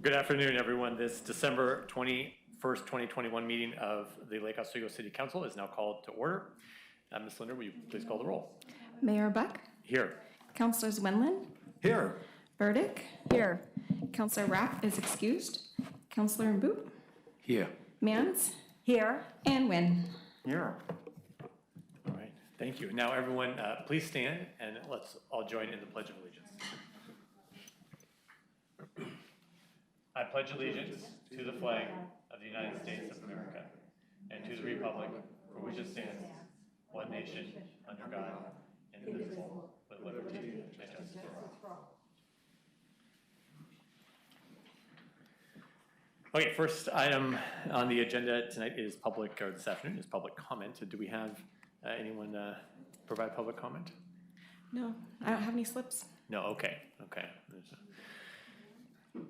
Good afternoon, everyone. This December 21st, 2021 meeting of the Lake Oswego City Council is now called to order. Ms. Linder, will you please call the roll? Mayor Buck? Here. Councilors Wendland? Here. Burdick? Here. Councilor Rapp is excused. Councilor Boop? Here. Mans? Here. And Wynn? Here. All right, thank you. Now everyone, please stand and let's all join in the Pledge of Allegiance. I pledge allegiance to the flag of the United States of America and to the republic for which it stands, one nation, under God, indivisible, with liberty and justice for all. Okay, first item on the agenda tonight is this afternoon is public comment. Do we have anyone provide public comment? No, I don't have any slips. No, okay.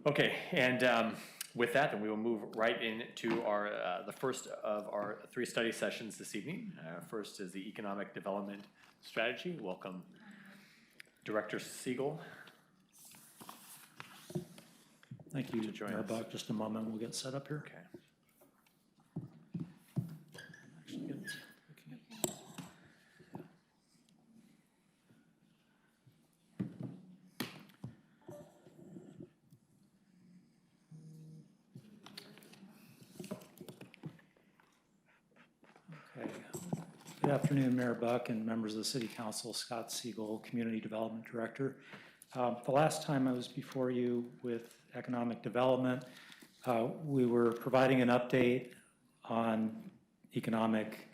Okay, and with that, then we will move right into our the first of our three study sessions this evening. First is the Economic Development Strategy. Welcome, Director Siegel. Thank you, Mayor Buck. Just a moment, we'll get set up here. Okay. Good afternoon, Mayor Buck and members of the City Council. Scott Siegel, Community Development Director. The last time I was before you with economic development, we were providing an update on economic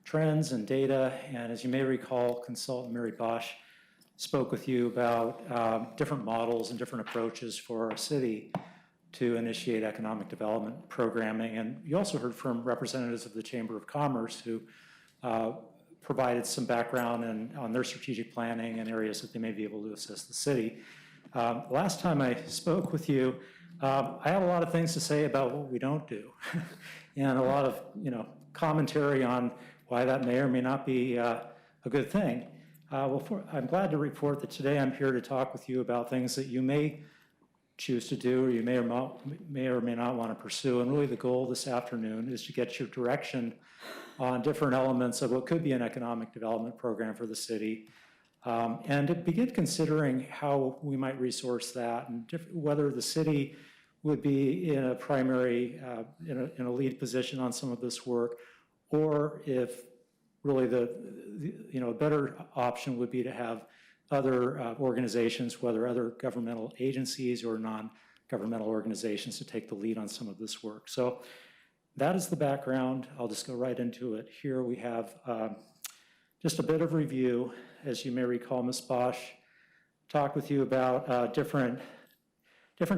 trends and data, and as you may recall, consultant Mary Bosch spoke with you about different models and different approaches for our city to initiate economic development programming. And you also heard from representatives of the Chamber of Commerce who provided some background on their strategic planning and areas that they may be able to assist the city. Last time I spoke with you, I had a lot of things to say about what we don't do and a lot of commentary on why that may or may not be a good thing. I'm glad to report that today I'm here to talk with you about things that you may choose to do or you may or may not want to pursue. And really the goal this afternoon is to get your direction on different elements of what could be an economic development program for the city, and to begin considering how we might resource that and whether the city would be in a primary, in a lead position on some of this work, or if really a better option would be to have other organizations, whether other governmental agencies or non-governmental organizations, to take the lead on some of this work. So that is the background. I'll just go right into it. Here we have just a bit of review. As you may recall, Ms. Bosch talked with you about different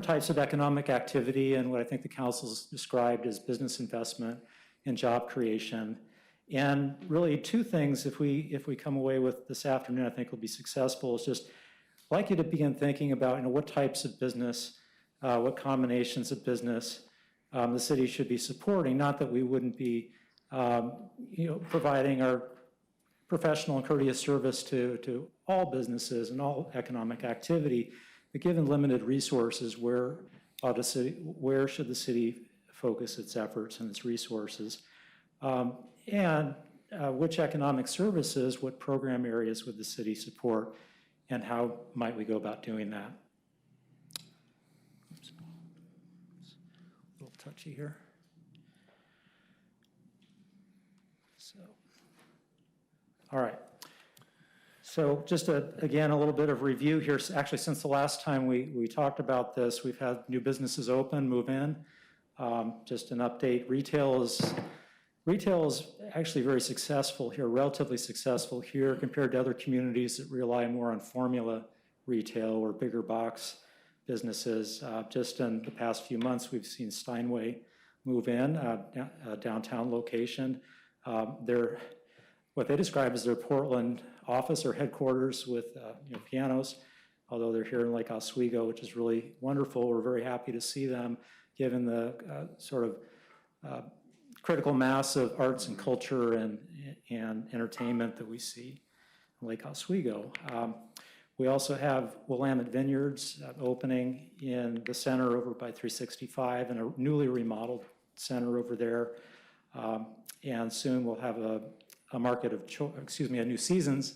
types of economic activity and what I think the council's described as business investment and job creation. And really two things, if we come away with this afternoon, I think will be successful, is just I'd like you to begin thinking about what types of business, what combinations of business the city should be supporting. Not that we wouldn't be providing our professional and courteous service to all businesses and all economic activity, but given limited resources, where should the city focus its efforts and its resources? And which economic services, what program areas would the city support, and how might we go about doing that? Oops. A little touchy here. So, all right. So just again, a little bit of review here. Actually, since the last time we talked about this, we've had new businesses open, move in. Just an update, retail is actually very successful here, relatively successful here compared to other communities that rely more on formula retail or bigger box businesses. Just in the past few months, we've seen Steinway move in, a downtown location. What they describe as their Portland office or headquarters with pianos, although they're here in Lake Oswego, which is really wonderful. We're very happy to see them, given the sort of critical mass of arts and culture and entertainment that we see in Lake Oswego. We also have Willamette Vineyards opening in the center over by 365 and a newly remodeled center over there. And soon we'll have a market of, a New Seasons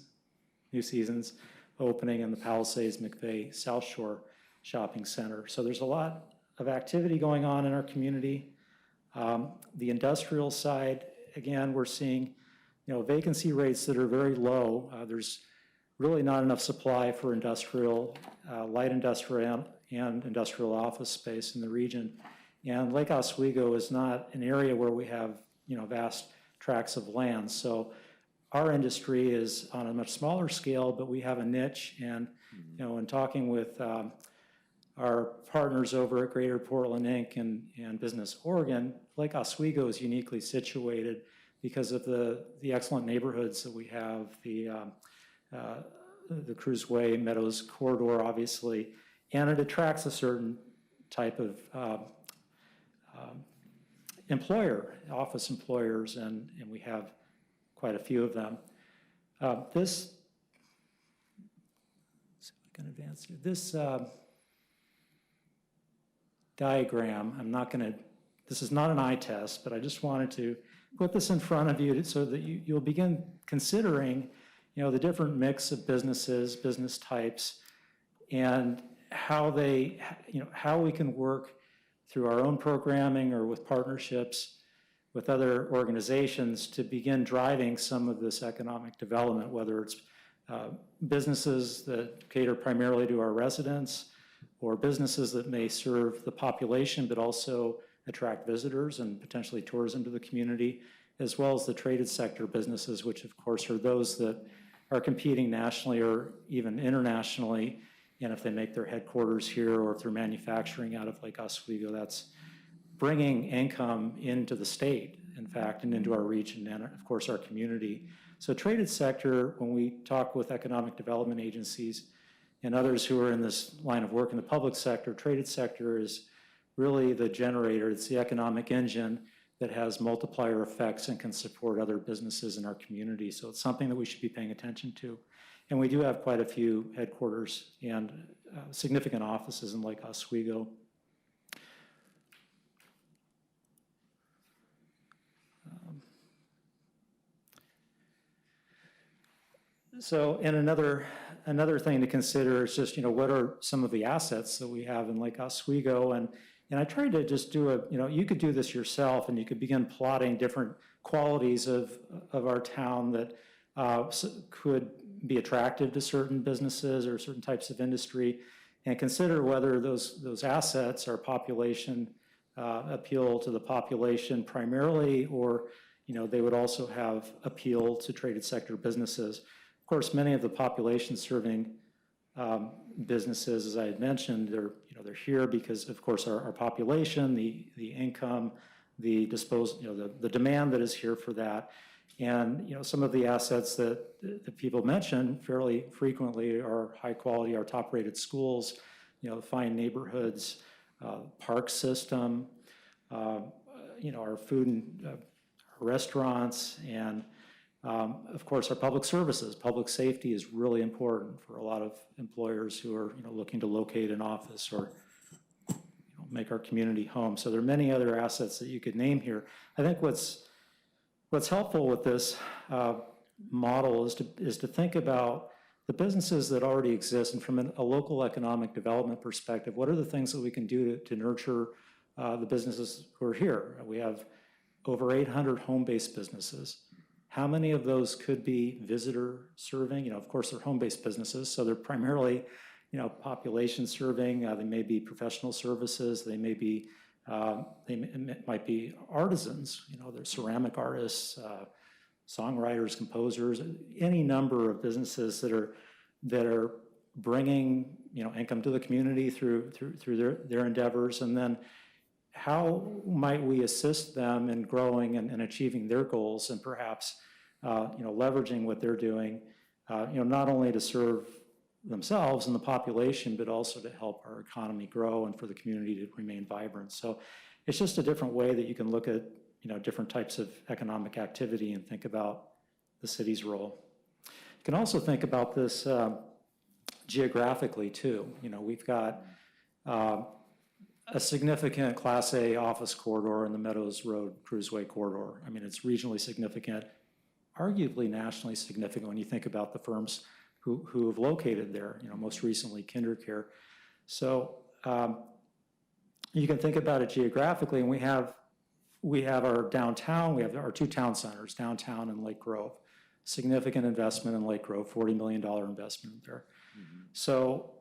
opening in the Palisades McVeigh South Shore Shopping Center. So there's a lot of activity going on in our community. The industrial side, again, we're seeing vacancy rates that are very low. There's really not enough supply for industrial, light industrial and industrial office space in the region. And Lake Oswego is not an area where we have vast tracts of land. So our industry is on a much smaller scale, but we have a niche. And in talking with our partners over at Greater Portland Inc. and Business Oregon, Lake Oswego is uniquely situated because of the excellent neighborhoods that we have, the Cruiseway Meadows corridor, obviously, and it attracts a certain type of employer, office employers, and we have quite a few of them. This diagram, this is not an eye test, but I just wanted to put this in front of you so that you'll begin considering, the different mix of businesses, business types, and how we can work through our own programming or with partnerships with other organizations to begin driving some of this economic development, whether it's businesses that cater primarily to our residents or businesses that may serve the population but also attract visitors and potentially tourism to the community, as well as the traded sector businesses, which of course are those that are competing nationally or even internationally. And if they make their headquarters here or if they're manufacturing out of Lake Oswego, that's bringing income into the state, in fact, and into our region and of course our community. So traded sector, when we talk with economic development agencies and others who are in this line of work in the public sector, traded sector is really the generator. It's the economic engine that has multiplier effects and can support other businesses in our community. So it's something that we should be paying attention to. And we do have quite a few headquarters and significant offices in Lake Oswego. And another thing to consider is just, what are some of the assets that we have in Lake Oswego? And I tried to just do you could do this yourself and you could begin plotting different qualities of our town that could be attractive to certain businesses or certain types of industry, and consider whether those assets are population, appeal to the population primarily, or they would also have appeal to traded sector businesses. Of course, many of the population serving businesses, as I had mentioned, they're here because, of course, our population, the income, the demand that is here for that, and some of the assets that people mention fairly frequently are high quality, our top-rated schools, fine neighborhoods, park system, our food and restaurants, and of course, our public services. Public safety is really important for a lot of employers who are looking to locate an office or make our community home. So there are many other assets that you could name here. I think what's helpful with this model is to think about the businesses that already exist, and from a local economic development perspective, what are the things that we can do to nurture the businesses who are here? We have over 800 home-based businesses. How many of those could be visitor serving? Of course, they're home-based businesses, so they're primarily, population serving. They may be professional services. They may be, might be artisans. They're ceramic artists, songwriters, composers, any number of businesses that are bringing, income to the community through their endeavors. And then how might we assist them in growing and achieving their goals, and perhaps leveraging what they're doing, not only to serve themselves and the population, but also to help our economy grow and for the community to remain vibrant. So it's just a different way that you can look at different types of economic activity and think about the city's role. You can also think about this geographically too. You know, we've got a significant Class A office corridor in the Meadows Road Cruiseway corridor. I mean, it's regionally significant, arguably nationally significant when you think about the firms who have located there, you know, most recently KinderCare. So you can think about it geographically, and we have our downtown, we have our two town centers, downtown and Lake Grove. Significant investment in Lake Grove, $40 million investment there. Mm-hmm. So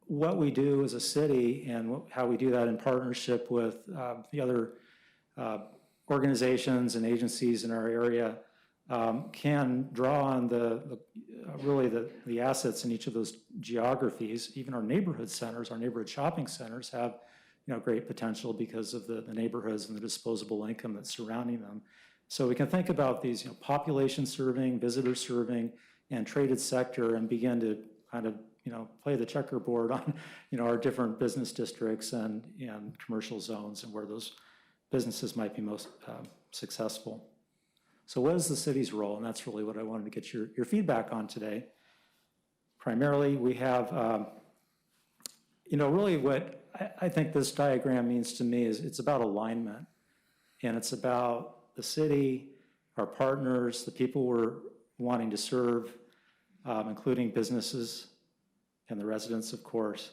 what we do as a city and how we do that in partnership with the other organizations and agencies in our area can draw on the assets in each of those geographies. Even our neighborhood centers, our neighborhood shopping centers have, you know, great potential because of the neighborhoods and the disposable income that's surrounding them. So we can think about these, you know, population serving, visitor serving, and traded sector, and begin to kind of, you know, play the checkerboard on, you know, our different business districts and commercial zones and where those businesses might be most successful. So what is the city's role? And that's really what I wanted to get your feedback on today. Primarily, we have, you know, really what I think this diagram means to me is it's about alignment. And it's about the city, our partners, the people we're wanting to serve, including businesses and the residents, of course.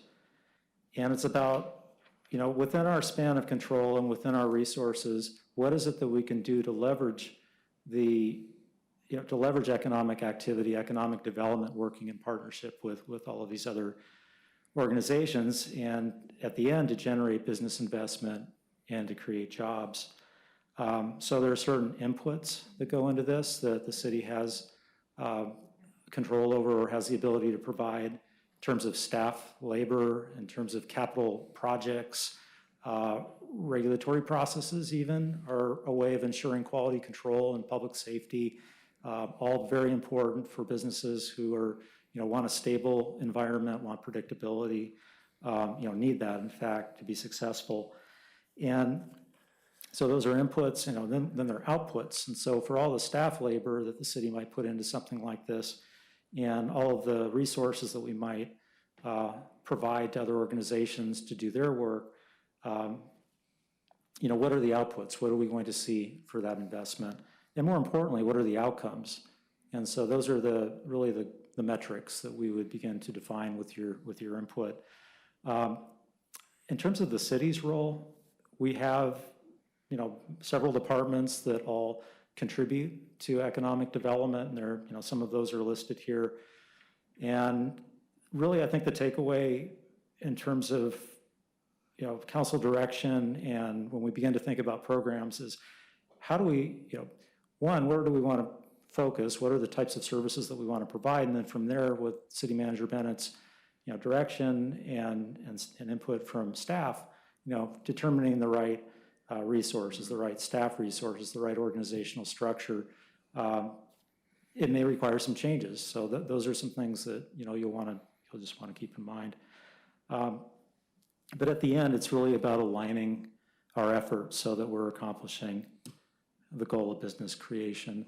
And it's about, you know, within our span of control and within our resources, what is it that we can do to leverage to leverage economic activity, economic development, working in partnership with all of these other organizations, and at the end to generate business investment and to create jobs. So there are certain inputs that go into this that the city has control over or has the ability to provide in terms of staff, labor, in terms of capital projects, regulatory processes even are a way of ensuring quality control and public safety, all very important for businesses who are, you know, want a stable environment, want predictability, you know, need that in fact to be successful. And so those are inputs, you know, then there are outputs. And so for all the staff labor that the city might put into something like this, and all of the resources that we might provide to other organizations to do their work, you know, what are the outputs? What are we going to see for that investment? And more importantly, what are the outcomes? And so those are really the metrics that we would begin to define with your input. In terms of the city's role, we have, you know, several departments that all contribute to economic development, and there, you know, some of those are listed here. And really, I think the takeaway in terms of, you know, council direction and when we begin to think about programs is how do we, you know, one, where do we want to focus? What are the types of services that we want to provide? And then from there, with City Manager Bennett's, you know, direction and input from staff, you know, determining the right resources, the right staff resources, the right organizational structure. It may require some changes. So those are some things that, you know, you'll just want to keep in mind. But at the end, it's really about aligning our efforts so that we're accomplishing the goal of business creation,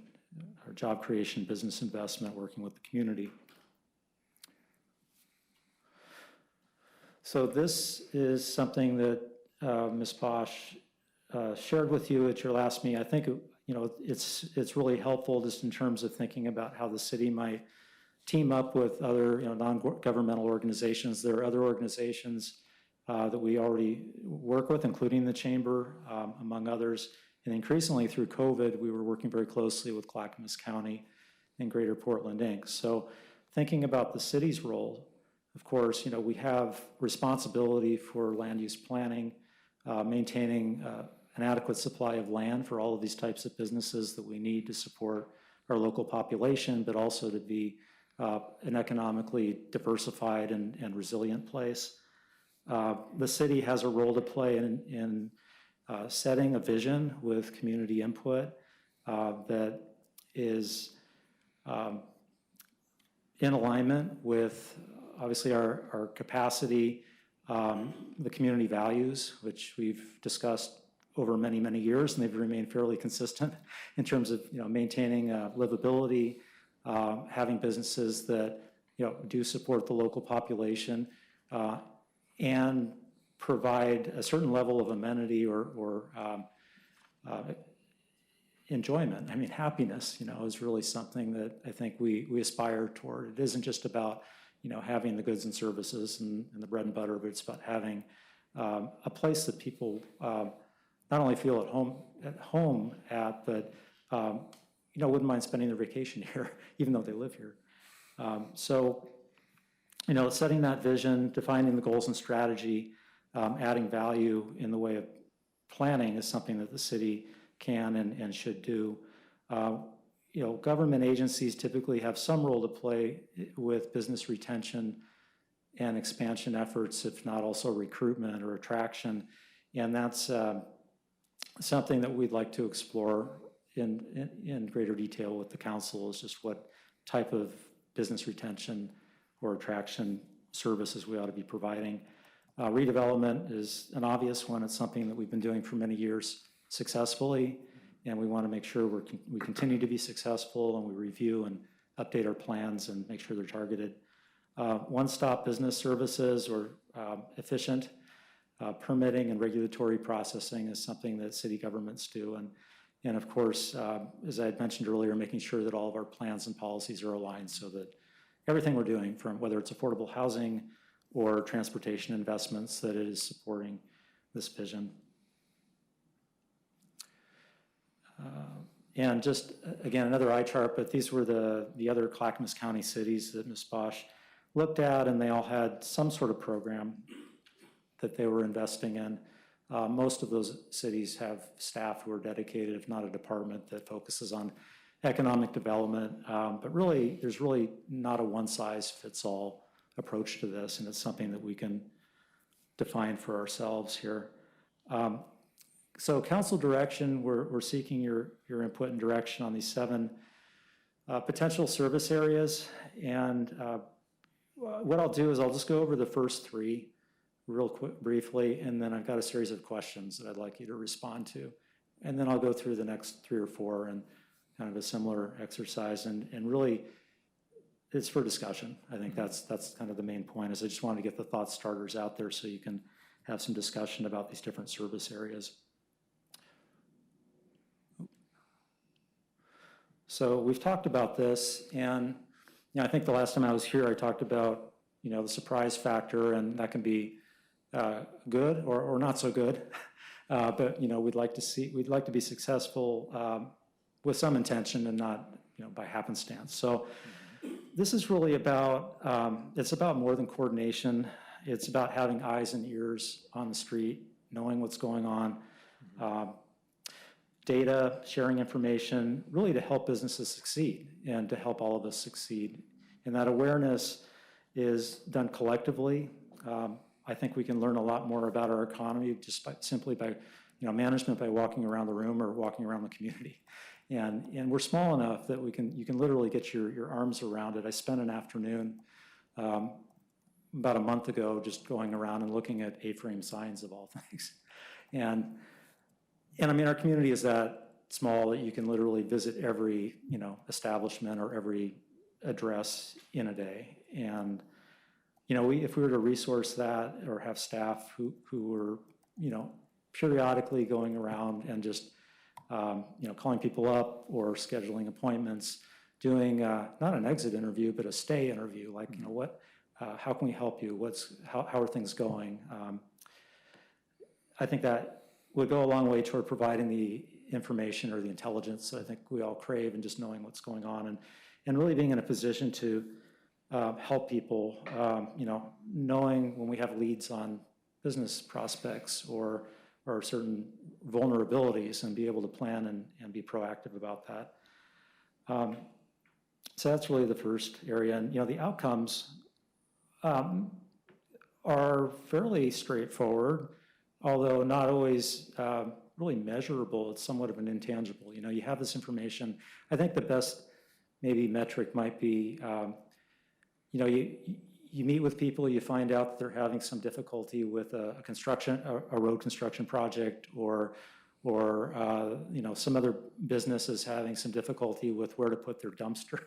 or job creation, business investment, working with the community. So this is something that Ms. Bosch shared with you at your last meeting. I think, you know, it's really helpful just in terms of thinking about how the city might team up with other, you know, non-governmental organizations. There are other organizations that we already work with, including the Chamber, among others. And increasingly through COVID, we were working very closely with Clackamas County and Greater Portland, Inc. So thinking about the city's role, of course, you know, we have responsibility for land use planning, maintaining an adequate supply of land for all of these types of businesses that we need to support our local population, but also to be an economically diversified and resilient place. The city has a role to play in setting a vision with community input that is in alignment with, obviously, our capacity, the community values, which we've discussed over many, many years, and they've remained fairly consistent in terms of, you know, maintaining livability, having businesses that, do support the local population and provide a certain level of amenity or enjoyment. I mean, happiness, is really something that I think we aspire toward. It isn't just about, having the goods and services and the bread and butter, but it's about having a place that people not only feel at home at, but, wouldn't mind spending their vacation here, even though they live here. So, setting that vision, defining the goals and strategy, adding value in the way of planning is something that the city can and should do. Government agencies typically have some role to play with business retention and expansion efforts, if not also recruitment or attraction. And that's something that we'd like to explore in greater detail with the council, is just what type of business retention or attraction services we ought to be providing. Redevelopment is an obvious one. It's something that we've been doing for many years successfully, and we want to make sure we continue to be successful, and we review and update our plans and make sure they're targeted. One-stop business services or efficient permitting and regulatory processing is something that city governments do. And of course, as I had mentioned earlier, making sure that all of our plans and policies are aligned so that everything we're doing, from whether it's affordable housing or transportation investments, that it is supporting this vision. And just, again, another eye chart, but these were the other Clackamas County cities that Ms. Bosch looked at, and they all had some sort of program that they were investing in. Most of those cities have staff who are dedicated, if not a department, that focuses on economic development. But really, there's really not a one-size-fits-all approach to this, and it's something that we can define for ourselves here. So council direction, we're seeking your input and direction on these 7 potential service areas. And what I'll do is I'll just go over the first 3 real quick, briefly, and then I've got a series of questions that I'd like you to respond to. And then I'll go through the next 3 or 4 and kind of a similar exercise. And really, it's for discussion. I think that's kind of the main point, is I just wanted to get the thought starters out there so you can have some discussion about these different service areas. So we've talked about this, and I think the last time I was here, I talked about the surprise factor, and that can be good or not so good. But we'd like to be successful with some intention and not by happenstance. So this is really about it's about more than coordination. It's about having eyes and ears on the street, knowing what's going on. Data, sharing information, really to help businesses succeed and to help all of us succeed. And that awareness is done collectively. I think we can learn a lot more about our economy just simply by management, by walking around the room or walking around the community. And we're small enough that you can literally get your arms around it. I spent an afternoon about a month ago just going around and looking at A-frame signs of all things. And I mean, our community is that small that you can literally visit every establishment or every address in a day. And if we were to resource that or have staff who were periodically going around and just calling people up or scheduling appointments, doing not an exit interview but a stay interview, like how can we help you? How are things going? I think that would go a long way toward providing the information or the intelligence I think we all crave, and just knowing what's going on and really being in a position to help people, knowing when we have leads on business prospects or certain vulnerabilities, and be able to plan and be proactive about that. So that's really the first area. And the outcomes are fairly straightforward, although not always really measurable. It's somewhat of an intangible. You have this information. I think the best maybe metric might be, you meet with people, you find out that they're having some difficulty with a road construction project, or some other business is having some difficulty with where to put their dumpster,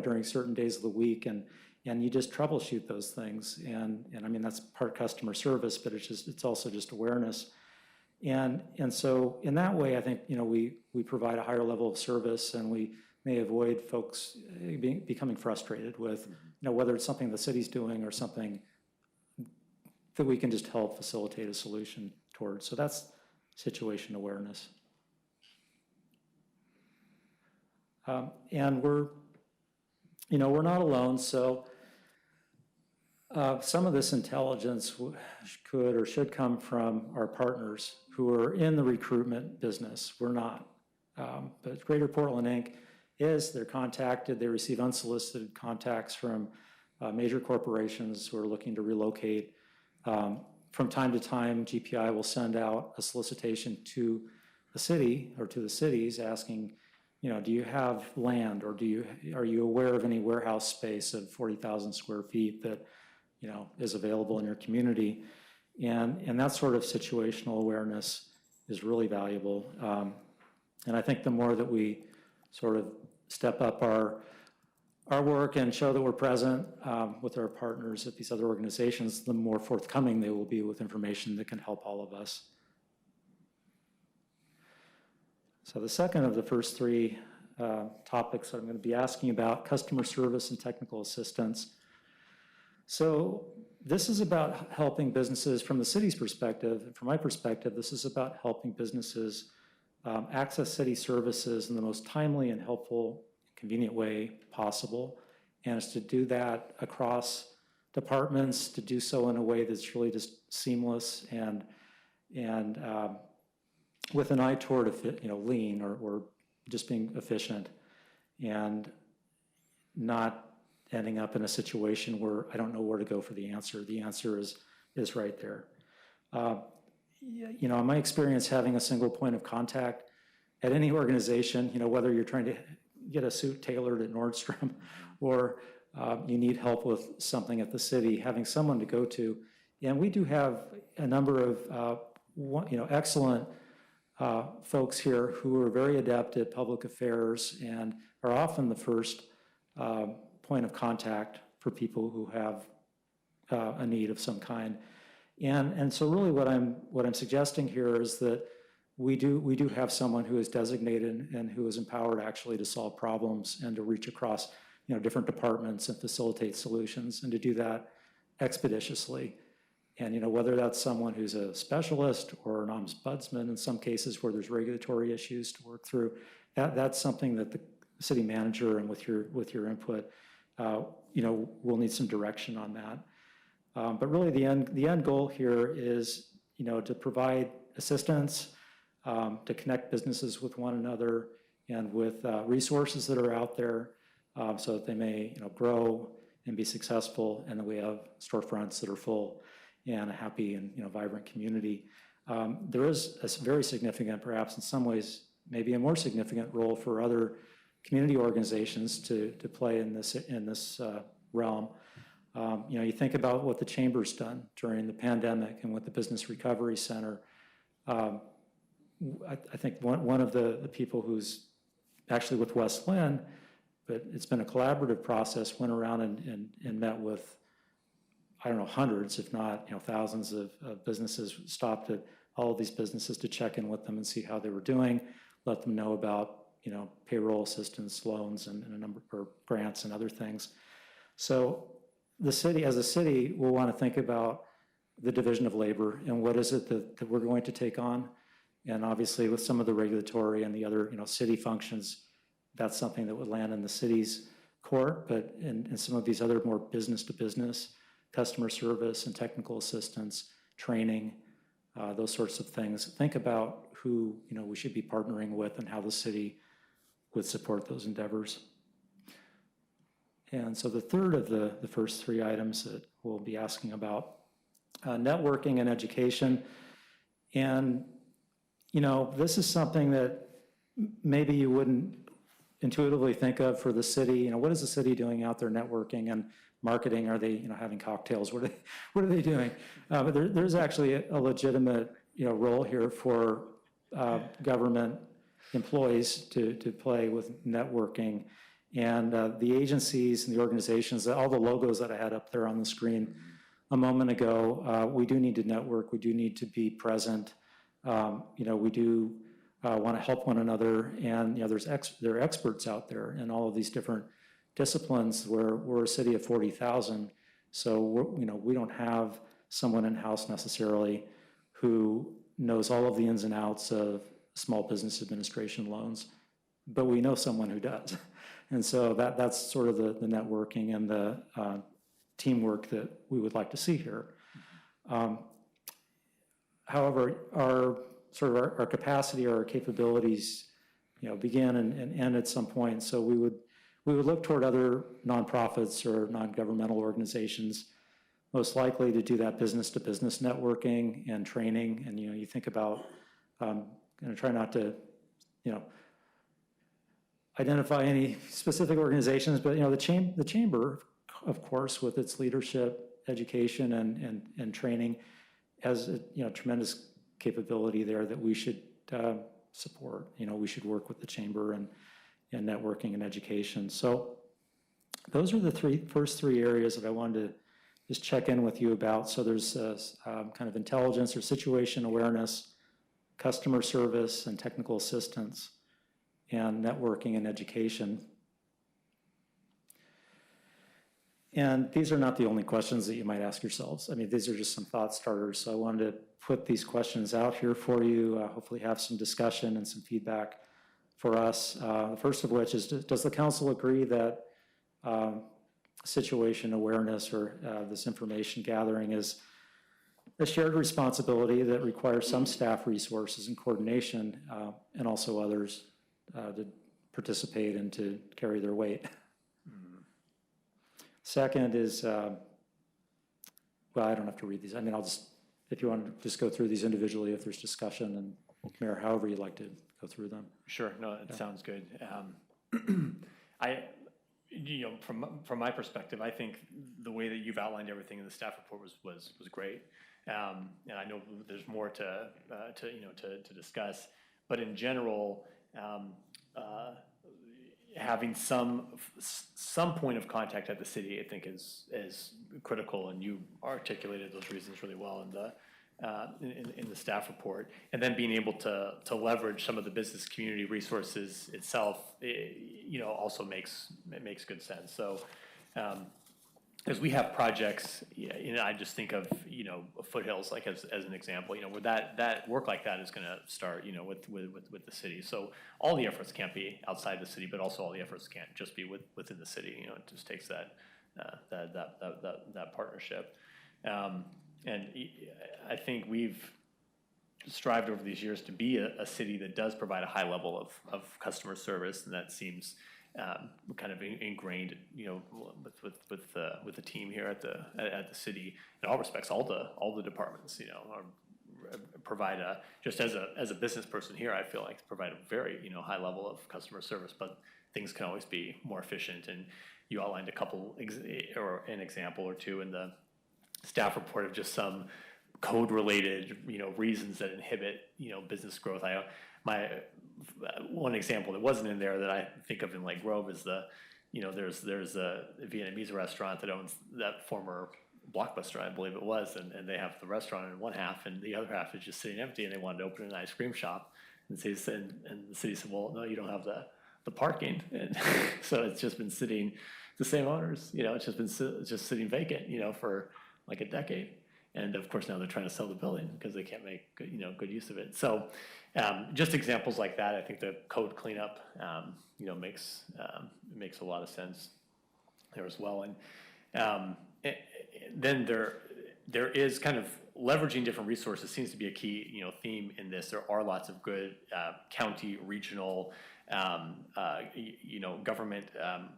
during certain days of the week, and and you just troubleshoot those things. And I mean, that's part customer service, but it's also just awareness. And so in that way, I think, we provide a higher level of service, and we may avoid folks becoming frustrated with, whether it's something the city's doing or something that we can just help facilitate a solution towards. So that's situation awareness. And we're not alone. So some of this intelligence could or should come from our partners who are in the recruitment business. We're not. But Greater Portland Inc. they're contacted, they receive unsolicited contacts from major corporations who are looking to relocate. From time to time, GPI will send out a solicitation to the city or to the cities asking, do you have land, or are you aware of any warehouse space of 40,000 square feet that, is available in your community? And that sort of situational awareness is really valuable. And I think the more that we sort of step up our work and show that we're present with our partners at these other organizations, the more forthcoming they will be with information that can help all of us. So the second of the first three topics that I'm going to be asking about, customer service and technical assistance. So this is about helping businesses from the city's perspective. And from my perspective, this is about helping businesses access city services in the most timely and helpful, convenient way possible. And it's to do that across departments, to do so in a way that's really just seamless and with an eye toward lean or just being efficient, and not ending up in a situation where I don't know where to go for the answer. The answer is right there. In my experience, having a single point of contact at any organization, whether you're trying to get a suit tailored at Nordstrom or you need help with something at the city, having someone to go to. And we do have a number of excellent folks here who are very adept at public affairs and are often the first point of contact for people who have a need of some kind. And so really what I'm suggesting here is that we do have someone who is designated and who is empowered actually to solve problems and to reach across different departments and facilitate solutions, and to do that expeditiously. And whether that's someone who's a specialist or an ombudsman in some cases where there's regulatory issues to work through, that's something that the city manager and with your input, we'll need some direction on that. But really the end goal here is, to provide assistance, to connect businesses with one another and with resources that are out there so that they may, grow and be successful, and that we have storefronts that are full and a happy and vibrant community. There is a very significant, perhaps in some ways, maybe a more significant role for other community organizations to play in this realm. You think about what the Chamber's done during the pandemic and what the Business Recovery Center. I think one of the people who's actually with West Lynn, but it's been a collaborative process, went around and met with, I don't know, hundreds, if not thousands of businesses, stopped at all of these businesses to check in with them and see how they were doing, let them know about payroll assistance, loans, and a number of grants and other things. So the city, as a city, will want to think about the division of labor and what is it that we're going to take on. And obviously with some of the regulatory and the other city functions, that's something that would land in the city's court, but in some of these other more business to business, customer service and technical assistance, training, those sorts of things. Think about who we should be partnering with and how the city would support those endeavors. And so the third of the first three items that we'll be asking about, networking and education. And this is something that maybe you wouldn't intuitively think of for the city. What is the city doing out there networking and marketing? Are they having cocktails? What are they doing? But there's actually a legitimate role here for government employees to play with networking And the agencies and the organizations, all the logos that I had up there on the screen a moment ago, we do need to network, we do need to be present. We do want to help one another, and there are experts out there in all of these different disciplines. We're a city of 40,000, so we don't have someone in-house necessarily who knows all of the ins and outs of small business administration loans, but we know someone who does. And so that's sort of the networking and the teamwork that we would like to see here. However, our capacity, our capabilities, begin and end at some point. So we would look toward other nonprofits or non-governmental organizations, most likely to do that business-to-business networking and training. And you think about, try not to, identify any specific organizations, but the chamber, of course, with its leadership, education, and training, has a tremendous capability there that we should support. We should work with the chamber and networking and education. So those are the first three areas that I wanted to just check in with you about. So there's kind of intelligence or situation awareness, customer service and technical assistance, and networking and education. And these are not the only questions that you might ask yourselves. I mean, these are just some thought starters. So I wanted to put these questions out here for you, hopefully have some discussion and some feedback for us. The first of which is, does the council agree that situation awareness or this information gathering is a shared responsibility that requires some staff resources and coordination, and also others to participate and to carry their weight? Second is, well, I don't have to read these. I mean, I'll just, if you want to just go through these individually, if there's discussion, and Mayor, however you'd like to go through them. Sure, no, it sounds good. From my perspective, I think the way that you've outlined everything in the staff report was great. And I know there's more to discuss, but in general, having some point of contact at the city, I think, is critical, and you articulated those reasons really well in the staff report. And then being able to leverage some of the business community resources itself, also makes good sense. So, as we have projects, I just think of Foothills like as an example, where that work like that is going to start with the city. So all the efforts can't be outside the city, but also all the efforts can't just be within the city. It just takes that partnership. And I think we've strived over these years to be a city that does provide a high level of customer service, and that seems kind of ingrained, with the team here at the city. In all respects, all the departments, provide just as a business person here, I feel like provide a very high level of customer service, but things can always be more efficient. And you outlined a couple or an example or two in the staff report of just some code-related reasons that inhibit business growth. One example that wasn't in there that I think of in Lake Grove is there's a Vietnamese restaurant that owns that former Blockbuster, I believe it was, and they have the restaurant in one half, and the other half is just sitting empty, and they wanted to open an ice cream shop, and the city said, well, no, you don't have the parking, and so it's just been sitting, the same owners, it's just been sitting vacant, for like a decade. And of course, now they're trying to sell the building because they can't make good use of it. So just examples like that, I think the code cleanup, makes a lot of sense there as well. And then there is kind of leveraging different resources seems to be a key theme in this. There are lots of good county, regional, government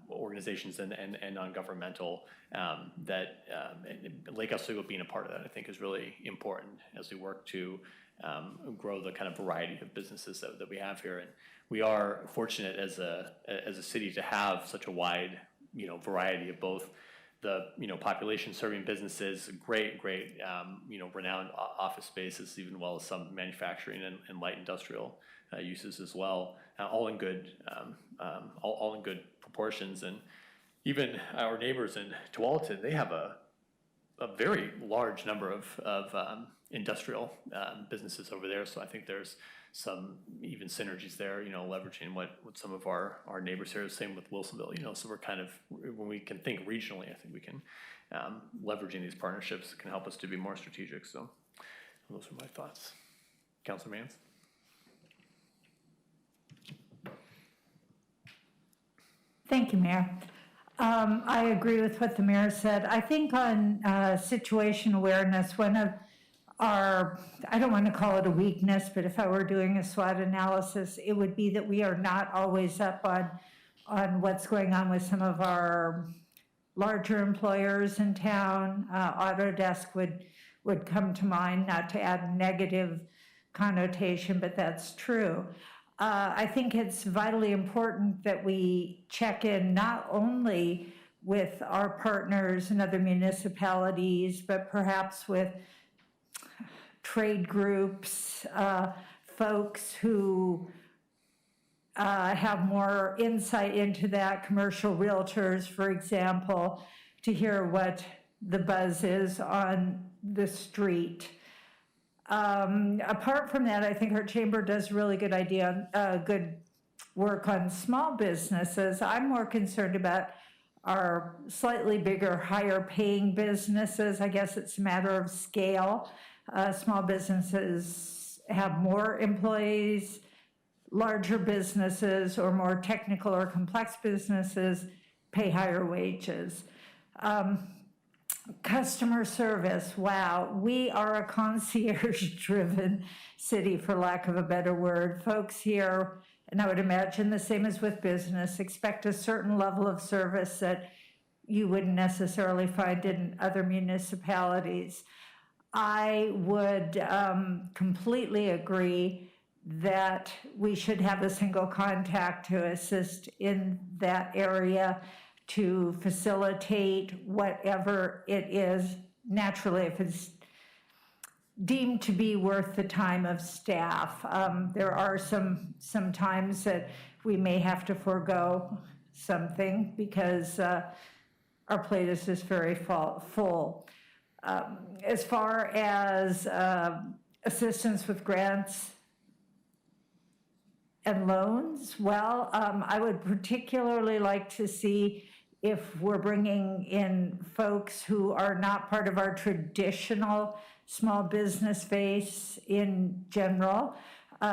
organizations and non-governmental that Lake Oswego being a part of that, I think, is really important as we work to grow the kind of variety of businesses that we have here. And we are fortunate as a city to have such a wide variety of both the population serving businesses, great renowned office spaces, even well as some manufacturing and light industrial uses as well, all in good proportions. And even our neighbors in Tualatin, they have a very large number of industrial businesses over there. So I think there's some even synergies there, leveraging what some of our neighbors here, same with Wilsonville, so we're kind of, when we can think regionally, I think we can, leveraging these partnerships can help us to be more strategic. So those are my thoughts. Councilor Mans? Thank you, Mayor. I agree with what the mayor said. I think on situation awareness, one of our, I don't want to call it a weakness, but if I were doing a SWOT analysis, it would be that we are not always up on what's going on with some of our larger employers in town. Autodesk would come to mind, not to add negative connotation, but that's true. I think it's vitally important that we check in not only with our partners and other municipalities, but perhaps with trade groups, folks who have more insight into that, commercial realtors, for example, to hear what the buzz is on the street. Apart from that, I think our chamber does really good work on small businesses. I'm more concerned about our slightly bigger, higher paying businesses. I guess it's a matter of scale. Small businesses have more employees, larger businesses or more technical or complex businesses pay higher wages. Customer service, wow, we are a concierge-driven city, for lack of a better word. Folks here, and I would imagine the same as with business, expect a certain level of service that you wouldn't necessarily find in other municipalities. I would completely agree that we should have a single contact to assist in that area, to facilitate whatever it is, naturally, if it's deemed to be worth the time of staff. There are some times that we may have to forego something because our plate is just very full. As far as assistance with grants and loans, well, I would particularly like to see if we're bringing in folks who are not part of our traditional small business base in general,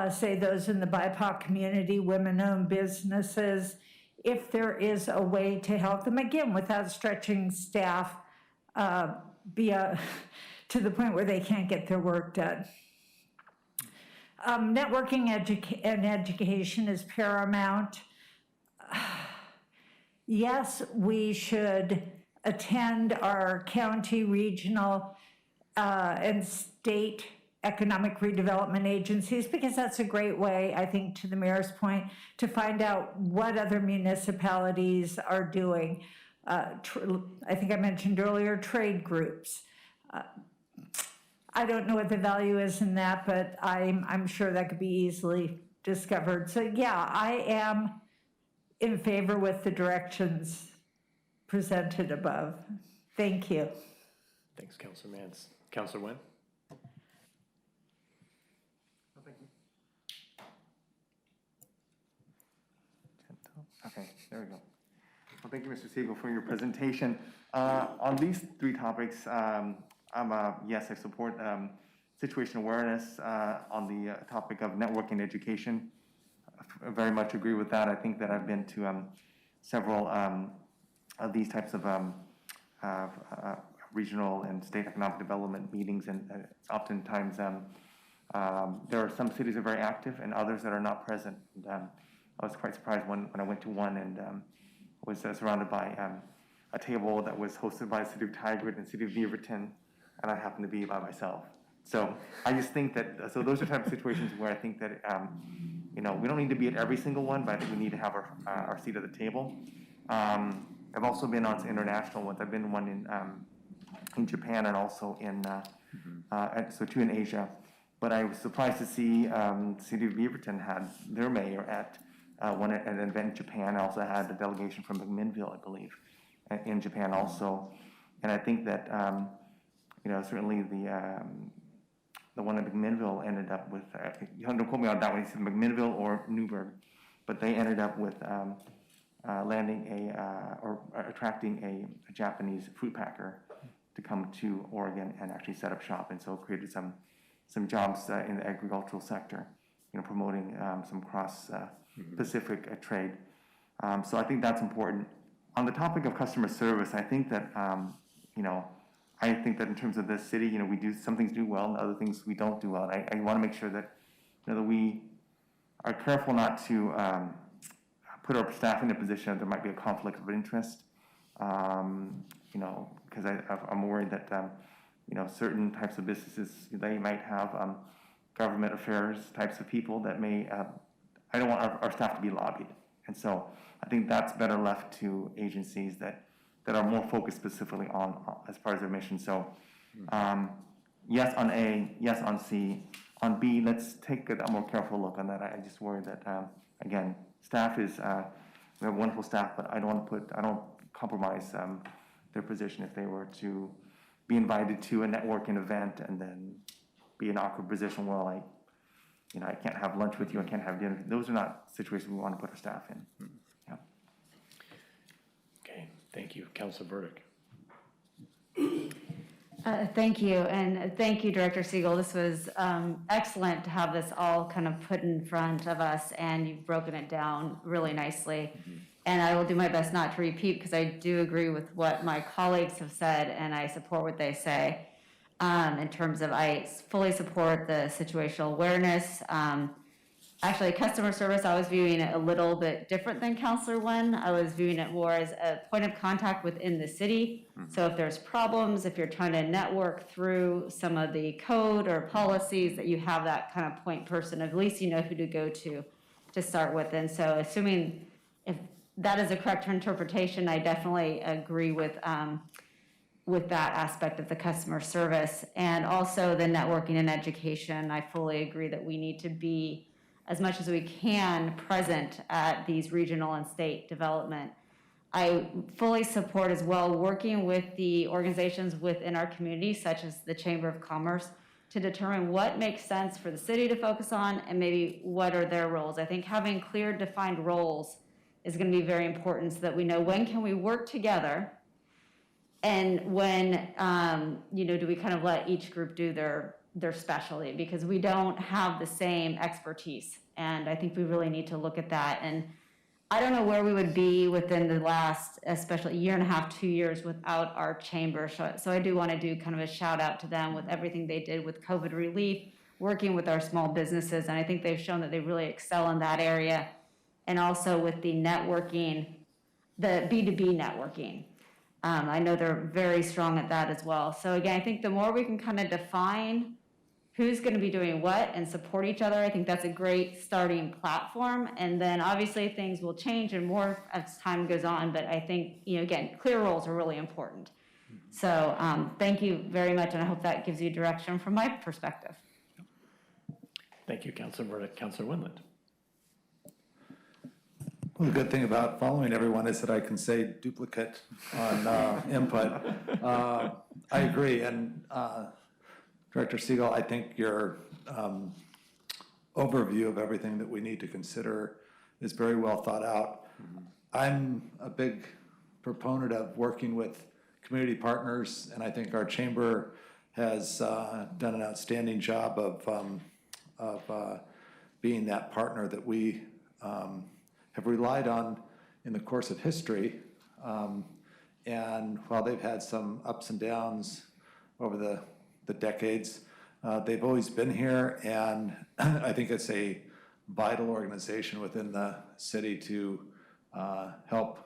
say those in the BIPOC community, women-owned businesses, if there is a way to help them, again, without stretching staff to the point where they can't get their work done. Networking and education is paramount. Yes, we should attend our county, regional, and state economic redevelopment agencies, because that's a great way, I think, to the mayor's point, to find out what other municipalities are doing. I think I mentioned earlier, trade groups. I don't know what the value is in that, but I'm sure that could be easily discovered. So yeah, I am in favor with the directions presented above. Thank you. Thanks, Councilor Mans. Councilor Nguyen? Thank you. Okay, there we go. Well, thank you, Mr. Siegel, for your presentation. On these three topics, yes, I support situation awareness on the topic of networking education. I very much agree with that. I think that I've been to several of these types of regional and state economic development meetings, and oftentimes there are some cities that are very active and others that are not present. And, I was quite surprised when I went to one and was surrounded by a table that was hosted by the City of Tigard and City of Beaverton, and I happened to be by myself. So I just think that, so those are type of situations where I think that, we don't need to be at every single one, but I think we need to have our seat at the table. I've also been on to international ones. I've been one in Japan and also so two in Asia. But I was surprised to see City of Beaverton had their mayor at one at an event in Japan. I also had a delegation from McMinnville, I believe, in Japan also. And I think that, certainly the one at McMinnville ended up with, don't quote me on that one, he said McMinnville or Newburgh, but they ended up with landing or attracting a Japanese fruit packer to come to Oregon and actually set up shop, and so created some jobs in the agricultural sector, promoting some cross-Pacific trade. So I think that's important. On the topic of customer service, I think that, I think that in terms of the city, we do some things do well and other things we don't do well. And I want to make sure that, that we are careful not to put our staff in a position that there might be a conflict of interest. Because I'm worried that, certain types of businesses, they might have government affairs types of people that may, I don't want our staff to be lobbied. And so I think that's better left to agencies that are more focused specifically on as part of their mission. So yes on A, yes on C. On B, let's take a more careful look on that. I just worry that, again, staff is, we have wonderful staff, but I don't compromise their position if they were to be invited to a networking event and then be in an awkward position where I can't have lunch with you, I can't have dinner. Those are not situations we want to put our staff in. Yeah. Okay, thank you. Councilor Burdick. Thank you, and thank you, Director Siegel. This was excellent to have this all kind of put in front of us, and you've broken it down really nicely. And I will do my best not to repeat, because I do agree with what my colleagues have said, and I support what they say in terms of I fully support the situational awareness. Actually, customer service, I was viewing it a little bit different than Councilor Wen. I was viewing it more as a point of contact within the city. So if there's problems, if you're trying to network through some of the code or policies, that you have that kind of point person, at least you know who to go to start with. And so assuming if that is a correct interpretation, I definitely agree with that aspect of the customer service. And also the networking and education, I fully agree that we need to be, as much as we can, present at these regional and state development. I fully support as well working with the organizations within our community, such as the Chamber of Commerce, to determine what makes sense for the city to focus on and maybe what are their roles. I think having clear defined roles is going to be very important, so that we know when can we work together and when, do we kind of let each group do their specialty, because we don't have the same expertise. And I think we really need to look at that. And I don't know where we would be within the last, especially year and a half, 2 years without our chamber. So I do want to do kind of a shout out to them with everything they did with COVID relief, working with our small businesses. And I think they've shown that they really excel in that area. And also with the networking, the B2B networking. I know they're very strong at that as well. So again, I think the more we can kind of define who's going to be doing what and support each other, I think that's a great starting platform. And then obviously things will change and more as time goes on. But I think, again, clear roles are really important. So thank you very much. And I hope that gives you direction from my perspective. Thank you, Councilor Burdick. Councilor Winland. Well, the good thing about following everyone is that I can say duplicate on input. I agree, and Director Siegel, I think your overview of everything that we need to consider is very well thought out. I'm a big proponent of working with community partners, and I think our chamber has done an outstanding job of being that partner that we have relied on in the course of history. And while they've had some ups and downs over the decades, they've always been here, and I think it's a vital organization within the city to help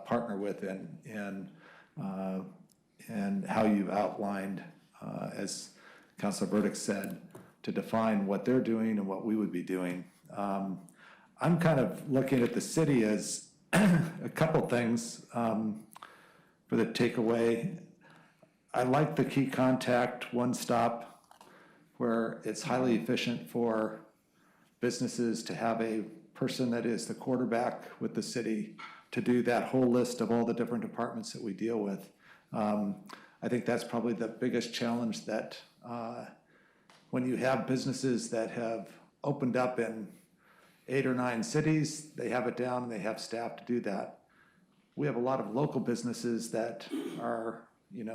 partner with and how you've outlined, as Councilor Burdick said, to define what they're doing and what we would be doing. I'm kind of looking at the city as a couple things for the takeaway. I like the key contact, one stop, where it's highly efficient for businesses to have a person that is the quarterback with the city to do that whole list of all the different departments that we deal with. I think that's probably the biggest challenge that when you have businesses that have opened up in 8 or 9 cities, they have it down and they have staff to do that. We have a lot of local businesses that are,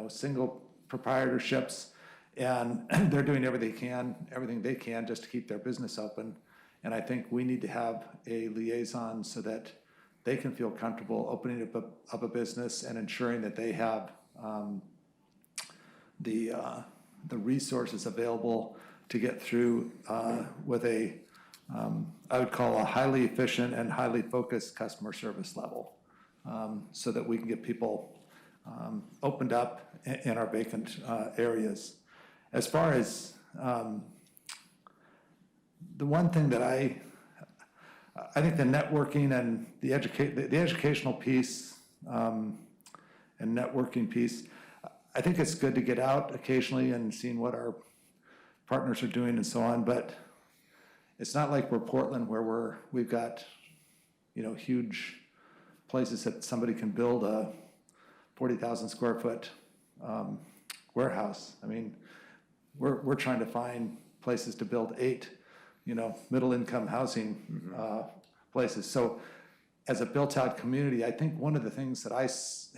single proprietorships, and they're doing everything they can just to keep their business open. And I think we need to have a liaison so that they can feel comfortable opening up a business and ensuring that they have the resources available to get through with I would call a highly efficient and highly focused customer service level, so that we can get people opened up in our vacant areas. As far as the one thing that I think the networking and the educational piece and networking piece, I think it's good to get out occasionally and seeing what our partners are doing and so on, but it's not like we're Portland where we've got, huge places that somebody can build a 40,000 square foot warehouse. I mean, we're trying to find places to build 8, middle income housing places. So as a built out community, I think one of the things that I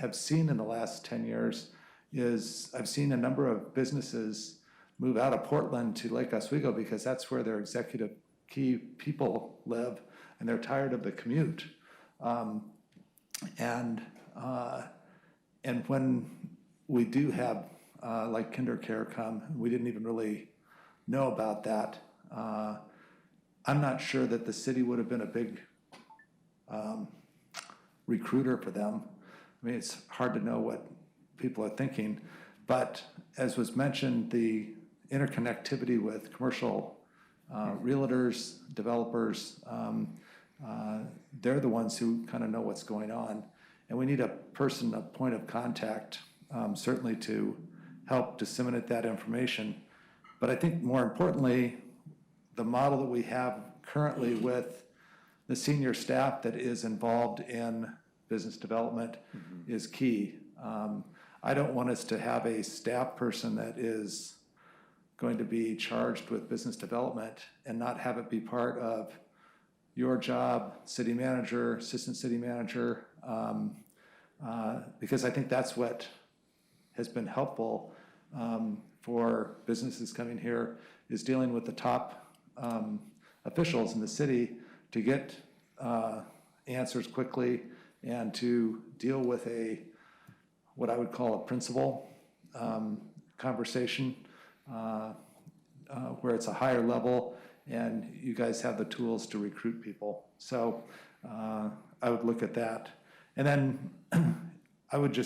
have seen in the last 10 years is I've seen a number of businesses move out of Portland to Lake Oswego because that's where their executive key people live, and they're tired of the commute. And when we do have like KinderCare come, we didn't even really know about that. I'm not sure that the city would have been a big recruiter for them. I mean, it's hard to know what people are thinking, but as was mentioned, the interconnectivity with commercial realtors, developers, they're the ones who kind of know what's going on. And we need a point of contact, certainly to help disseminate that information. But I think more importantly, the model that we have currently with the senior staff that is involved in business development is key. I don't want us to have a staff person that is going to be charged with business development and not have it be part of your job, city manager, assistant city manager, because I think that's what has been helpful for businesses coming here, is dealing with the top officials in the city to get answers quickly and to deal with what I would call a principal conversation where it's a higher level and you guys have the tools to recruit people. So I would look at that. And then I would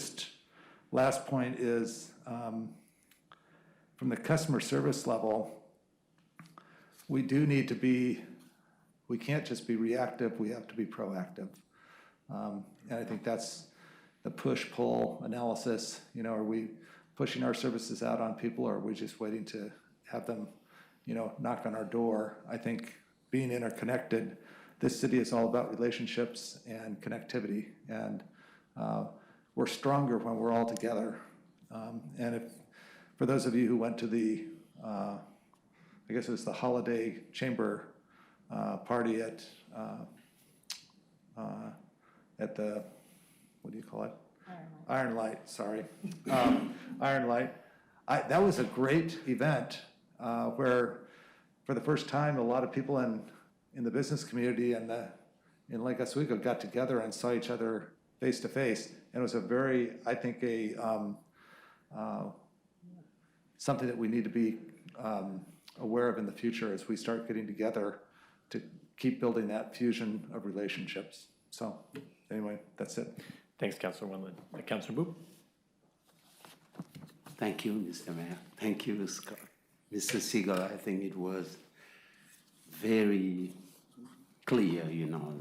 last point is from the customer service level, we can't just be reactive, we have to be proactive. And I think that's the push-pull analysis. Are we pushing our services out on people, or are we just waiting to have them, knock on our door? I think being interconnected, this city is all about relationships and connectivity, and we're stronger when we're all together. And for those of you who went to the, I guess it was the holiday chamber party at the, what do you call it? Iron Light, sorry. Iron Light. That was a great event where for the first time a lot of people in the business community and in Lake Oswego got together and saw each other face to face. And it was I think something that we need to be aware of in the future as we start getting together to keep building that fusion of relationships. So anyway, that's it. Thanks, Councilor Wendland. Councilor Boop. Thank you, Mr. Mayor. Thank you, Scott. Mr. Siegel, I think it was very clear,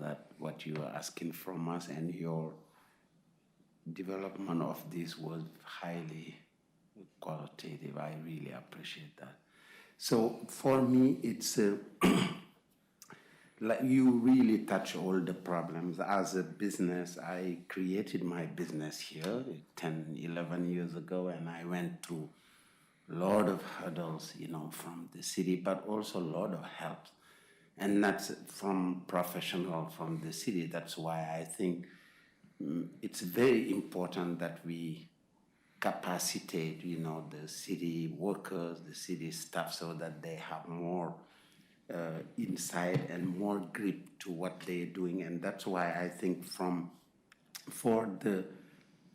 that what you are asking from us and your development of this was highly qualitative. I really appreciate that. So for me, it's like you really touch all the problems. As a business, I created my business here 10, 11 years ago, and I went through a lot of hurdles, from the city, but also a lot of help. And that's from professional from the city. That's why I think it's very important that we capacitate, the city workers, the city staff, so that they have more insight and more grip to what they're doing. And that's why I think for the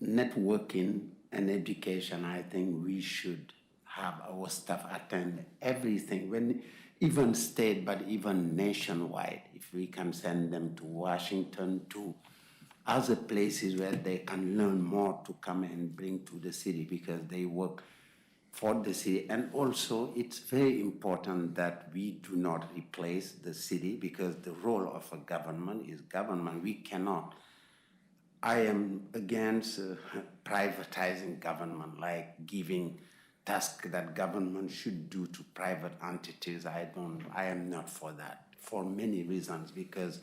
networking and education, I think we should have our staff attend everything, even state, but even nationwide. If we can send them to Washington, to other places where they can learn more to come and bring to the city, because they work for the city. And also, it's very important that we do not replace the city, because the role of a government is government. We cannot. I am against privatizing government, like giving tasks that government should do to private entities. I am not for that, for many reasons, because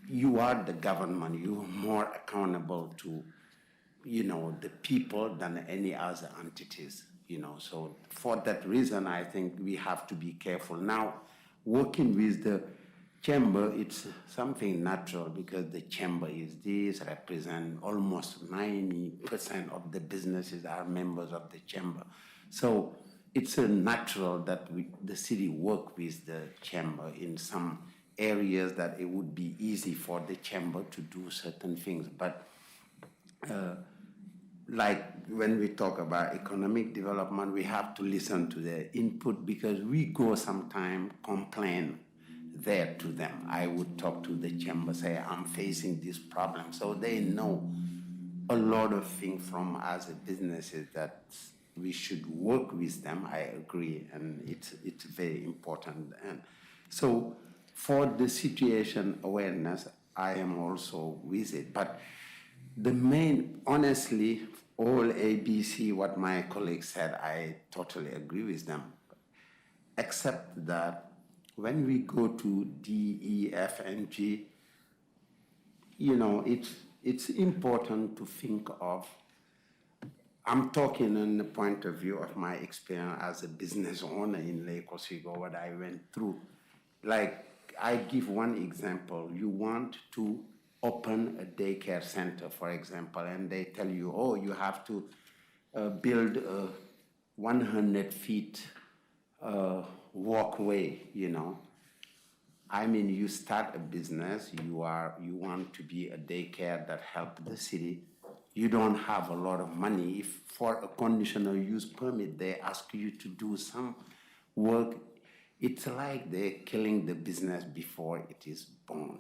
you are the government. You are more accountable to the people than any other entities, So for that reason, I think we have to be careful. Now, working with the chamber, it's something natural, because the chamber represent almost 90% of the businesses are members of the chamber. So it's a natural that the city work with the chamber in some areas that it would be easy for the chamber to do certain things. But like when we talk about economic development, we have to listen to their input, because we go sometime complain there to them. I would talk to the chamber, say, I'm facing this problem. So they know a lot of things from other businesses that we should work with them. I agree, and it's very important. And so for the situation awareness, I am also with it. But the main, honestly, all ABC, what my colleagues said, I totally agree with them. Except that when we go to D, E, F, and G, it's important to think of, I'm talking in the point of view of my experience as a business owner in Lake Oswego, what I went through. Like, I give one example. You want to open a daycare center, for example, and they tell you, oh, you have to build a 100 feet walkway, I mean, you start a business, you want to be a daycare that help the city. You don't have a lot of money. If for a conditional use permit, they ask you to do some work, it's like they're killing the business before it is born.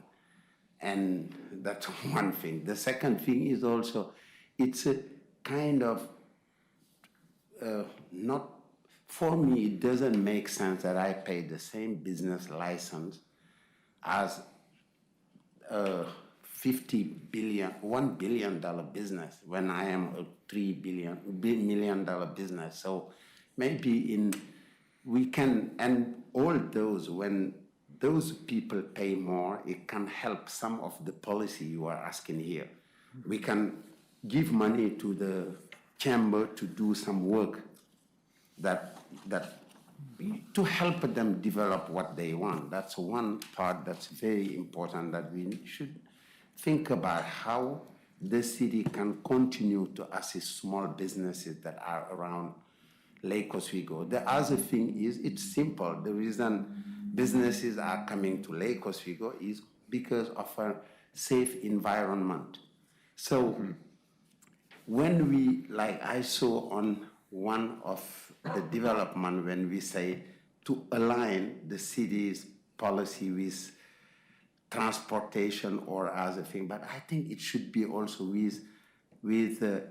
And that's one thing. The second thing is also, it's a kind of, not, for me, it doesn't make sense that I pay the same business license as a $1 billion business when I am a $3 million business. So maybe we can, and all those, when those people pay more, it can help some of the policy you are asking here. We can give money to the chamber to do some work that to help them develop what they want. That's one part that's very important, that we should think about how the city can continue to assist small businesses that are around Lake Oswego. The other thing is, it's simple. The reason businesses are coming to Lake Oswego is because of a safe environment. So when we, like I saw on one of the development, when we say to align the city's policy with transportation or other thing, but I think it should be also with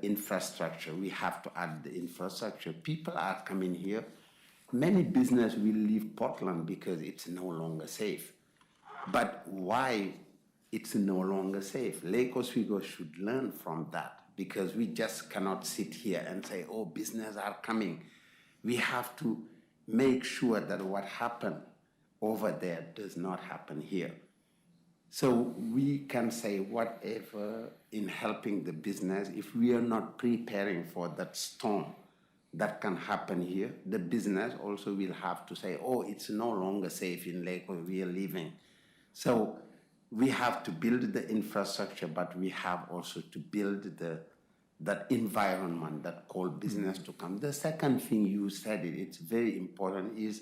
infrastructure. We have to add the infrastructure. People are coming here. Many business will leave Portland because it's no longer safe. But why it's no longer safe? Lake Oswego should learn from that, because we just cannot sit here and say, oh, business are coming. We have to make sure that what happened over there does not happen here. So we can say whatever in helping the business, if we are not preparing for that storm that can happen here, the business also will have to say, oh, it's no longer safe in Lake where we are living. So we have to build the infrastructure, but we have also to build that environment that call business to come. The second thing you said, it's very important, is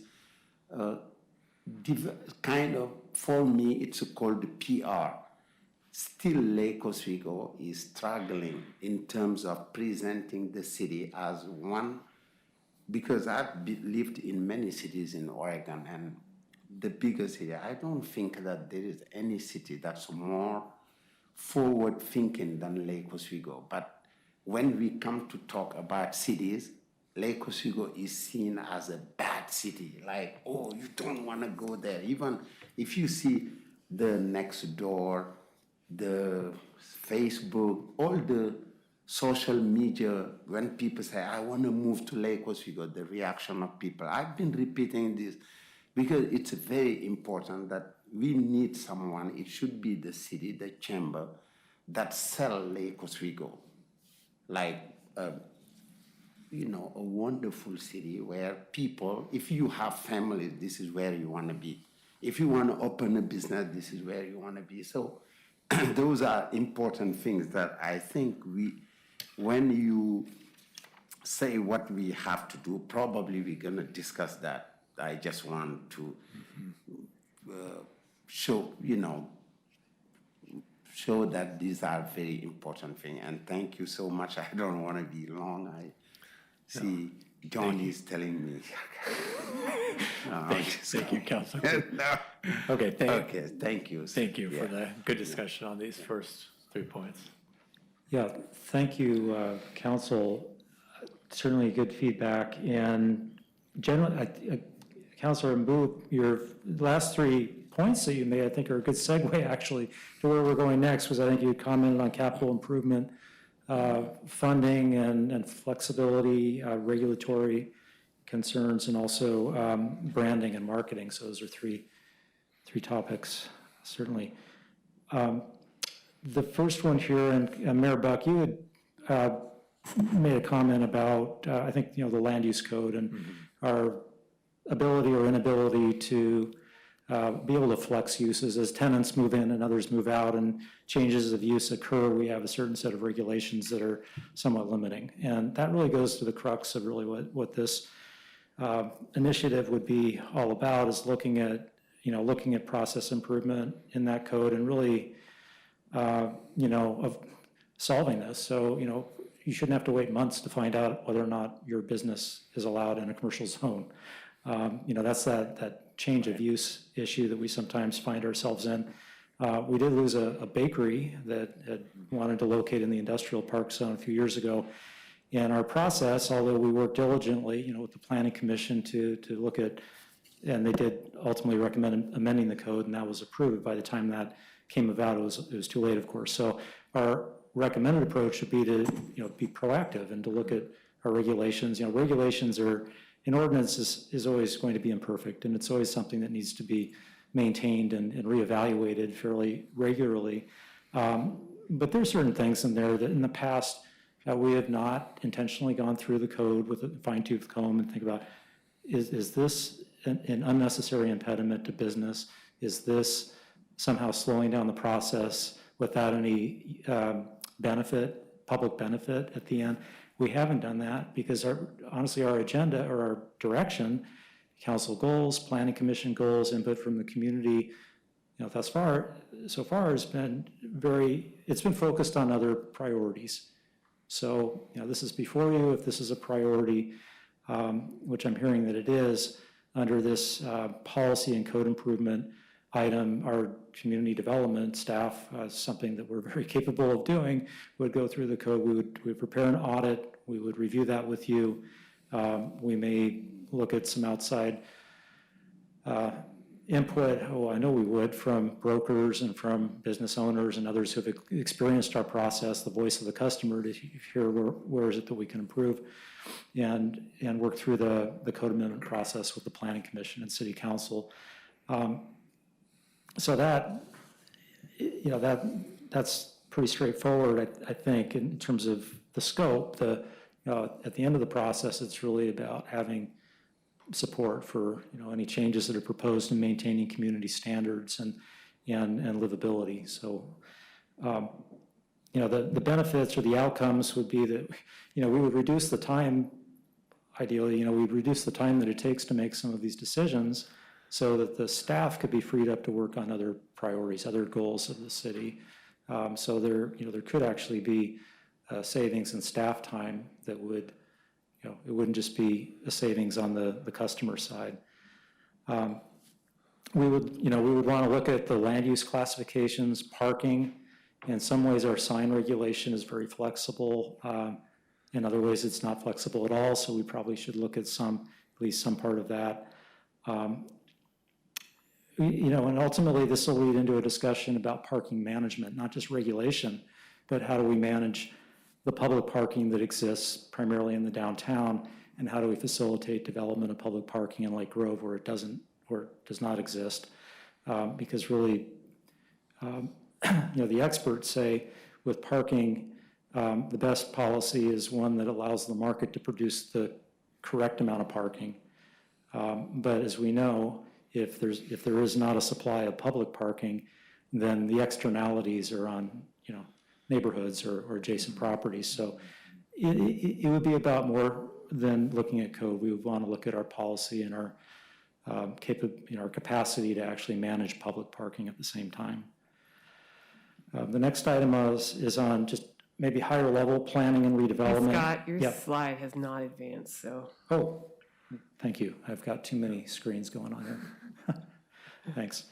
kind of, for me, it's called PR. Still, Lake Oswego is struggling in terms of presenting the city as one, because I've lived in many cities in Oregon, and the bigger city, I don't think that there is any city that's more forward-thinking than Lake Oswego. But when we come to talk about cities, Lake Oswego is seen as a bad city, like, oh, you don't want to go there. Even if you see the next door, the Facebook, all the social media, when people say, I want to move to Lake Oswego, the reaction of people. I've been repeating this because it's very important that we need someone, it should be the city, the chamber, that sell Lake Oswego. Like, you know, a wonderful city where people, if you have families, this is where you want to be. If you want to open a business, this is where you want to be. So those are important things that I think when you say what we have to do, probably we're going to discuss that. I just want to show that these are very important things. And thank you so much. I don't want to be long. I see John is telling me. Thank you, Councilor. No. Okay, thank you. Thank you for Yeah. the good discussion on these first 3 points. Yeah, thank you, Council. Certainly good feedback. And generally, Councilor Mbu, your last 3 points that you made, I think, are a good segue, actually, to where we're going next, because I think you commented on capital improvement funding and flexibility, regulatory concerns, and also branding and marketing. So those are three topics, certainly. The first one here, and Mayor Buck, you had made a comment about, I think, the land use code and our ability or inability to be able to flex uses as tenants move in and others move out and changes of use occur. We have a certain set of regulations that are somewhat limiting. And that really goes to the crux of really what this initiative would be all about, is looking at process improvement in that code and really, of solving this. So, you shouldn't have to wait months to find out whether or not your business is allowed in a commercial zone. That's that change of use issue that we sometimes find ourselves in. We did lose a bakery that had wanted to locate in the industrial park zone a few years ago. And our process, although we worked diligently, with the Planning Commission to look at, and they did ultimately recommend amending the code, and that was approved. By the time that came about, it was too late, of course. So our recommended approach would be to, be proactive and to look at our regulations. Regulations are, an ordinance is always going to be imperfect, and it's always something that needs to be maintained and reevaluated fairly regularly. But there's certain things in there that in the past we have not intentionally gone through the code with a fine-tooth comb and think about, is this an unnecessary impediment to business? Is this somehow slowing down the process without any public benefit at the end? We haven't done that because honestly our agenda or our direction, council goals, planning commission goals, input from the community, so far has been it's been focused on other priorities. So, this is before you, if this is a priority, which I'm hearing that it is, under this policy and code improvement item, our community development staff, something that we're very capable of doing, would go through the code. We would prepare an audit. We would review that with you. We may look at some outside input. I know we would, from brokers and from business owners and others who have experienced our process, the voice of the customer, to hear where is it that we can improve, and work through the code amendment process with the Planning Commission and City Council. So that, you know, that's pretty straightforward, I think, in terms of the scope. At the end of the process, it's really about having support for, you know, any changes that are proposed in maintaining community standards and livability. So, you know, the benefits or the outcomes would be that, you know, we would reduce the time, ideally, you know, we'd reduce the time that it takes to make some of these decisions so that the staff could be freed up to work on other priorities, other goals of the city. So there, you know, there could actually be savings in staff time that would, you know, it wouldn't just be a savings on the customer side. We would, you know, we would want to look at the land use classifications, parking. In some ways, our sign regulation is very flexible. In other ways, it's not flexible at all, so we probably should look at at least some part of that. You know, and ultimately, this will lead into a discussion about parking management, not just regulation, but how do we manage the public parking that exists primarily in the downtown, and how do we facilitate development of public parking in Lake Grove where it does not exist? Because really, you know, the experts say with parking, the best policy is one that allows the market to produce the correct amount of parking. But as we know, if there is not a supply of public parking, then the externalities are on, you know, neighborhoods or adjacent properties. So it would be about more than looking at code. We would want to look at our policy and our our capacity to actually manage public parking at the same time. The next item is on just maybe higher level planning and redevelopment. Scott, your Yep. slide has not advanced, so. Oh, thank you. I've got too many screens going on here. Thanks.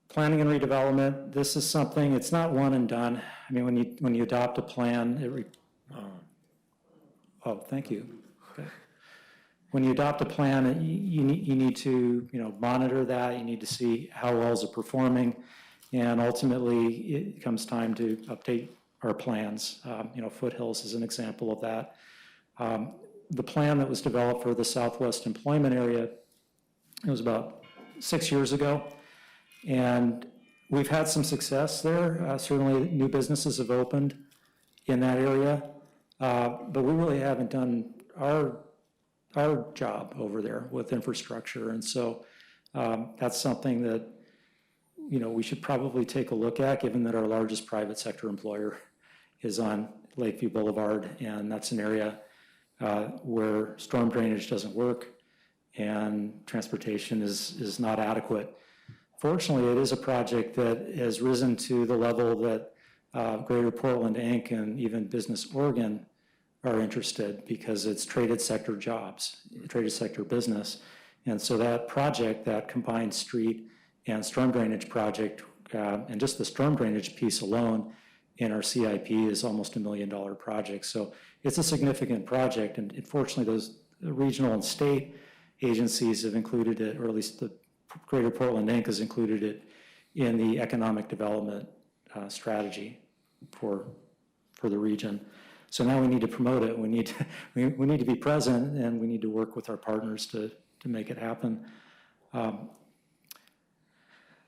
Planning and redevelopment, this is something, it's not one and done. I mean, when you adopt a plan, oh, thank you. Okay. When you adopt a plan, you need to, you know, monitor that. You need to see how well is it performing. And ultimately, it comes time to update our plans. You know, Foothills is an example of that. The plan that was developed for the Southwest Employment Area, it was about 6 years ago. And we've had some success there. Certainly, new businesses have opened in that area. But we really haven't done our job over there with infrastructure. And so that's something that, you know, we should probably take a look at, given that our largest private sector employer is on Lakeview Boulevard, and that's an area where storm drainage doesn't work and transportation is not adequate. Fortunately, it is a project that has risen to the level that Greater Portland, Inc. and even Business Oregon are interested, because it's traded sector jobs, traded sector business. And so that project, that combined street and storm drainage project, and just the storm drainage piece alone in our CIP is almost $1 million project. So it's a significant project, and unfortunately those regional and state agencies have included it, or at least the Greater Portland Inc. has included it in the economic development strategy for the region. So now we need to promote it. We need to be present, and we need to work with our partners to make it happen.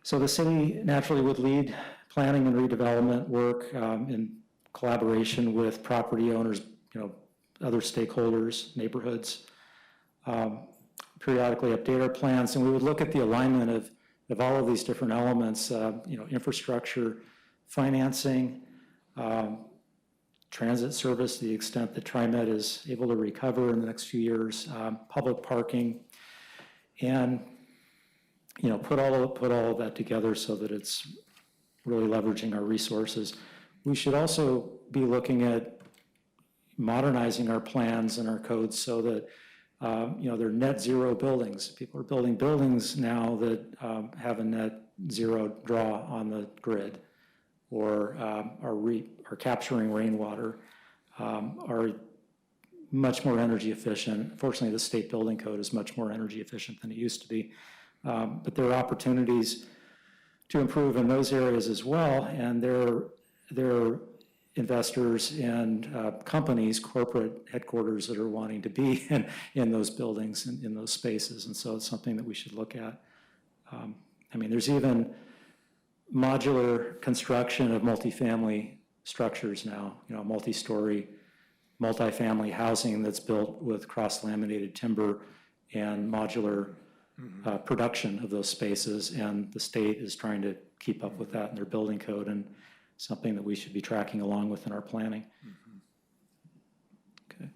So the city naturally would lead planning and redevelopment work in collaboration with property owners, you know, other stakeholders, neighborhoods. Periodically update our plans, and we would look at the alignment of all of these different elements, you know, infrastructure, financing, transit service, to the extent that TriMet is able to recover in the next few years, public parking, and, you know, put all of that together so that it's really leveraging our resources. We should also be looking at modernizing our plans and our codes so that, you know, they're net zero buildings. People are building buildings now that have a net zero draw on the grid, or are capturing rainwater, are much more energy efficient. Fortunately, the state building code is much more energy efficient than it used to be. But there are opportunities to improve in those areas as well, and there are investors and companies, corporate headquarters, that are wanting to be in those buildings and in those spaces, and so it's something that we should look at. I mean, there's even modular construction of multifamily structures now, multi-story, multifamily housing that's built with cross-laminated timber and modular production of those spaces, and the state is trying to keep up with that in their building code, and something that we should be tracking along with in our planning. Okay.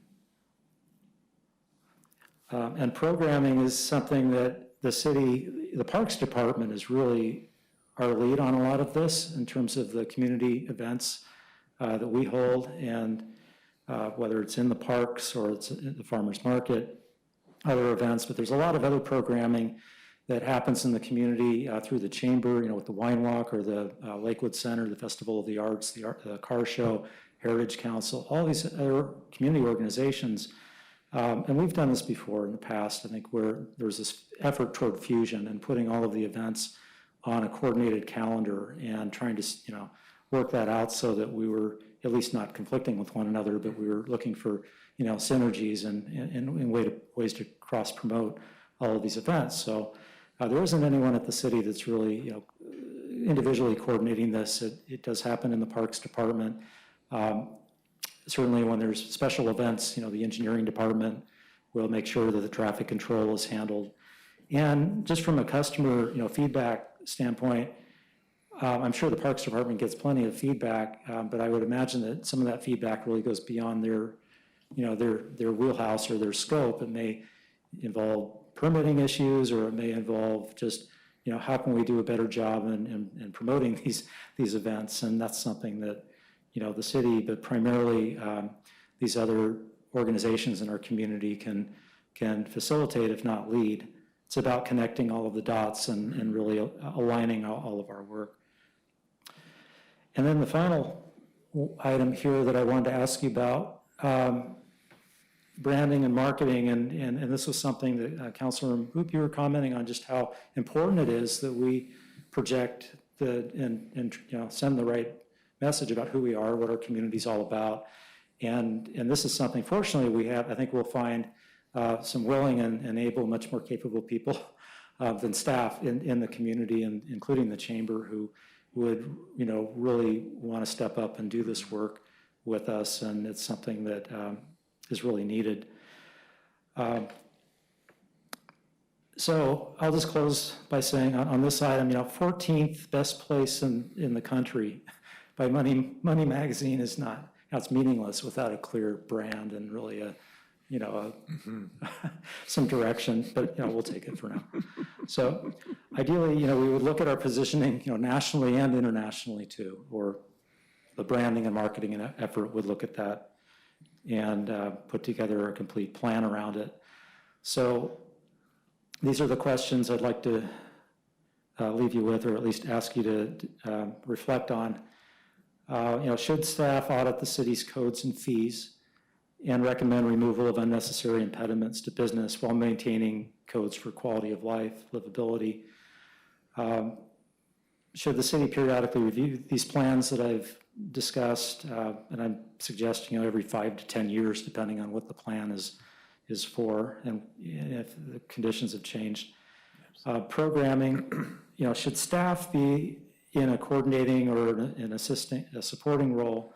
And programming is something that the Parks Department is really our lead on a lot of this in terms of the community events that we hold, and whether it's in the parks or it's at the farmer's market, other events, but there's a lot of other programming that happens in the community through the chamber, with the Wine Walk or the Lakewood Center, the Festival of the Arts, the Car Show, Heritage Council, all these other community organizations. And we've done this before in the past, I think, where there's this effort toward fusion and putting all of the events on a coordinated calendar and trying to, work that out so that we were at least not conflicting with one another, but we were looking for, synergies and ways to cross-promote all of these events. So there isn't anyone at the city that's really, individually coordinating this. It does happen in the Parks Department. Certainly when there's special events, the engineering department will make sure that the traffic control is handled. And just from a customer, feedback standpoint, I'm sure the Parks Department gets plenty of feedback, but I would imagine that some of that feedback really goes beyond their wheelhouse or their scope. It may involve permitting issues, or it may involve just, how can we do a better job in promoting these events? And that's something that, the city, but primarily these other organizations in our community can facilitate, if not lead. It's about connecting all of the dots and really aligning all of our work. And then the final item here that I wanted to ask you about, branding and marketing, and this was something that Councilor Hoop, you were commenting on just how important it is that we project and send the right message about who we are, what our community is all about. And this is something, fortunately, I think we'll find some willing and able, much more capable people than staff in the community, and including the chamber, who would, really want to step up and do this work with us. And it's something that is really needed. So I'll just close by saying on this item, 14th best place in the country by Money Magazine is not, it's meaningless without a clear brand and really some direction, but we'll take it for now. So ideally, we would look at our positioning, nationally and internationally too, or the branding and marketing and effort would look at that and put together a complete plan around it. So these are the questions I'd like to leave you with, or at least ask you to reflect on. Should staff audit the city's codes and fees and recommend removal of unnecessary impediments to business while maintaining codes for quality of life, livability? Should the city periodically review these plans that I've discussed? And I'm suggesting every 5 to 10 years, depending on what the plan is for and if the conditions have changed. Programming, should staff be in a coordinating or an a supporting role,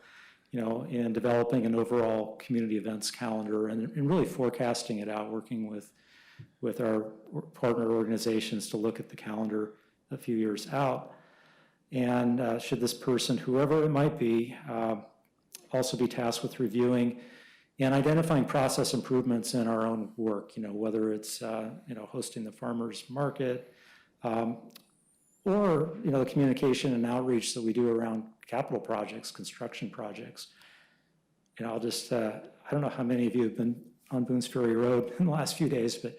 in developing an overall community events calendar and really forecasting it out, working with our partner organizations to look at the calendar a few years out. And should this person, whoever it might be, also be tasked with reviewing and identifying process improvements in our own work, whether it's, hosting the farmer's market, or, the communication and outreach that we do around capital projects, construction projects. I'll just, I don't know how many of you have been on Boone's Ferry Road in the last few days, but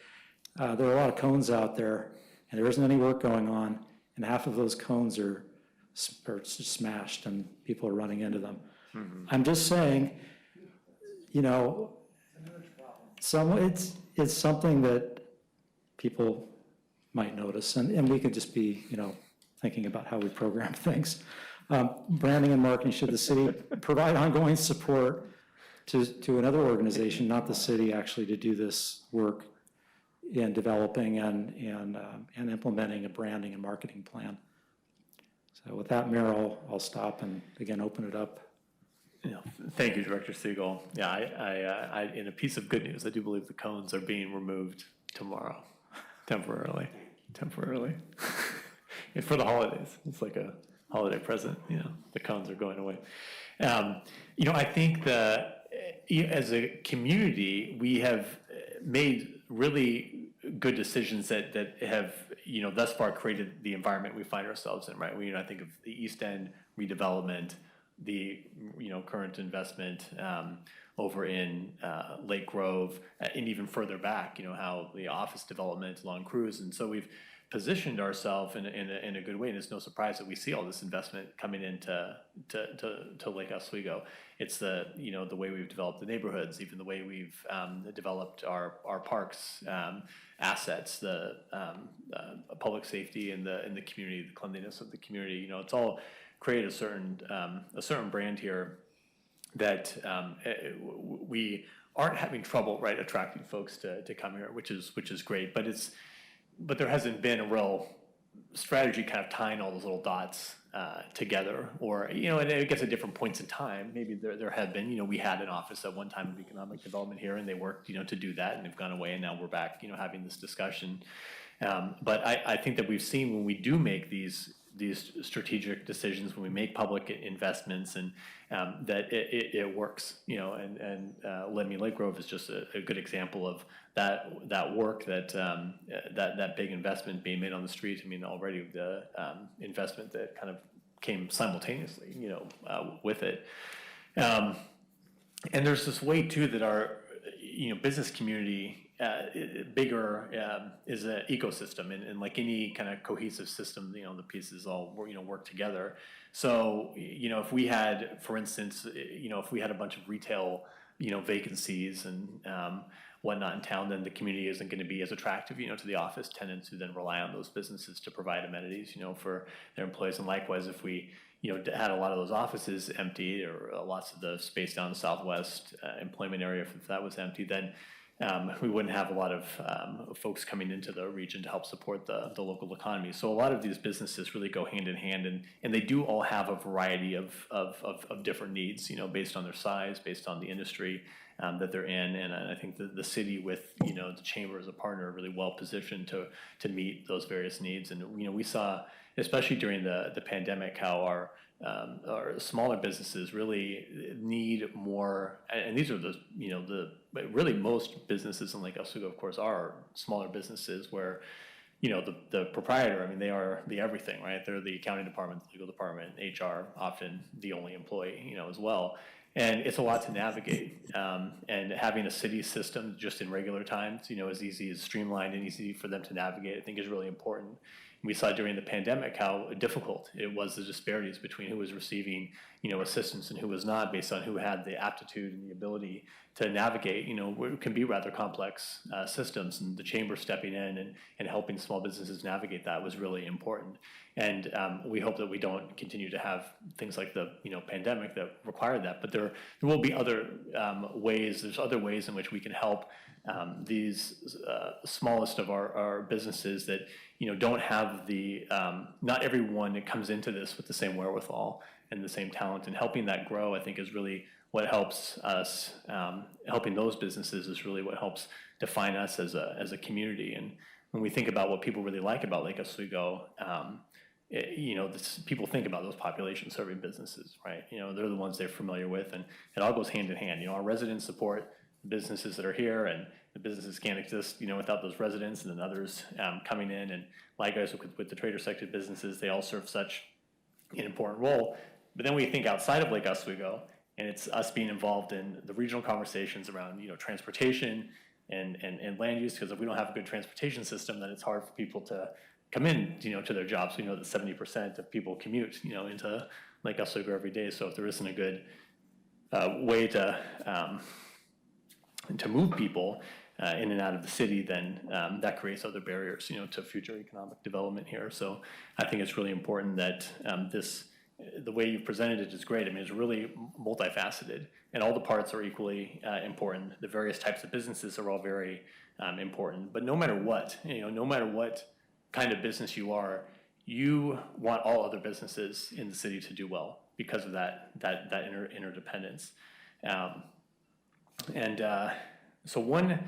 there are a lot of cones out there, and there isn't any work going on, and half of those cones are smashed, and people are running into them. Mm-hmm. I'm just saying, it's something that people might notice, and we could just be, thinking about how we program things. Branding and marketing, should the city provide ongoing support to another organization, not the city, actually, to do this work, in developing and implementing a branding and marketing plan. So with that, Mayor, I'll stop and again open it up. Yeah, thank you, Director Siegel. Yeah, I in a piece of good news, I do believe the cones are being removed tomorrow, temporarily. And for the holidays, it's like a holiday present. You know, the cones are going away. You know, I think that as a community, we have made really good decisions that have, you know, thus far created the environment we find ourselves in, right? I think of the East End redevelopment, the, you know, current investment over in Lake Grove, and even further back, you know, how the office development along Cruz. And so we've positioned ourselves in a good way, and it's no surprise that we see all this investment coming into to Lake Oswego. It's the, you know, the way we've developed the neighborhoods, even the way we've developed our parks assets, the public safety in the community, the cleanliness of the community. You know, it's all created a certain brand here that we aren't having trouble, right, attracting folks to come here, which is great. But there hasn't been a real strategy kind of tying all those little dots together, or, you know, and I guess at different points in time, maybe there have been, you know, we had an office at one time of economic development here, and they worked, you know, to do that, and they've gone away, and now we're back, you know, having this discussion. But I think that we've seen when we do make these strategic decisions, when we make public investments, and that it works, you know, and Lake Grove is just a good example of that work, that big investment being made on the street. I mean, already the investment that kind of came simultaneously, you know, with it. And there's this way too that our, you know, business community bigger is an ecosystem, and like any kind of cohesive system, you know, the pieces all, you know, work together. So, you know, if we had, for instance, you know, if we had a bunch of retail, you know, vacancies and whatnot in town, then the community isn't going to be as attractive, you know, to the office tenants who then rely on those businesses to provide amenities, you know, for their employees. And likewise, if we, you know, had a lot of those offices empty, or lots of the space down the southwest employment area, if that was empty, then we wouldn't have a lot of folks coming into the region to help support the local economy. So a lot of these businesses really go hand in hand, and they do all have a variety of different needs, you know, based on their size, based on the industry that they're in. And I think the city, with, you know, the chamber as a partner, are really well positioned to meet those various needs. And, you know, we saw, especially during the pandemic, how our smaller businesses really need more, and these are the, you know, really most businesses in Lake Oswego, of course, are smaller businesses where, you know, the proprietor, I mean, they are the everything, right? They're the accounting department, the legal department, HR, often the only employee, you know, as well. And it's a lot to navigate. And having a city system just in regular times, you know, as easy, as streamlined and easy for them to navigate, I think is really important. We saw during the pandemic how difficult it was, the disparities between who was receiving, you know, assistance and who was not, based on who had the aptitude and the ability to navigate, you know, what can be rather complex systems. And the chamber stepping in and helping small businesses navigate that was really important. And we hope that we don't continue to have things like the, you know, pandemic that require that. But there will be other ways. There's other ways in which we can help these smallest of our businesses that, you know, don't have the, not everyone that comes into this with the same wherewithal and the same talent, and helping that grow, I think, is really what helps us. Helping those businesses is really what helps define us as a community. And when we think about what people really like about Lake Oswego, you know, people think about those population-serving businesses, right? You know, they're the ones they're familiar with, and it all goes hand in hand. You know, our residents support the businesses that are here, and the businesses can't exist, you know, without those residents, and then others coming in. And likewise with the trader sector businesses, they all serve such an important role. But then we think outside of Lake Oswego, and it's us being involved in the regional conversations around, you know, transportation and land use, because if we don't have a good transportation system, then it's hard for people to come in, you know, to their jobs. We know that 70% of people commute, you know, into Lake Oswego every day. So if there isn't a good way to move people in and out of the city, then that creates other barriers, you know, to future economic development here. So I think it's really important that this the way you've presented it is great. I mean, it's really multifaceted, and all the parts are equally important. The various types of businesses are all very important. But no matter what, no matter what kind of business you are, you want all other businesses in the city to do well because of that interdependence. So one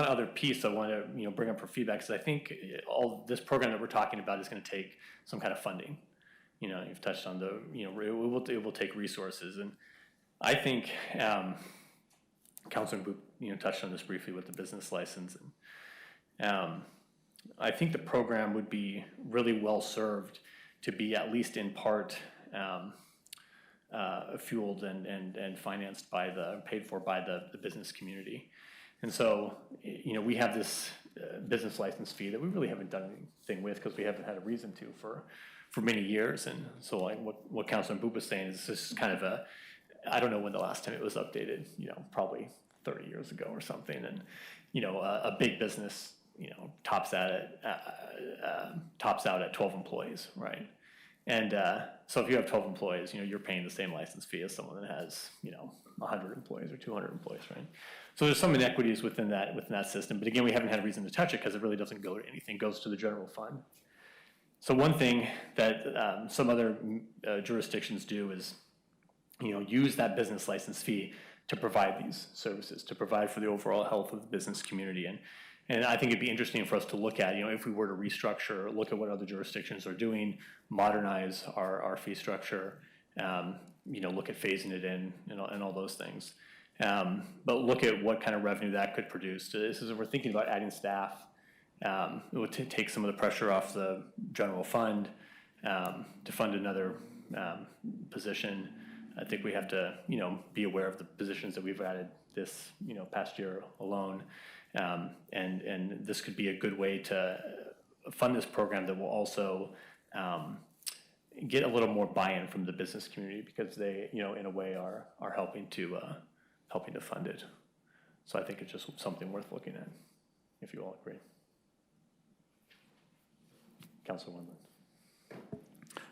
other piece I want to bring up for feedback is I think all this program that we're talking about is going to take some kind of funding. You've touched on it will take resources, and I think Councilor Boop touched on this briefly with the business license, and I think the program would be really well served to be at least in part fueled and financed paid for by the business community. And so, we have this business license fee that we really haven't done anything with because we haven't had a reason to for many years. And so, like what Councilor Boop was saying is this is kind of I don't know when the last time it was updated, probably 30 years ago or something. And, a big business, tops out at 12 employees, right? And so if you have 12 employees, you're paying the same license fee as someone that has, 100 employees or 200 employees, right? So there's some inequities within that system. But again, we haven't had a reason to touch it because it really doesn't go to anything, it goes to the general fund. So one thing that some other jurisdictions do is, use that business license fee to provide these services, to provide for the overall health of the business community. And I think it'd be interesting for us to look at, if we were to restructure, look at what other jurisdictions are doing, modernize our fee structure, look at phasing it in and all those things. But look at what kind of revenue that could produce. This is if we're thinking about adding staff, it would take some of the pressure off the general fund to fund another position. I think we have to, be aware of the positions that we've added this, past year alone. And this could be a good way to fund this program that will also get a little more buy-in from the business community because they, in a way are helping to fund it. So I think it's just something worth looking at, if you all agree. Councilor Wendland.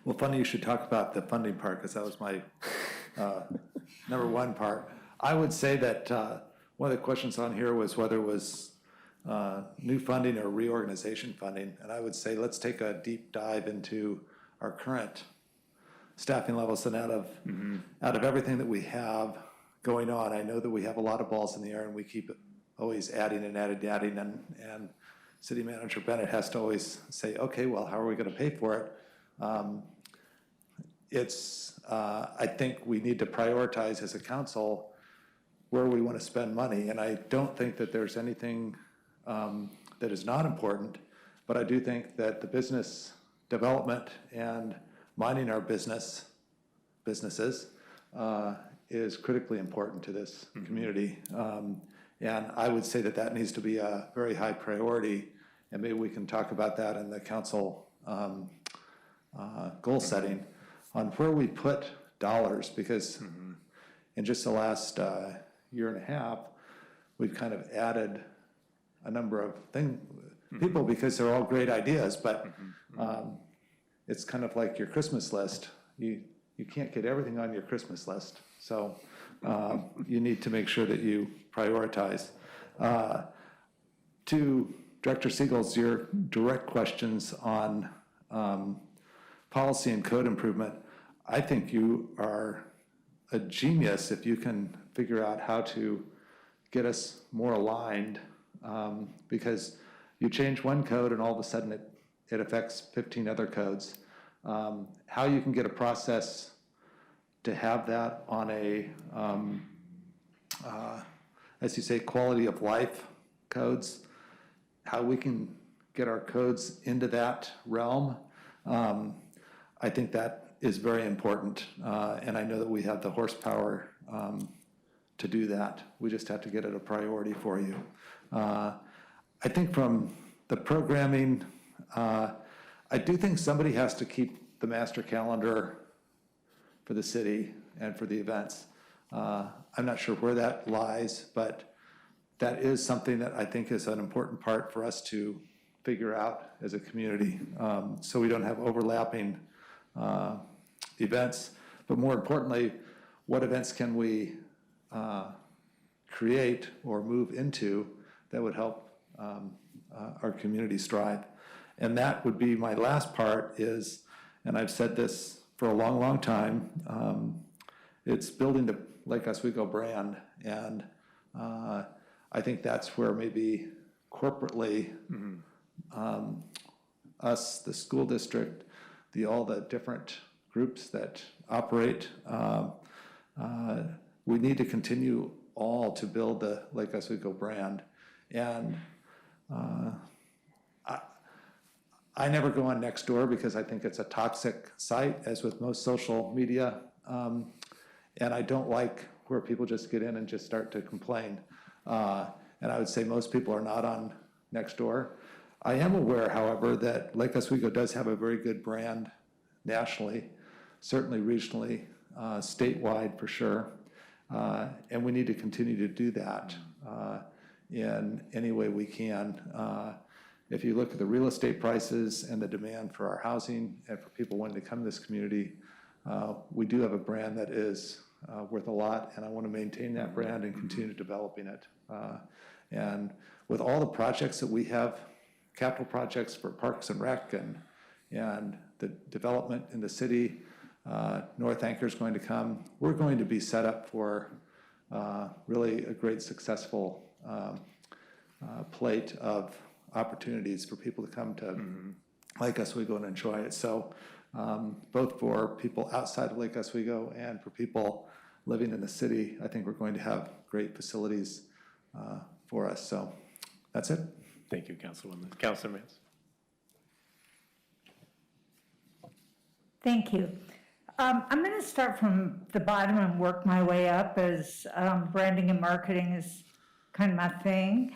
Well, funny you should talk about the funding part because that was my number one part. I would say that one of the questions on here was whether it was new funding or reorganization funding. And I would say let's take a deep dive into our current staffing levels and out of everything that we have going on. I know that we have a lot of balls in the air and we keep always adding and adding and City Manager Bennett has to always say, okay, well, how are we going to pay for it? I think we need to prioritize as a council where we want to spend money. And I don't think that there's anything that is not important, but I do think that the business development and minding our businesses is critically important to this community. And I would say that that needs to be a very high priority, and maybe we can talk about that in the council goal setting on where we put dollars, because in just the last year and a half, we've kind of added a number of people because they're all great ideas, but it's kind of like your Christmas list. You can't get everything on your Christmas list, so you need to make sure that you prioritize. To Director Siegel's, your direct questions on policy and code improvement, I think you are a genius if you can figure out how to get us more aligned, because you change one code and all of a sudden it affects 15 other codes. How you can get a process to have that on a, as you say, quality of life codes, how we can get our codes into that realm, I think that is very important. And I know that we have the horsepower to do that. We just have to get it a priority for you. I think from the programming, I do think somebody has to keep the master calendar for the city and for the events. I'm not sure where that lies, but that is something that I think is an important part for us to figure out as a community, so we don't have overlapping events, but more importantly, what events can we create or move into that would help our community strive. And that would be my last part is, and I've said this for a long, long time, it's building the Lake Oswego brand. And I think that's where maybe corporately, us, the school district, all the different groups that operate, we need to continue all to build the Lake Oswego brand. And I never go on Nextdoor because I think it's a toxic site, as with most social media. And I don't like where people just get in and just start to complain. And I would say most people are not on Nextdoor. I am aware, however, that Lake Oswego does have a very good brand nationally, certainly regionally, statewide for sure. And we need to continue to do that in any way we can. If you look at the real estate prices and the demand for our housing and for people wanting to come to this community, we do have a brand that is worth a lot, and I want to maintain that brand and continue developing it. And with all the projects that we have, capital projects for Parks and Rec and the development in the city, North Anchor is going to come. We're going to be set up for really a great successful plate of opportunities for people to come to Lake Oswego and enjoy it. So both for people outside of Lake Oswego and for people living in the city, I think we're going to have great facilities for us. So that's it. Thank you, Councilwoman. Councilor Mance. Thank you. I'm going to start from the bottom and work my way up, as branding and marketing is kind of my thing.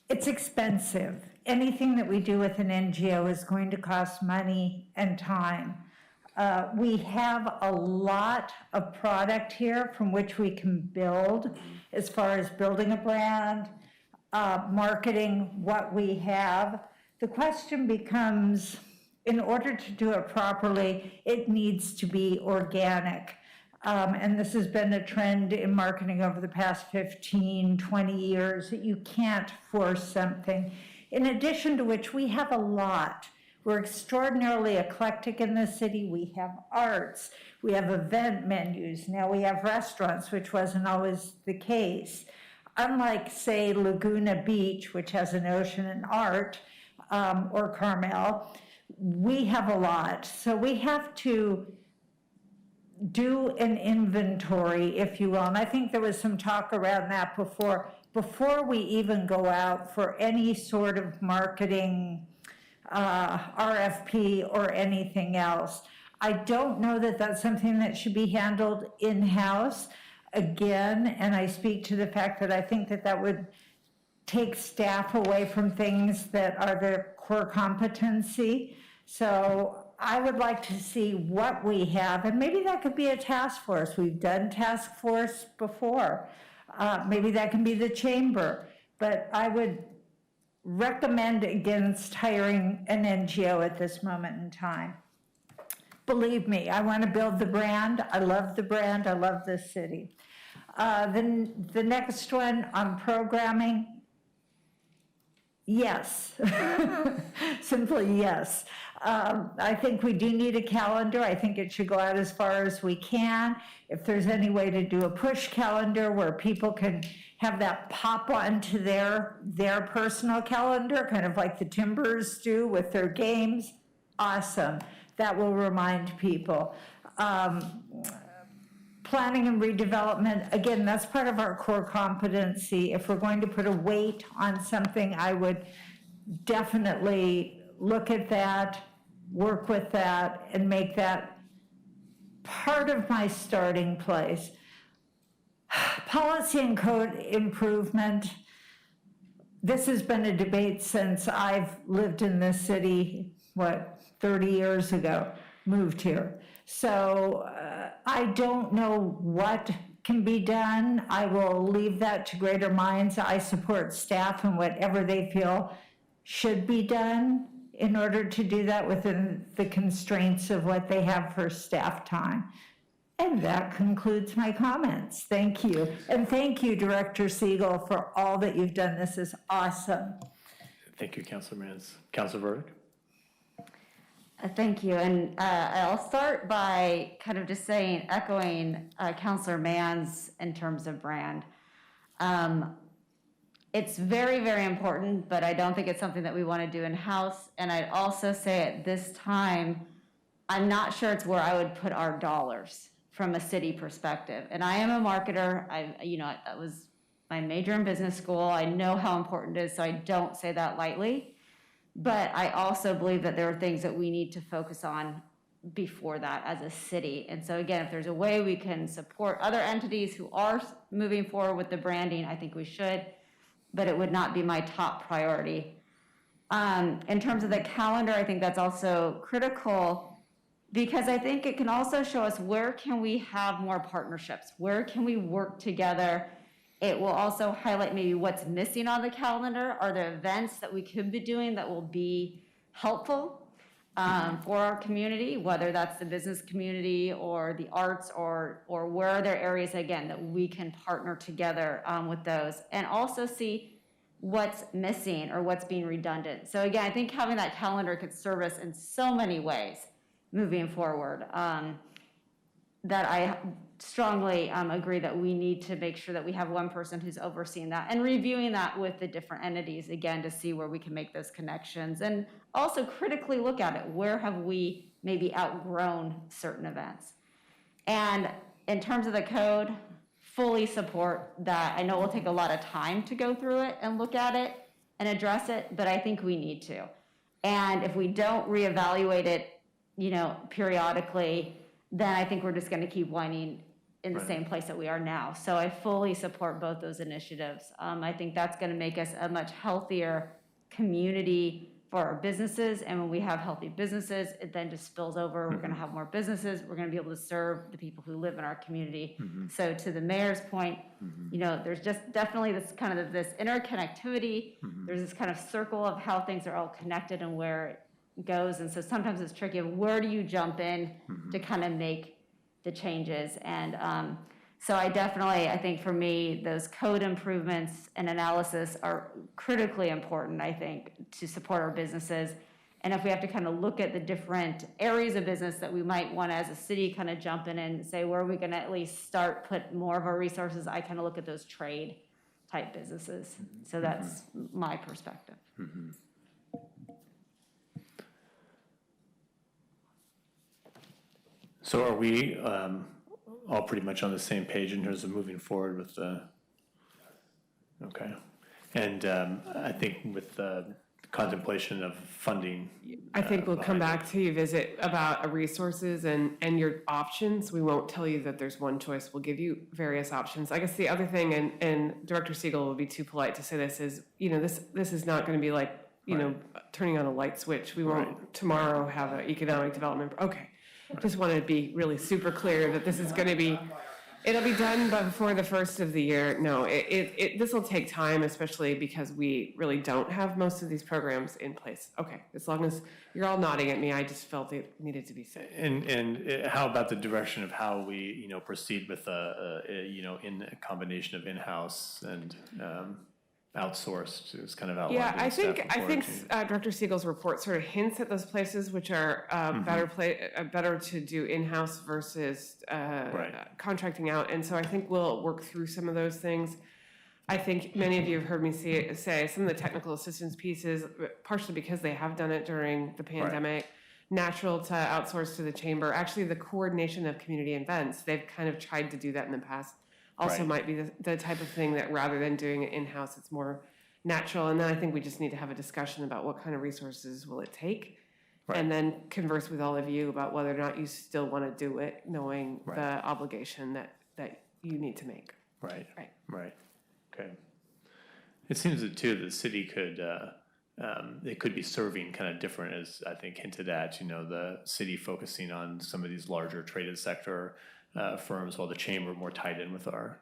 It's expensive. Anything that we do with an NGO is going to cost money and time. We have a lot of product here from which we can build as far as building a brand, marketing what we have. The question becomes, in order to do it properly, it needs to be organic. And this has been a trend in marketing over the past 15, 20 years, that you can't force something. In addition to which, we have a lot. We're extraordinarily eclectic in the city. We have arts, we have event menus, now we have restaurants, which wasn't always the case. Unlike, say, Laguna Beach, which has an ocean and art, or Carmel, we have a lot. So we have to do an inventory, if you will. And I think there was some talk around that before we even go out for any sort of marketing RFP or anything else. I don't know that that's something that should be handled in-house. Again, and I speak to the fact that I think that that would take staff away from things that are their core competency. So I would like to see what we have, and maybe that could be a task force. We've done task force before. Maybe that can be the chamber, but I would recommend against hiring an NGO at this moment in time. Believe me, I want to build the brand. I love the brand. I love this city. Then the next one on programming, yes. Simply yes. I think we do need a calendar. I think it should go out as far as we can. If there's any way to do a push calendar where people can have that pop onto their personal calendar, kind of like the Timbers do with their games, awesome. That will remind people. Planning and redevelopment, again, that's part of our core competency. If we're going to put a weight on something, I would definitely look at that, work with that, and make that part of my starting place. Policy and code improvement. This has been a debate since I've lived in this city, 30 years ago, moved here. So I don't know what can be done. I will leave that to greater minds. I support staff and whatever they feel should be done in order to do that within the constraints of what they have for staff time. And that concludes my comments. Thank you. And thank you, Director Siegel, for all that you've done. This is awesome. Thank you, Councilor Mans. Councilor Burdick? Thank you, and I'll start by kind of just saying, echoing Councilor Mans in terms of brand. It's very, very important, but I don't think it's something that we want to do in-house. And I'd also say at this time, I'm not sure it's where I would put our dollars from a city perspective. And I am a marketer. That was my major in business school. I know how important it is, so I don't say that lightly. But I also believe that there are things that we need to focus on before that as a city. And so again, if there's a way we can support other entities who are moving forward with the branding, I think we should, but it would not be my top priority. In terms of the calendar, I think that's also critical because I think it can also show us where can we have more partnerships? Where can we work together? It will also highlight maybe what's missing on the calendar. Are there events that we could be doing that will be helpful for our community, whether that's the business community or the arts or where are there areas, again, that we can partner together with those and also see what's missing or what's being redundant. So again, I think having that calendar could serve us in so many ways moving forward that I strongly agree that we need to make sure that we have one person who's overseeing that and reviewing that with the different entities, again, to see where we can make those connections and also critically look at it. Where have we maybe outgrown certain events? And in terms of the code, fully support that. I know it will take a lot of time to go through it and look at it and address it, but I think we need to. And if we don't reevaluate it, periodically, then I think we're just going to keep whining in the same place that we are now. So I fully support both those initiatives. I think that's going to make us a much healthier community for our businesses. And when we have healthy businesses, it then just spills over. We're going to have more businesses. We're going to be able to serve the people who live in our community. So to the mayor's point, there's just definitely this kind of this interconnectivity. There's this kind of circle of how things are all connected and where it goes. And so sometimes it's tricky of where do you jump in to kind of make the changes. And so I think for me, those code improvements and analysis are critically important, I think, to support our businesses. And if we have to kind of look at the different areas of business that we might want to, as a city, kind of jump in and say, where are we going to at least start, put more of our resources, I kind of look at those trade type businesses. So that's my perspective. So are we all pretty much on the same page in terms of moving forward with the, okay. And I think with the contemplation of funding. I think we'll come back to you visit about resources and your options. We won't tell you that there's one choice. We'll give you various options. I guess the other thing, and Director Siegel will be too polite to say this, is, this is not going to be like, turning on a light switch. We won't tomorrow have an economic development. Okay. Just want to be really super clear that this is going to be, it'll be done before the first of the year. No, this will take time, especially because we really don't have most of these programs in place. Okay, as long as you're all nodding at me, I just felt it needed to be said. And how about the direction of how we, proceed with, in a combination of in-house and outsourced is kind of outlined. Yeah, I think Director Siegel's report sort of hints at those places which are better to do in-house versus contracting out, and so I think we'll work through some of those things. I think many of you have heard me say some of the technical assistance pieces, partially because they have done it during the pandemic. Natural to outsource to the chamber. Actually, the coordination of community events, they've kind of tried to do that in the past. Also might be the type of thing that rather than doing it in-house, it's more natural. And then I think we just need to have a discussion about what kind of resources will it take, and then converse with all of you about whether or not you still want to do it, knowing the obligation that you need to make. Right. Okay. It seems that too, the city could, it could be serving kind of different, as I think hinted at, the city focusing on some of these larger traded sector firms, while the chamber more tied in with our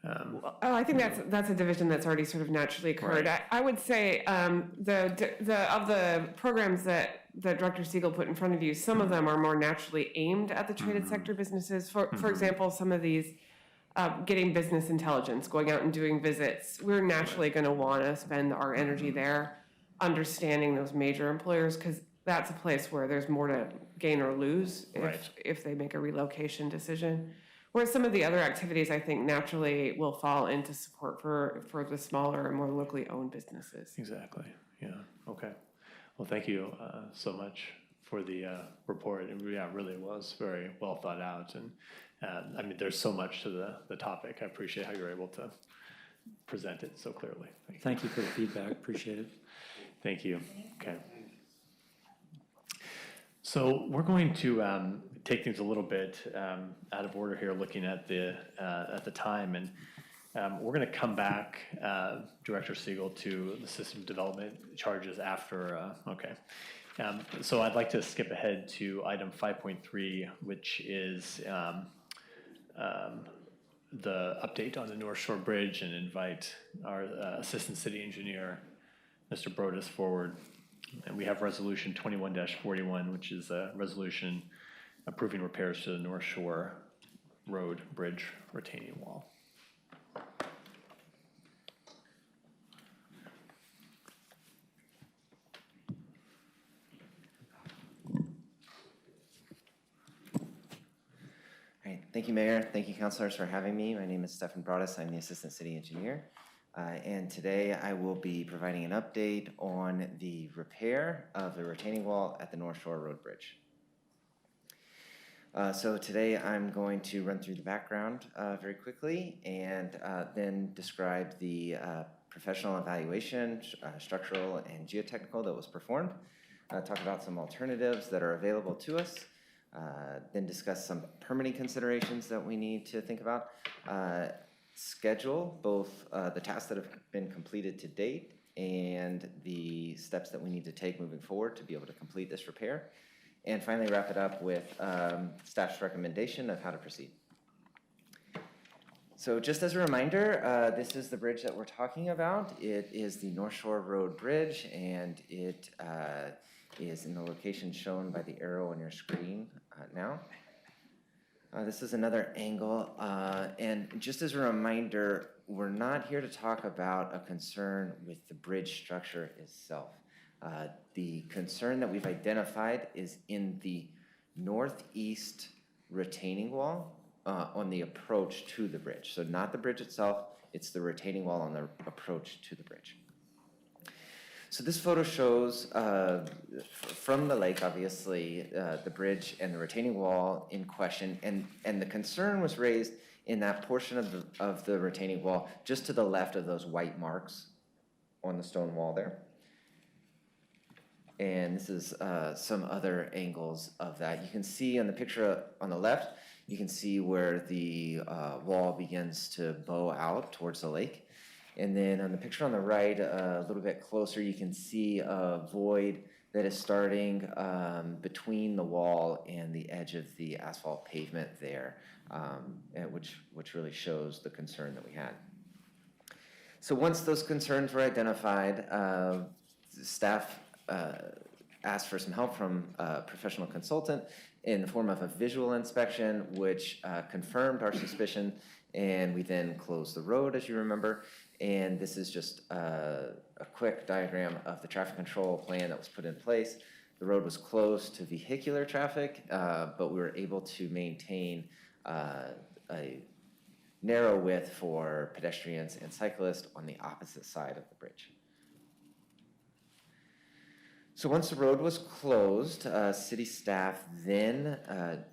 Oh, I think that's a division that's already sort of naturally occurred. Right. I would say of the programs that Director Siegel put in front of you, some of them are more naturally aimed at the traded sector businesses. For example, some of these getting business intelligence, going out and doing visits, we're naturally going to want to spend our energy there, understanding those major employers, because that's a place where there's more to gain or lose if they make a relocation decision. Whereas some of the other activities, I think, naturally will fall into support for the smaller and more locally owned businesses. Exactly, yeah, okay. Well, thank you so much for the report. Yeah, it really was very well thought out. And I mean, there's so much to the topic. I appreciate how you're able to present it so clearly. Thank you for the feedback, appreciate it. Thank you, okay. So we're going to take things a little bit out of order here, looking at the time, and we're going to come back, Director Siegel, to the system development charges after. Okay, so I'd like to skip ahead to item 5.3, which is the update on the North Shore Bridge, and invite our Assistant City Engineer, Mr. Brodus, forward. And we have Resolution 21-41, which is a resolution approving repairs to the North Shore Road Bridge retaining wall. All right, thank you, Mayor. Thank you, councilors, for having me. My name is Stefan Brodus. I'm the Assistant City Engineer. And today I will be providing an update on the repair of the retaining wall at the North Shore Road Bridge. So today I'm going to run through the background very quickly, and then describe the professional evaluation, structural and geotechnical, that was performed. Talk about some alternatives that are available to us. Then discuss some permitting considerations that we need to think about. Schedule both the tasks that have been completed to date and the steps that we need to take moving forward to be able to complete this repair. And finally wrap it up with staff's recommendation of how to proceed. So just as a reminder, this is the bridge that we're talking about. It is the North Shore Road Bridge, and it is in the location shown by the arrow on your screen now. This is another angle, and just as a reminder, we're not here to talk about a concern with the bridge structure itself. The concern that we've identified is in the northeast retaining wall on the approach to the bridge. So not the bridge itself, it's the retaining wall on the approach to the bridge. So this photo shows from the lake, obviously, the bridge and the retaining wall in question, and the concern was raised in that portion of the retaining wall just to the left of those white marks on the stone wall there. And this is some other angles of that. You can see on the picture on the left, you can see where the wall begins to bow out towards the lake. And then on the picture on the right, a little bit closer, you can see a void that is starting between the wall and the edge of the asphalt pavement there, which really shows the concern that we had. So once those concerns were identified, staff asked for some help from a professional consultant in the form of a visual inspection, which confirmed our suspicion, and we then closed the road, as you remember. And this is just a quick diagram of the traffic control plan that was put in place. The road was closed to vehicular traffic, but we were able to maintain a narrow width for pedestrians and cyclists on the opposite side of the bridge. So once the road was closed, city staff then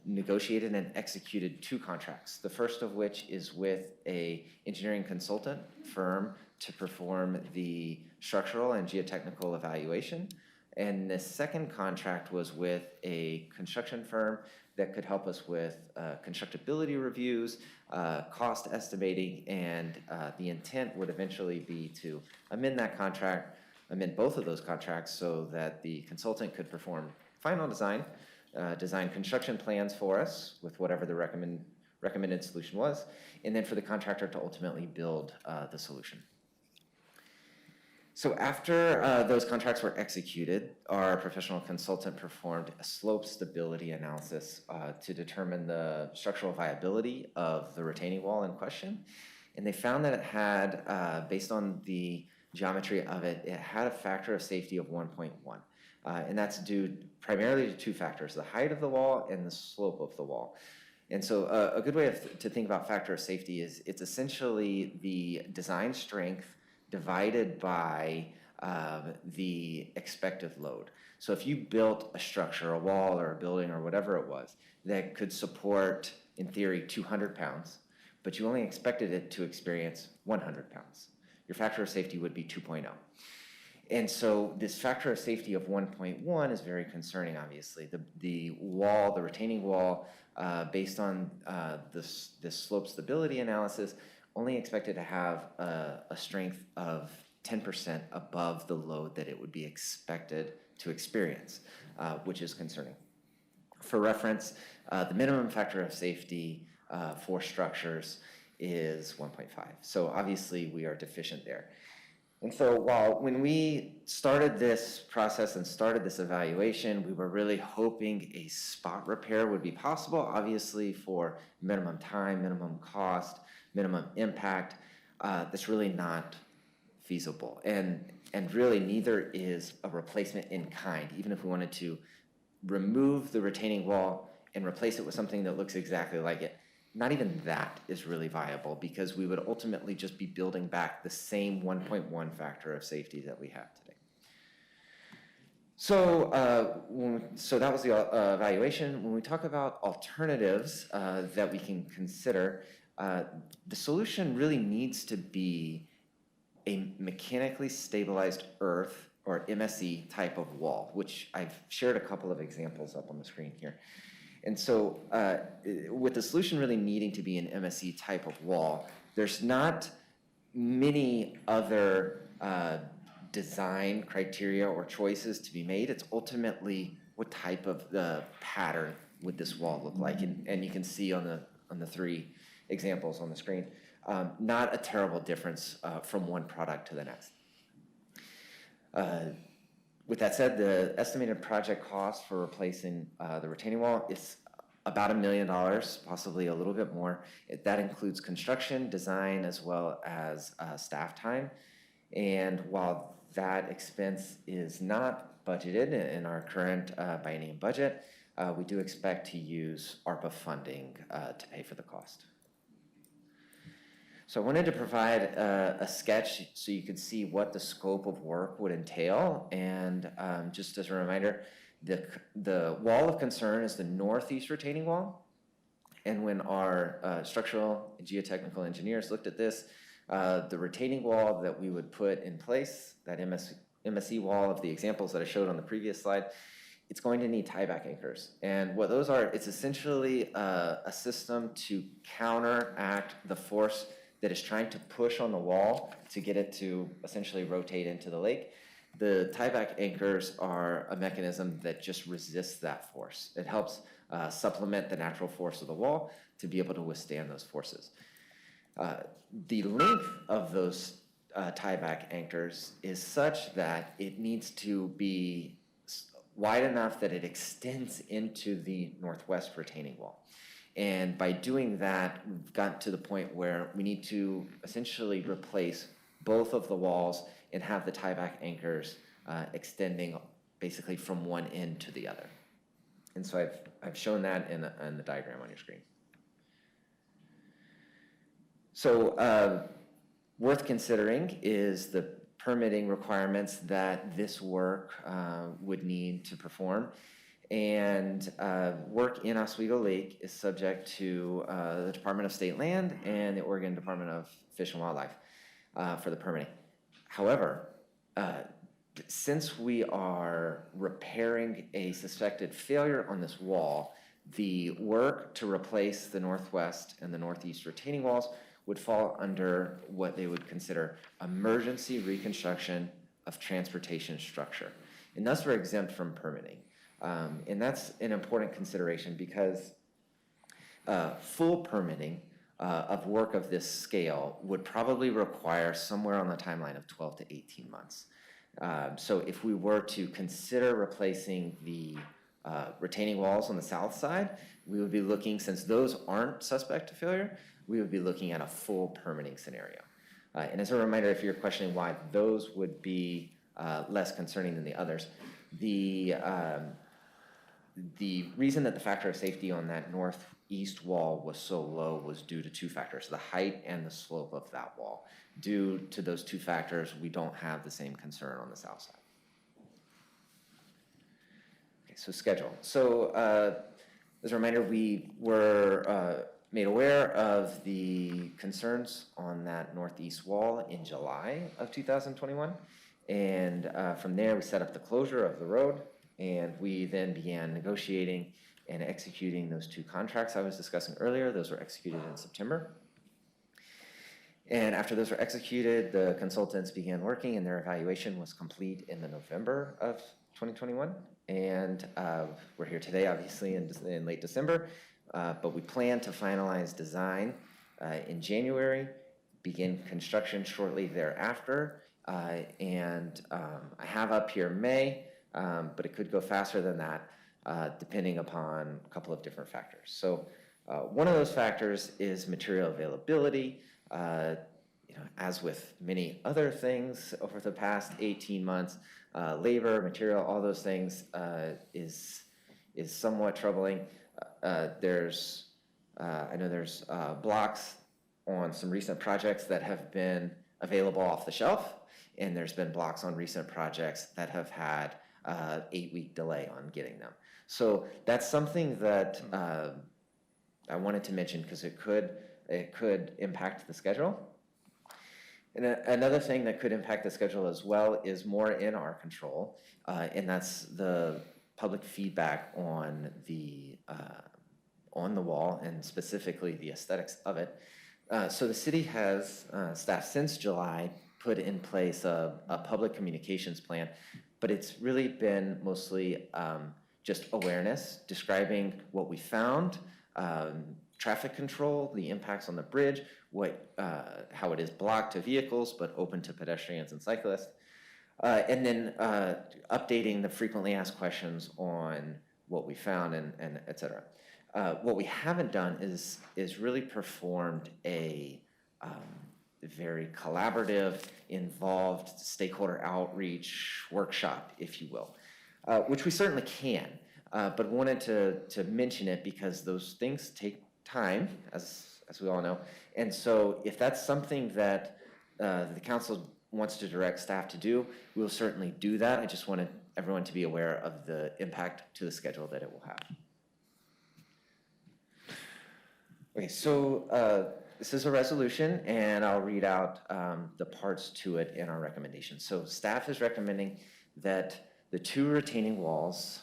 negotiated and executed 2 contracts. The first of which is with an engineering consultant firm to perform the structural and geotechnical evaluation. And the second contract was with a construction firm that could help us with constructability reviews, cost estimating, and the intent would eventually be to amend that contract, amend both of those contracts so that the consultant could perform final design, design construction plans for us with whatever the recommended solution was, and then for the contractor to ultimately build the solution. So after those contracts were executed, our professional consultant performed a slope stability analysis to determine the structural viability of the retaining wall in question. And they found that it had, based on the geometry of it, it had a factor of safety of 1.1. And that's due primarily to two factors, the height of the wall and the slope of the wall. And so a good way to think about factor of safety is it's essentially the design strength divided by the expected load. So if you built a structure, a wall or a building or whatever it was, that could support, in theory, 200 pounds, but you only expected it to experience 100 pounds, your factor of safety would be 2.0. And so this factor of safety of 1.1 is very concerning, obviously. The wall, the retaining wall, based on this slope stability analysis, only expected to have a strength of 10% above the load that it would be expected to experience, which is concerning. For reference, the minimum factor of safety for structures is 1.5. So obviously we are deficient there. And so when we started this process and started this evaluation, we were really hoping a spot repair would be possible, obviously for minimum time, minimum cost, minimum impact. That's really not feasible. And really neither is a replacement in kind, even if we wanted to remove the retaining wall and replace it with something that looks exactly like it. Not even that is really viable because we would ultimately just be building back the same 1.1 factor of safety that we have today. So, so that was the evaluation. When we talk about alternatives that we can consider, the solution really needs to be a mechanically stabilized earth or MSE type of wall, which I've shared a couple of examples up on the screen here. And so with the solution really needing to be an MSE type of wall, there's not many other design criteria or choices to be made. It's ultimately what type of the pattern would this wall look like. And you can see on the three examples on the screen, not a terrible difference from one product to the next. With that said, the estimated project cost for replacing the retaining wall is about $1 million, possibly a little bit more. That includes construction, design, as well as staff time. And while that expense is not budgeted in our current biennium budget, we do expect to use ARPA funding to pay for the cost. So I wanted to provide a sketch so you could see what the scope of work would entail. And just as a reminder, the wall of concern is the northeast retaining wall. And when our structural and geotechnical engineers looked at this, the retaining wall that we would put in place, that MSE wall of the examples that I showed on the previous slide, it's going to need tieback anchors. And what those are, it's essentially a system to counteract the force that is trying to push on the wall to get it to essentially rotate into the lake. The tieback anchors are a mechanism that just resists that force. It helps supplement the natural force of the wall to be able to withstand those forces. The length of those tieback anchors is such that it needs to be wide enough that it extends into the northwest retaining wall. And by doing that, we've gotten to the point where we need to essentially replace both of the walls and have the tieback anchors extending basically from one end to the other. And so I've shown that in the diagram on your screen. So worth considering is the permitting requirements that this work would need to perform. And work in Oswego Lake is subject to the Department of State Land and the Oregon Department of Fish and Wildlife for the permitting. However, since we are repairing a suspected failure on this wall, the work to replace the northwest and the northeast retaining walls would fall under what they would consider emergency reconstruction of transportation structure. And thus we're exempt from permitting. And that's an important consideration because full permitting of work of this scale would probably require somewhere on the timeline of 12 to 18 months. So if we were to consider replacing the retaining walls on the south side, we would be looking, since those aren't suspect to failure, we would be looking at a full permitting scenario. And as a reminder, if you're questioning why those would be less concerning than the others, the reason that the factor of safety on that northeast wall was so low was due to two factors, the height and the slope of that wall. Due to those two factors, we don't have the same concern on the south side. Okay, so schedule. So as a reminder, we were made aware of the concerns on that northeast wall in July of 2021. And from there, we set up the closure of the road, and we then began negotiating and executing those two contracts I was discussing earlier. Those were executed in September. And after those were executed, the consultants began working, and their evaluation was complete in the November of 2021. And we're here today, obviously, in late December, but we plan to finalize design in January, begin construction shortly thereafter, and I have up here May, but it could go faster than that, depending upon a couple of different factors. So one of those factors is material availability. As with many other things over the past 18 months, labor, material, all those things is somewhat troubling. I know there's blocks on some recent projects that have been available off the shelf, and there's been blocks on recent projects that have had 8-week delay on getting them. So that's something that I wanted to mention because it could impact the schedule. And another thing that could impact the schedule as well is more in our control, and that's the public feedback on the wall, and specifically the aesthetics of it. So the city has, staff since July, put in place a public communications plan, but it's really been mostly just awareness, describing what we found, traffic control, the impacts on the bridge, how it is blocked to vehicles but open to pedestrians and cyclists, and then updating the frequently asked questions on what we found and et cetera. What we haven't done is really performed a very collaborative, involved stakeholder outreach workshop, if you will, which we certainly can, but wanted to mention it because those things take time, as we all know. And so if that's something that the council wants to direct staff to do, we'll certainly do that. I just wanted everyone to be aware of the impact to the schedule that it will have. Okay, so this is a resolution, and I'll read out the parts to it in our recommendation. So staff is recommending that the 2 retaining walls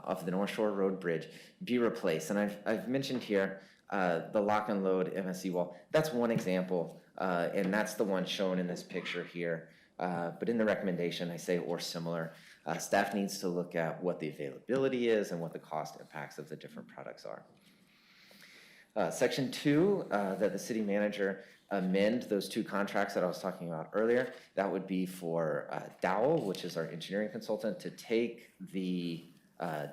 of the North Shore Road Bridge be replaced. And I've mentioned here the lock and load MSE wall. That's one example, and that's the one shown in this picture here. But in the recommendation, I say or similar. Staff needs to look at what the availability is and what the cost impacts of the different products are. Section 2, that the city manager amend those 2 contracts that I was talking about earlier. That would be for Dowell, which is our engineering consultant, to take the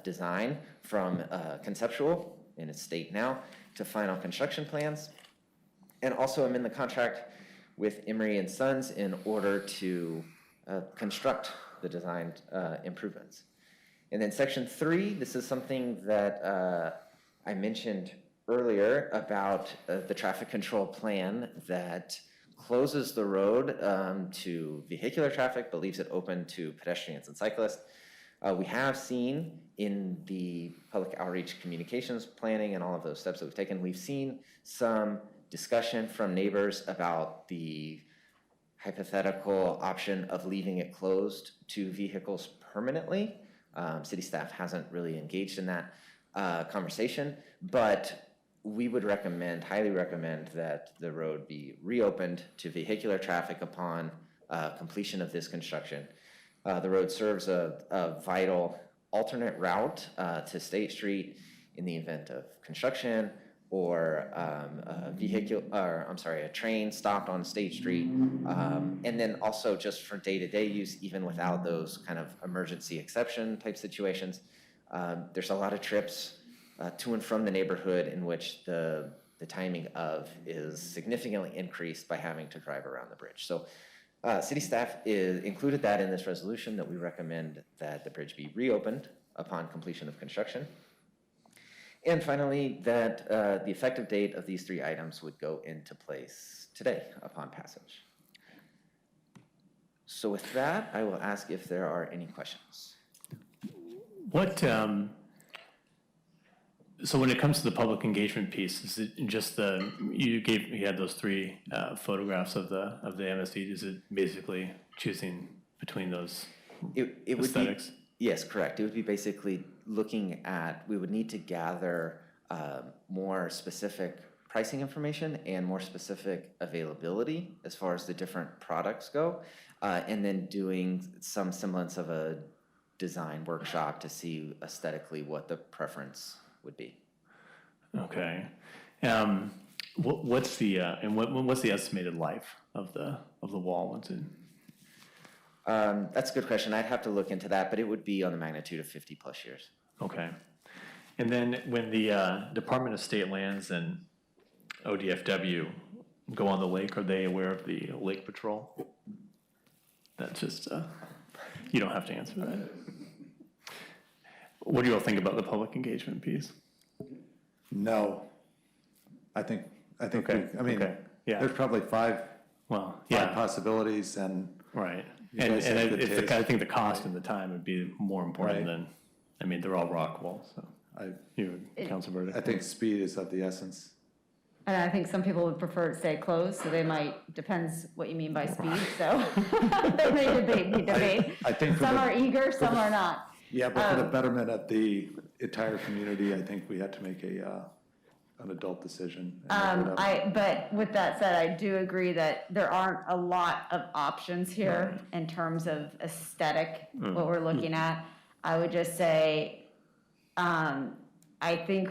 design from conceptual in its state now to final construction plans, and also amend the contract with Emery and Sons in order to construct the designed improvements. And then section 3, this is something that I mentioned earlier about the traffic control plan that closes the road to vehicular traffic but leaves it open to pedestrians and cyclists. We have seen in the public outreach communications planning and all of those steps that we've taken, we've seen some discussion from neighbors about the hypothetical option of leaving it closed to vehicles permanently. City staff hasn't really engaged in that conversation, but we would highly recommend that the road be reopened to vehicular traffic upon completion of this construction. The road serves a vital alternate route to State Street in the event of construction or a train stopped on State Street. And then also just for day-to-day use, even without those kind of emergency exception type situations, there's a lot of trips to and from the neighborhood in which the timing of is significantly increased by having to drive around the bridge. So city staff included that in this resolution, that we recommend that the bridge be reopened upon completion of construction. And finally, that the effective date of these 3 items would go into place today upon passage. So with that, I will ask if there are any questions. What, so when it comes to the public engagement piece, is it just you had those 3 photographs of the MSD, is it basically choosing between those aesthetics? Yes, correct. It would be basically looking at, we would need to gather more specific pricing information and more specific availability as far as the different products go, and then doing some semblance of a design workshop to see aesthetically what the preference would be. Okay. What's the estimated life of the wall once in? That's a good question. I'd have to look into that, but it would be on the magnitude of 50 plus years. Okay. And then when the Department of State Lands and ODFW go on the lake, are they aware of the lake patrol? That's just, you don't have to answer that. What do you all think about the public engagement piece? No. I think, Okay, I mean, okay, yeah. there's probably five Yeah, possibilities, and right. You And guys have good taste. I think the cost and the time would be more important Right. than, I mean, they're all rock walls, so. Council Burdick? I think speed is of the essence. And I think some people would prefer to stay closed, so they might, depends what you mean by speed, so they may debate. I think for Some the- are eager, some are not. Yeah, but for the betterment of the entire community, I think we had to make an adult decision. But with that said, I do agree that there aren't a lot of options here in terms of aesthetic, what we're looking at. I would just say, I think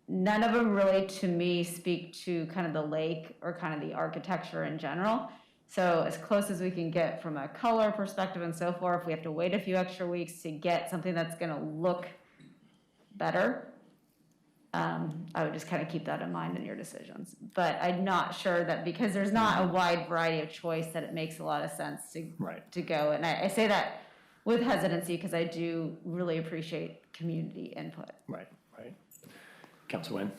none of them really, to me, speak to kind of the lake or kind of the architecture in general. So as close as we can get from a color perspective and so forth, if we have to wait a few extra weeks to get something that's gonna look better, I would just kind of keep that in mind in your decisions. But I'm not sure that, because there's not a wide variety of choice, that it makes a lot of sense to go. And I say that with hesitancy because I do really appreciate community input. Right. Council Wynn?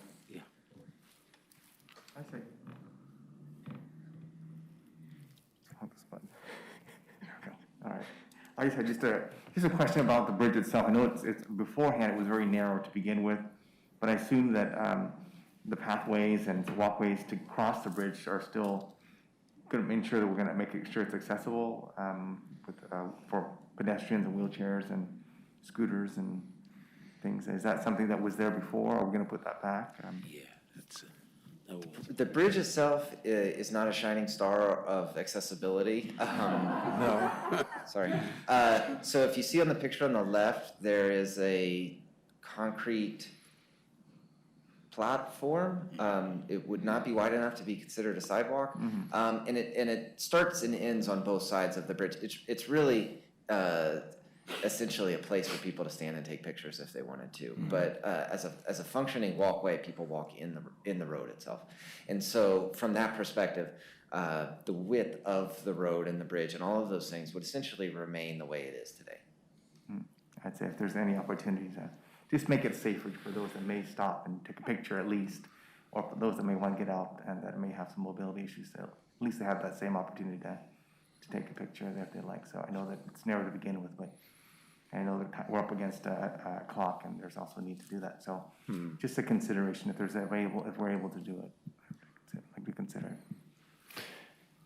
I think. Hold this button. There we go. All right. I just had just a question about the bridge itself. I know it's beforehand it was very narrow to begin with, but I assume that the pathways and walkways to cross the bridge are still going to ensure that we're going to make sure it's accessible for pedestrians and wheelchairs and scooters and things. Is that something that was there before, or are we going to put that back? The bridge itself is not a shining star of accessibility. No. Sorry. So if you see on the picture on the left, there is a concrete platform. It would not be wide enough to be considered a sidewalk. And it starts and ends on both sides of the bridge. It's really essentially a place for people to stand and take pictures if they wanted to. But as a functioning walkway, people walk in the road itself. And so from that perspective, the width of the road and the bridge and all of those things would essentially remain the way it is today. I'd say if there's any opportunity to just make it safer for those that may stop and take a picture at least, or for those that may want to get out and that may have some mobility issues, at least they have that same opportunity to take a picture there if they like. So I know that it's narrow to begin with, but I know that we're up against a clock, and there's also a need to do that. So just a consideration if we're able to do it, like we consider it.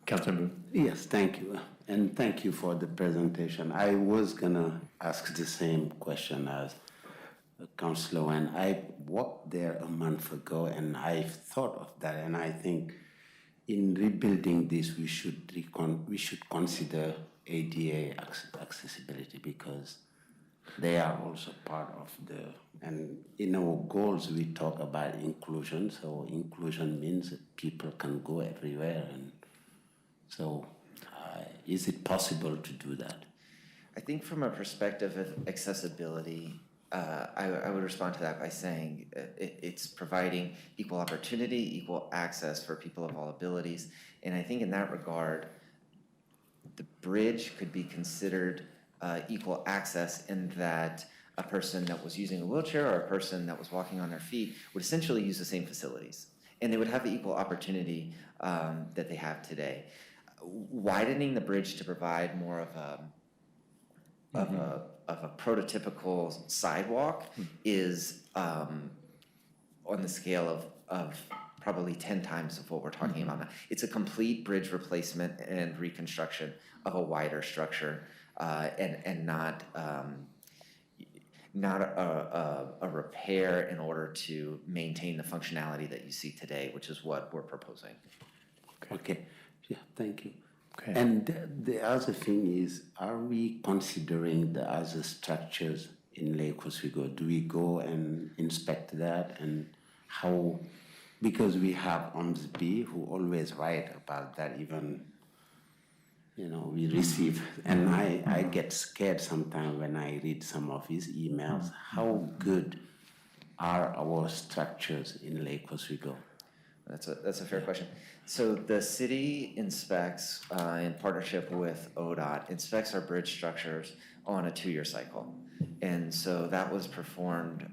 Councilor Boo? Yes, thank you. And thank you for the presentation. I was gonna ask the same question as Councilor Wen. I walked there a month ago and I thought of that, and I think in rebuilding this, we should consider ADA accessibility, because they are also part of the, and in our goals, we talk about inclusion. So inclusion means that people can go everywhere. And so is it possible to do that? I think from a perspective of accessibility, I would respond to that by saying it's providing equal opportunity, equal access for people of all abilities. And I think in that regard, the bridge could be considered equal access in that a person that was using a wheelchair or a person that was walking on their feet would essentially use the same facilities. And they would have the equal opportunity that they have today. Widening the bridge to provide more of a prototypical sidewalk is on the scale of probably 10 times of what we're talking about now. It's a complete bridge replacement and reconstruction of a wider structure, and not a repair in order to maintain the functionality that you see today, which is what we're proposing. Okay, yeah, thank you. Okay. And the other thing is, are we considering the other structures in Lake Oswego? Do we go and inspect that, and how? Because we have OMSB who always write about that, even, you know, we receive, and I get scared sometimes when I read some of his emails. How good are our structures in Lake Oswego? That's a fair question. So the city inspects, in partnership with ODOT, inspects our bridge structures on a 2-year cycle. And so that was performed,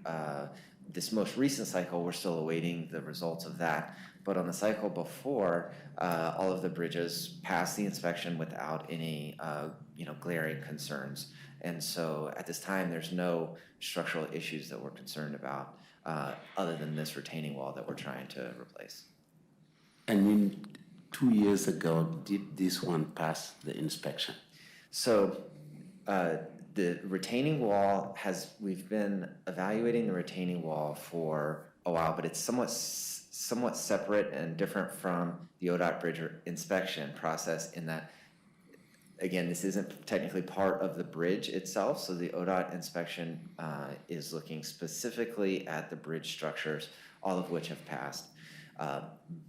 this most recent cycle, we're still awaiting the results of that. But on the cycle before, all of the bridges passed the inspection without any, glaring concerns. And so at this time, there's no structural issues that we're concerned about, other than this retaining wall that we're trying to replace. And in 2 years ago, did this one pass the inspection? So the retaining wall we've been evaluating the retaining wall for a while, but it's somewhat separate and different from the ODOT bridge inspection process in that, again, this isn't technically part of the bridge itself. So the ODOT inspection is looking specifically at the bridge structures, all of which have passed.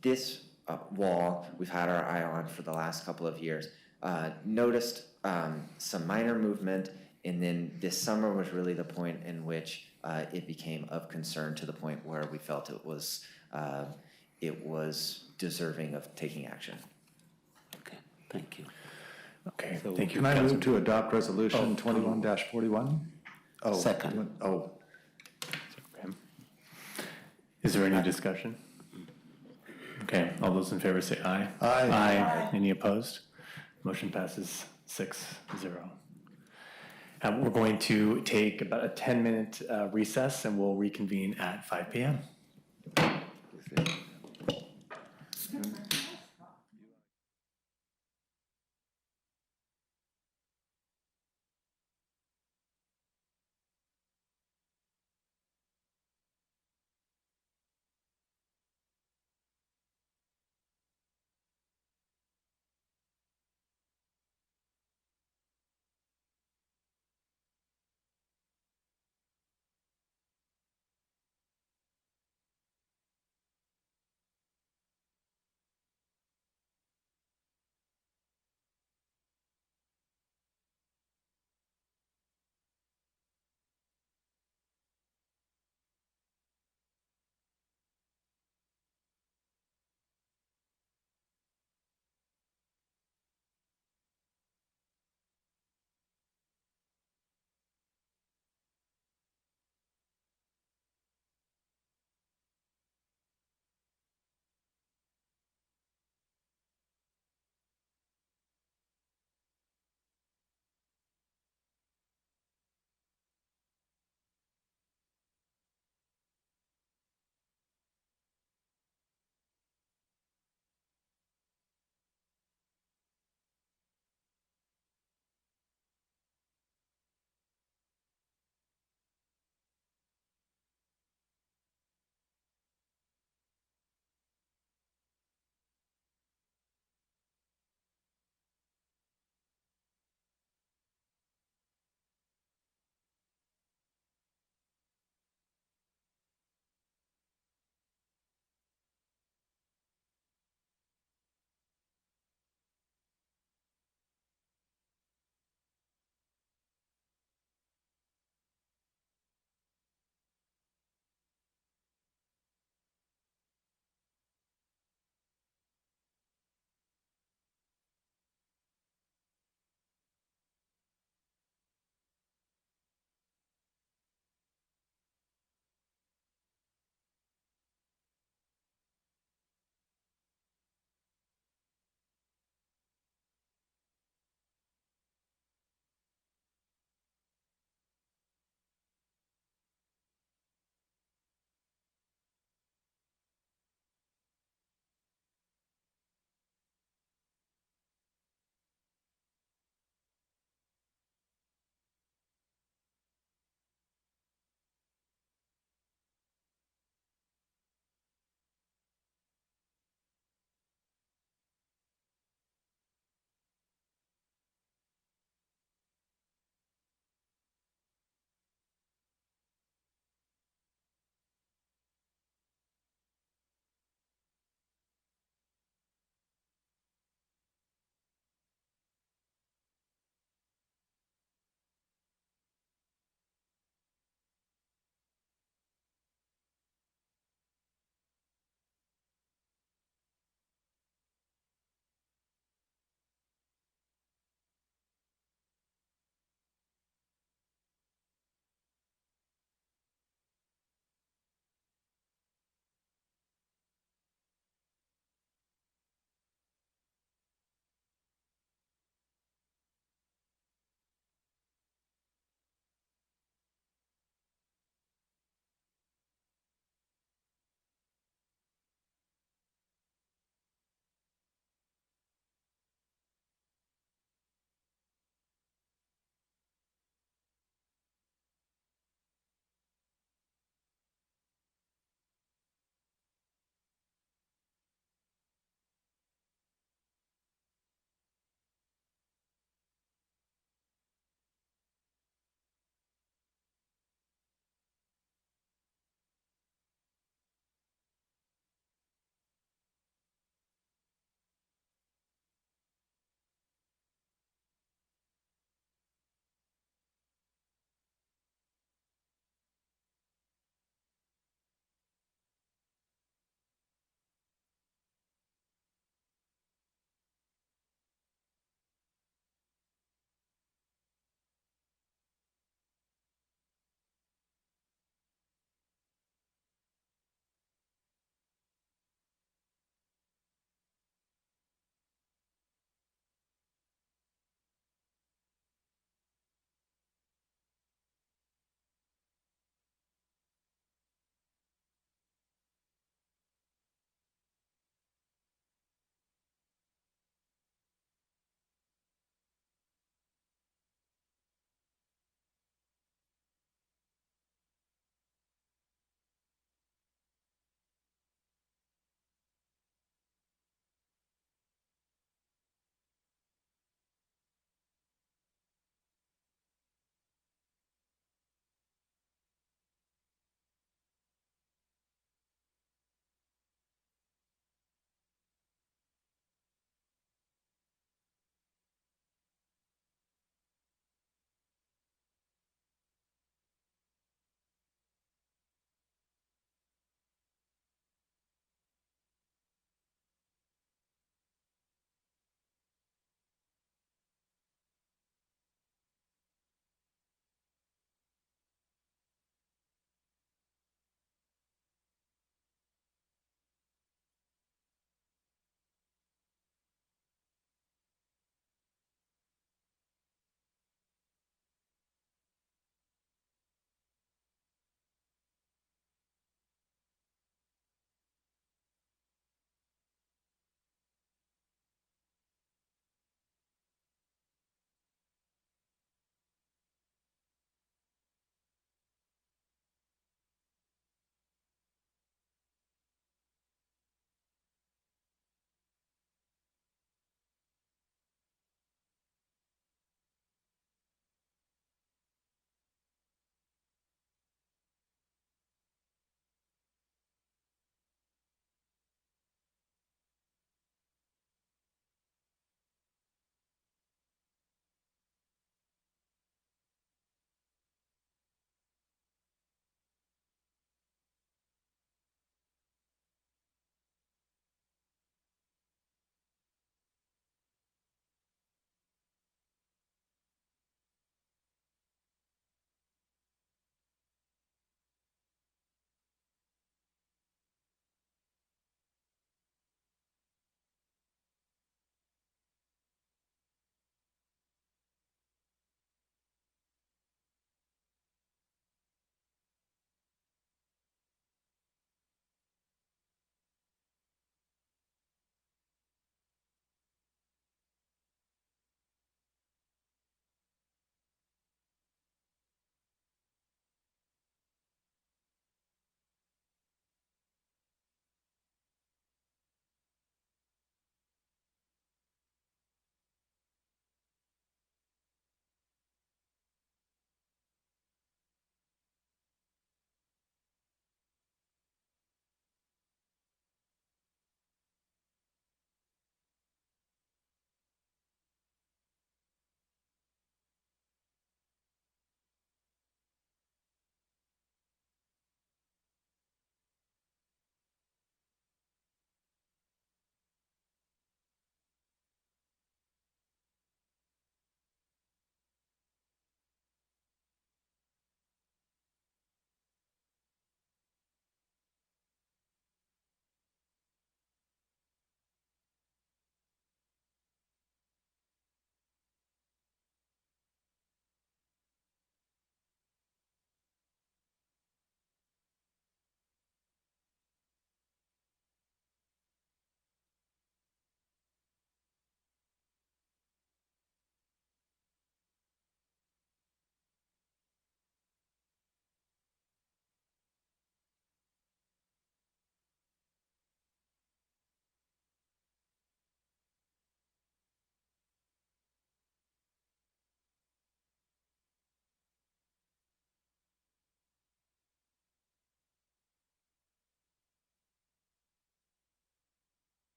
This wall we've had our eye on for the last couple of years. Noticed some minor movement, and then this summer was really the point in which it became of concern to the point where we felt it was deserving of taking action. Okay, thank you. Okay, So thank you. can I move Councilman. to adopt resolution 21-41? Oh, Second. Oh, Okay. Is there any discussion? Okay, all those in favor say aye. Aye. Aye. Any opposed? Motion passes 6-0. We're going to take about a 10-minute recess, and we'll reconvene at 5 p.m.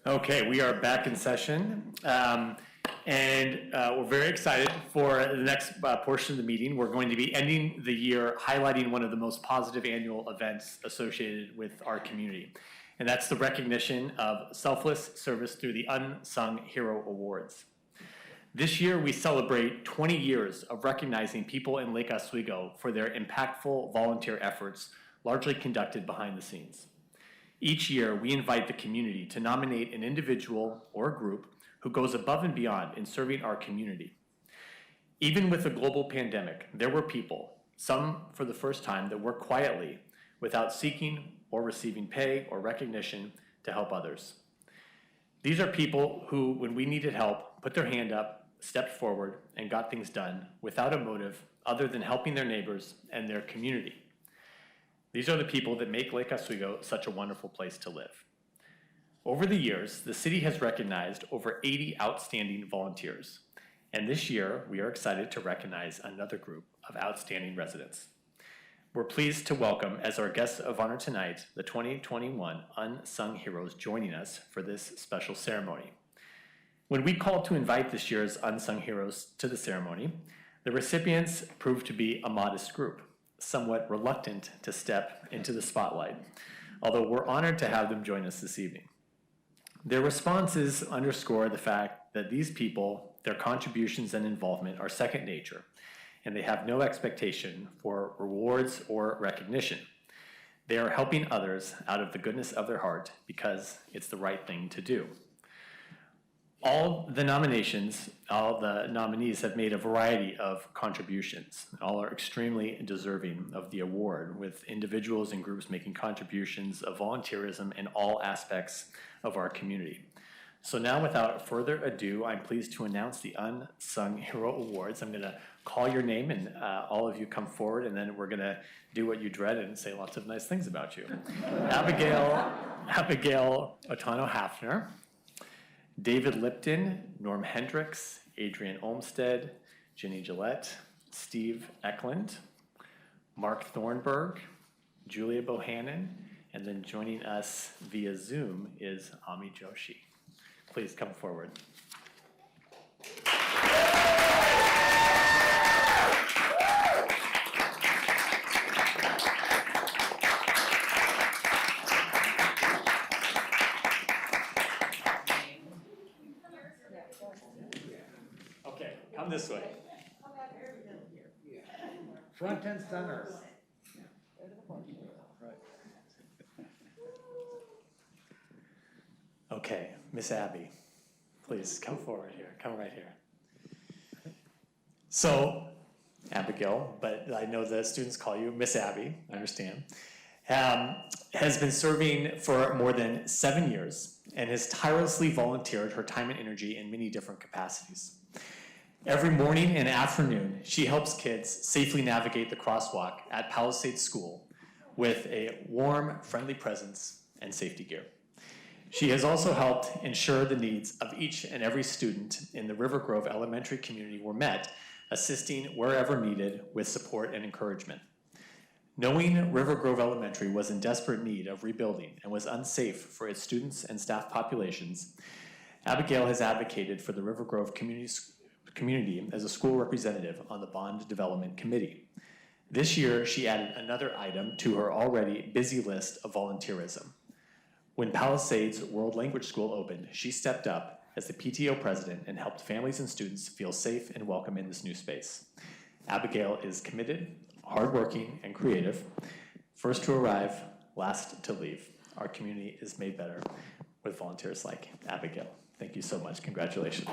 Okay, we are back in session. We're very excited for the next portion of the meeting. We're going to be ending the year highlighting one of the most positive annual events associated with our community. And that's the recognition of selfless service through the Unsung Hero Awards. This year, we celebrate 20 years of recognizing people in Lake Oswego for their impactful volunteer efforts, largely conducted behind the scenes. Each year, we invite the community to nominate an individual or a group who goes above and beyond in serving our community. Even with the global pandemic, there were people, some for the first time, that worked quietly without seeking or receiving pay or recognition to help others. These are people who, when we needed help, put their hand up, stepped forward, and got things done without a motive other than helping their neighbors and their community. These are the people that make Lake Oswego such a wonderful place to live. Over the years, the city has recognized over 80 outstanding volunteers, and this year we are excited to recognize another group of outstanding residents. We're pleased to welcome as our guests of honor tonight the 2021 Unsung Heroes joining us for this special ceremony. When we called to invite this year's Unsung Heroes to the ceremony, the recipients proved to be a modest group, somewhat reluctant to step into the spotlight, although we're honored to have them join us this evening. Their responses underscore the fact that these people, their contributions and involvement are second nature, and they have no expectation for rewards or recognition. They are helping others out of the goodness of their heart because it's the right thing to do. All the nominees have made a variety of contributions. All are extremely deserving of the award, with individuals and groups making contributions of volunteerism in all aspects of our community. So now, without further ado, I'm pleased to announce the Unsung Hero Awards. I'm gonna call your name and all of you come forward, and then we're gonna do what you dread and say lots of nice things about you. Abigail Otano Hafner, David Lipton, Norm Hendricks, Adrian Olmsted, Jenny Gillette, Steve Eklund, Mark Thornburg, Julia Bohannon, and then joining us via Zoom is Ami Joshi. Please come forward. Okay, come this way. Front and center. Okay, Miss Abby, please come forward here, come right here. So, Abigail, but I know the students call you Miss Abby, I understand, has been serving for more than 7 years and has tirelessly volunteered her time and energy in many different capacities. Every morning and afternoon, she helps kids safely navigate the crosswalk at Palisades School with a warm, friendly presence and safety gear. She has also helped ensure the needs of each and every student in the River Grove Elementary community were met, assisting wherever needed with support and encouragement. Knowing River Grove Elementary was in desperate need of rebuilding and was unsafe for its students and staff populations, Abigail has advocated for the River Grove community as a school representative on the Bond Development Committee. This year, she added another item to her already busy list of volunteerism. When Palisades World Language School opened, she stepped up as the PTO president and helped families and students feel safe and welcome in this new space. Abigail is committed, hardworking, and creative. First to arrive, last to leave. Our community is made better with volunteers like Abigail. Thank you so much. Congratulations.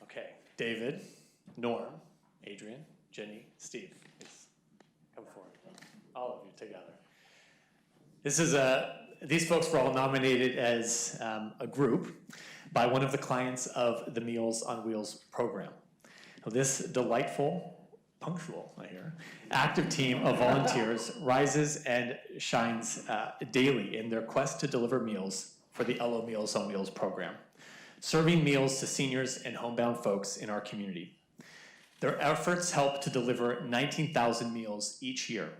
Okay, David, Norm, Adrian, Jenny, Steve, please come forward. All of you together. These folks were all nominated as a group by one of the clients of the Meals on Wheels program. Now, this delightful, punctual, I hear, active team of volunteers rises and shines daily in their quest to deliver meals for the LO Meals on Wheels program. serving meals to seniors and homebound folks in our community. Their efforts help to deliver 19,000 meals each year.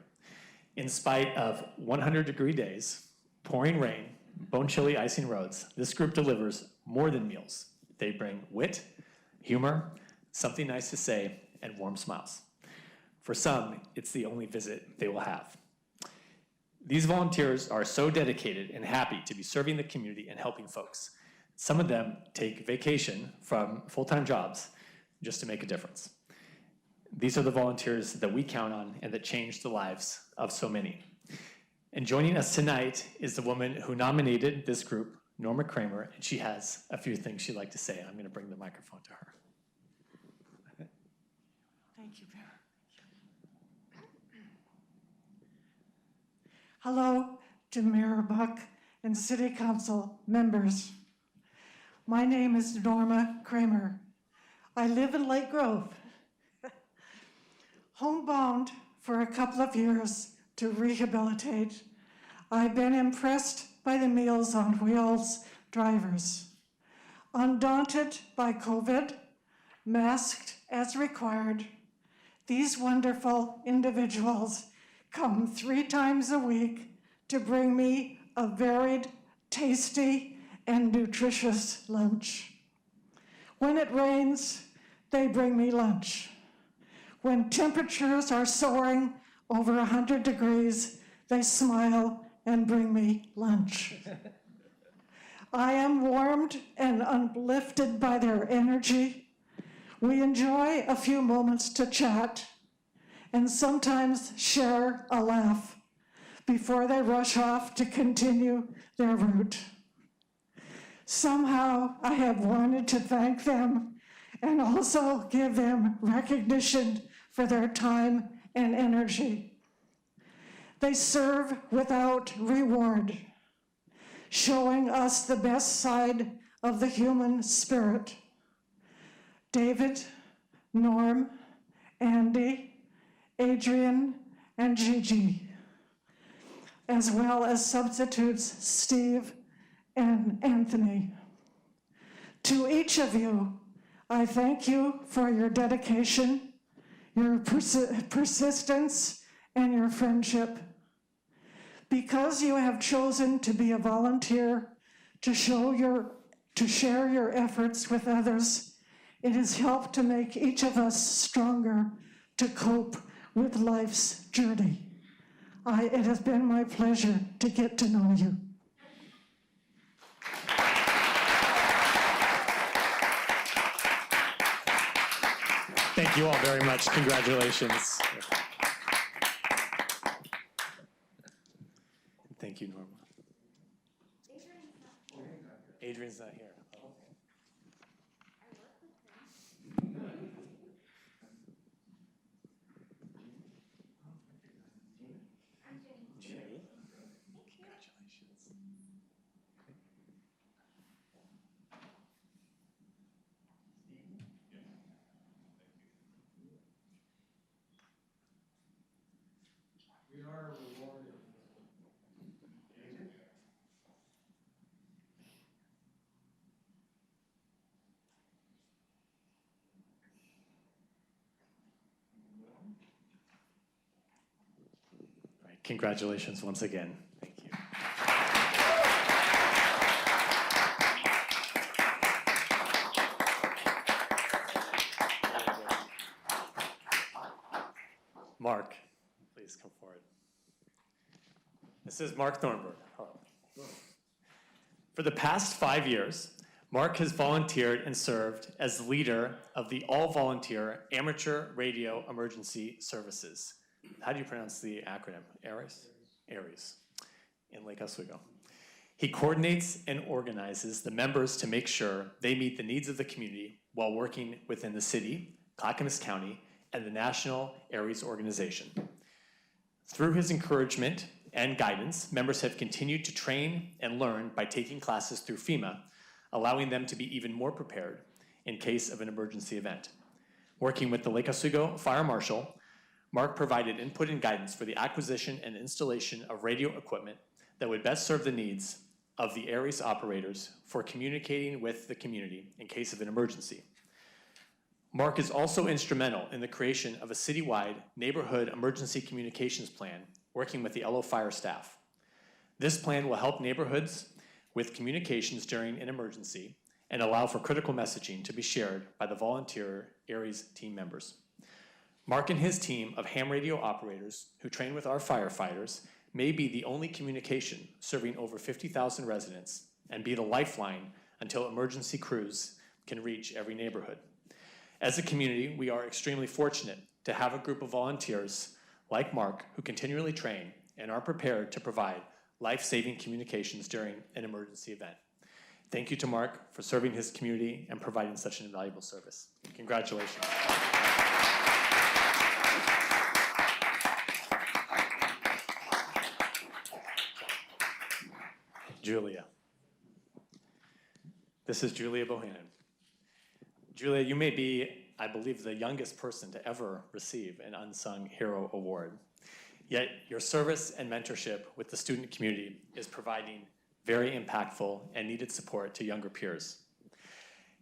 In spite of 100-degree days, pouring rain, bone-chilly icing roads, this group delivers more than meals. They bring wit, humor, something nice to say, and warm smiles. For some, it's the only visit they will have. These volunteers are so dedicated and happy to be serving the community and helping folks. Some of them take vacation from full-time jobs just to make a difference. These are the volunteers that we count on and that change the lives of so many. And joining us tonight is the woman who nominated this group, Norma Kramer, and she has a few things she'd like to say. I'm going to bring the microphone to her. Thank you, Mayor. Hello to Mayor Buck and City Council members. My name is Norma Kramer. I live in Lake Grove. Homebound for a couple of years to rehabilitate, I've been impressed by the Meals on Wheels drivers. Undaunted by COVID, masked as required, these wonderful individuals come 3 times a week to bring me a varied, tasty, and nutritious lunch. When it rains, they bring me lunch. When temperatures are soaring over 100 degrees, they smile and bring me lunch. I am warmed and uplifted by their energy. We enjoy a few moments to chat and sometimes share a laugh before they rush off to continue their route. Somehow I have wanted to thank them and also give them recognition for their time and energy. They serve without reward, showing us the best side of the human spirit. David, Norm, Andy, Adrian, and Gigi, as well as substitutes Steve and Anthony. To each of you, I thank you for your dedication, your persistence, and your friendship. Because you have chosen to be a volunteer, to share your efforts with others, it has helped to make each of us stronger to cope with life's journey. It has been my pleasure to get to know you. Thank you all very much. Congratulations. Thank you, Norma. Adrian's not here. Congratulations once again. Thank you. Mark, please come forward. This is Mark Thornburg. Hello. For the past 5 years, Mark has volunteered and served as leader of the all-volunteer Amateur Radio Emergency Services. How do you pronounce the acronym? ARES? ARES, in Lake Oswego. He coordinates and organizes the members to make sure they meet the needs of the community while working within the city, Clackamas County, and the National ARES organization. Through his encouragement and guidance, members have continued to train and learn by taking classes through FEMA, allowing them to be even more prepared in case of an emergency event. Working with the Lake Oswego Fire Marshal, Mark provided input and guidance for the acquisition and installation of radio equipment that would best serve the needs of the Aries operators for communicating with the community in case of an emergency. Mark is also instrumental in the creation of a citywide neighborhood emergency communications plan working with the LO Fire staff. This plan will help neighborhoods with communications during an emergency and allow for critical messaging to be shared by the volunteer Aries team members. Mark and his team of ham radio operators who train with our firefighters may be the only communication serving over 50,000 residents and be the lifeline until emergency crews can reach every neighborhood. As a community, we are extremely fortunate to have a group of volunteers like Mark who continually train and are prepared to provide life-saving communications during an emergency event. Thank you to Mark for serving his community and providing such an invaluable service. Congratulations. Julia. This is Julia Bohannon. Julia, you may be, I believe, the youngest person to ever receive an Unsung Hero Award. Yet your service and mentorship with the student community is providing very impactful and needed support to younger peers.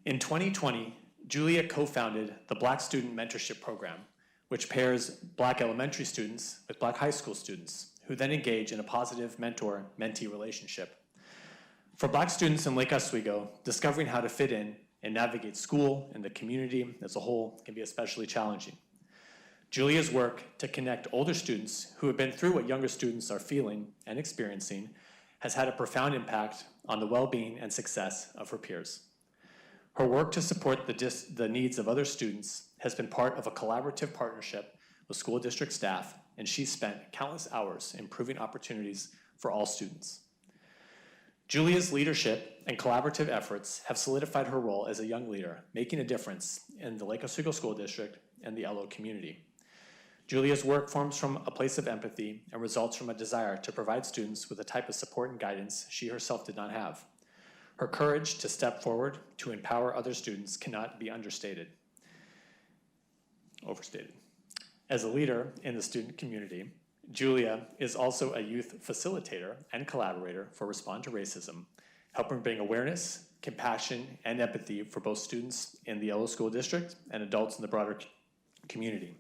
In 2020, Julia co-founded the Black Student Mentorship Program, which pairs Black elementary students with Black high school students, who then engage in a positive mentor-mentee relationship. For Black students in Lake Oswego, discovering how to fit in and navigate school and the community as a whole can be especially challenging. Julia's work to connect older students who have been through what younger students are feeling and experiencing has had a profound impact on the well-being and success of her peers. Her work to support the needs of other students has been part of a collaborative partnership with school district staff, and she's spent countless hours improving opportunities for all students. Julia's leadership and collaborative efforts have solidified her role as a young leader, making a difference in the Lake Oswego School District and the LO community. Julia's work forms from a place of empathy and results from a desire to provide students with a type of support and guidance she herself did not have. Her courage to step forward to empower other students cannot be overstated. As a leader in the student community, Julia is also a youth facilitator and collaborator for Respond to Racism, helping bring awareness, compassion, and empathy for both students in the LO School District and adults in the broader community.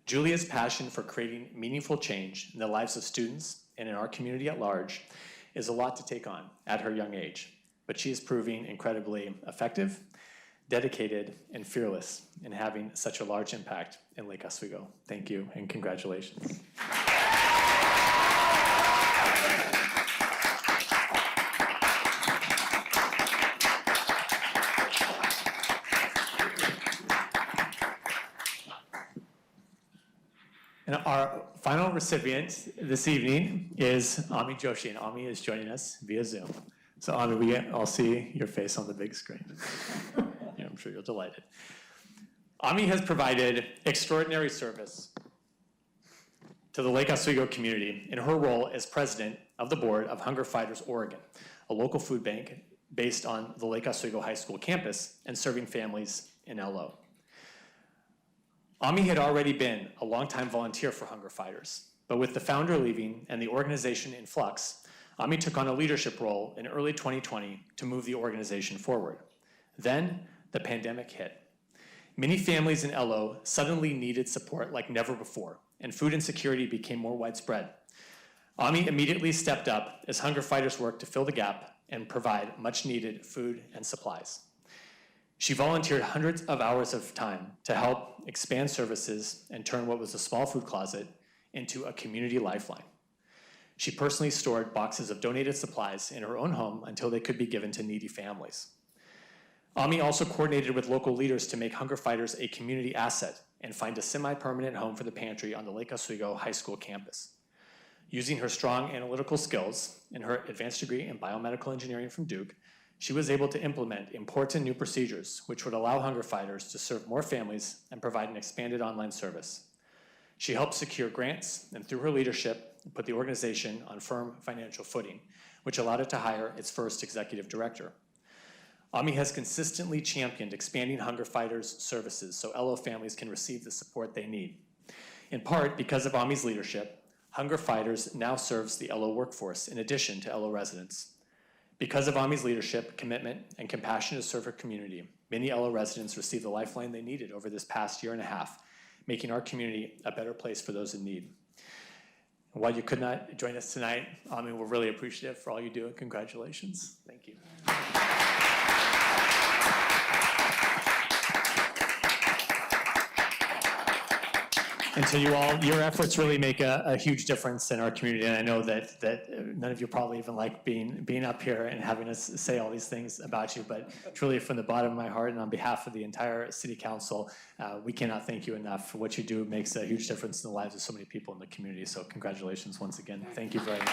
Julia's passion for creating meaningful change in the lives of students and in our community at large is a lot to take on at her young age, but she is proving incredibly effective, dedicated, and fearless in having such a large impact in Lake Oswego. Thank you and congratulations. And our final recipient this evening is Ami Joshi, and Ami is joining us via Zoom. So Ami, we all see your face on the big screen. Yeah, I'm sure you're delighted. Ami has provided extraordinary service to the Lake Oswego community in her role as president of the board of Hunger Fighters Oregon, a local food bank based on the Lake Oswego High School campus and serving families in LO. Ami had already been a longtime volunteer for Hunger Fighters, but with the founder leaving and the organization in flux, Ami took on a leadership role in early 2020 to move the organization forward. Then the pandemic hit. Many families in LO suddenly needed support like never before, and food insecurity became more widespread. Ami immediately stepped up as Hunger Fighters worked to fill the gap and provide much needed food and supplies. She volunteered hundreds of hours of time to help expand services and turn what was a small food closet into a community lifeline. She personally stored boxes of donated supplies in her own home until they could be given to needy families. Ami also coordinated with local leaders to make Hunger Fighters a community asset and find a semi-permanent home for the pantry on the Lake Oswego High School campus. Using her strong analytical skills and her advanced degree in biomedical engineering from Duke, she was able to implement important new procedures which would allow Hunger Fighters to serve more families and provide an expanded online service. She helped secure grants and through her leadership put the organization on firm financial footing, which allowed it to hire its first executive director. Ami has consistently championed expanding Hunger Fighters services so LO families can receive the support they need. In part because of Ami's leadership, Hunger Fighters now serves the LO workforce in addition to LO residents. Because of Ami's leadership, commitment, and compassion to serve her community, many LO residents received the lifeline they needed over this past year and a half, making our community a better place for those in need. And while you could not join us tonight, Ami, we're really appreciative for all you do, and congratulations. Thank you. And to you all, your efforts really make a huge difference in our community, and I know that none of you probably even like being up here and having us say all these things about you, but truly from the bottom of my heart and on behalf of the entire City Council, we cannot thank you enough for what you do. It makes a huge difference in the lives of so many people in the community, so congratulations once again. Thank you very much.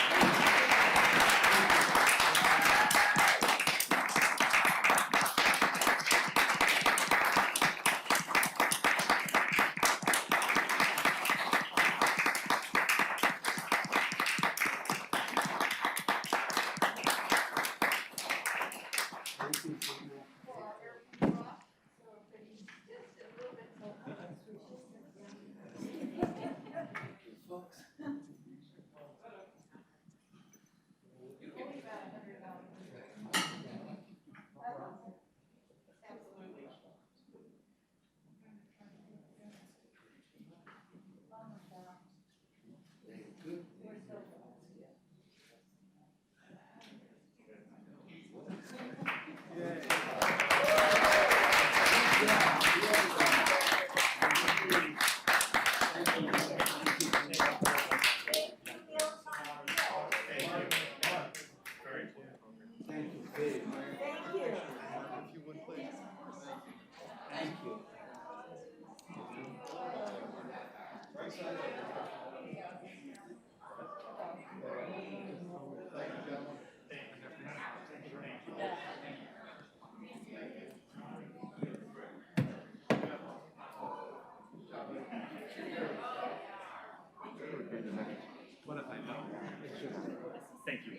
Thank you.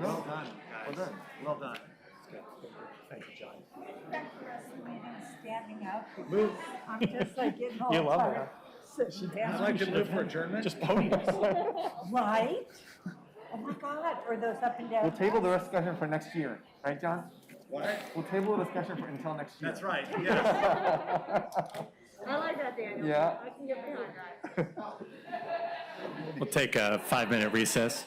Well done, well done, well done. Thank you, John. Standing up. I'm just like getting all You love tired. it. Sitting down. I'd like to move for adjournment. Just podiums. Right? Oh my God, or those up and down. We'll table the discussion for next year, right, John? What? We'll table the discussion until next year. That's right, yes. I like that, Daniel. Yeah. I can get behind that. We'll take a 5-minute recess.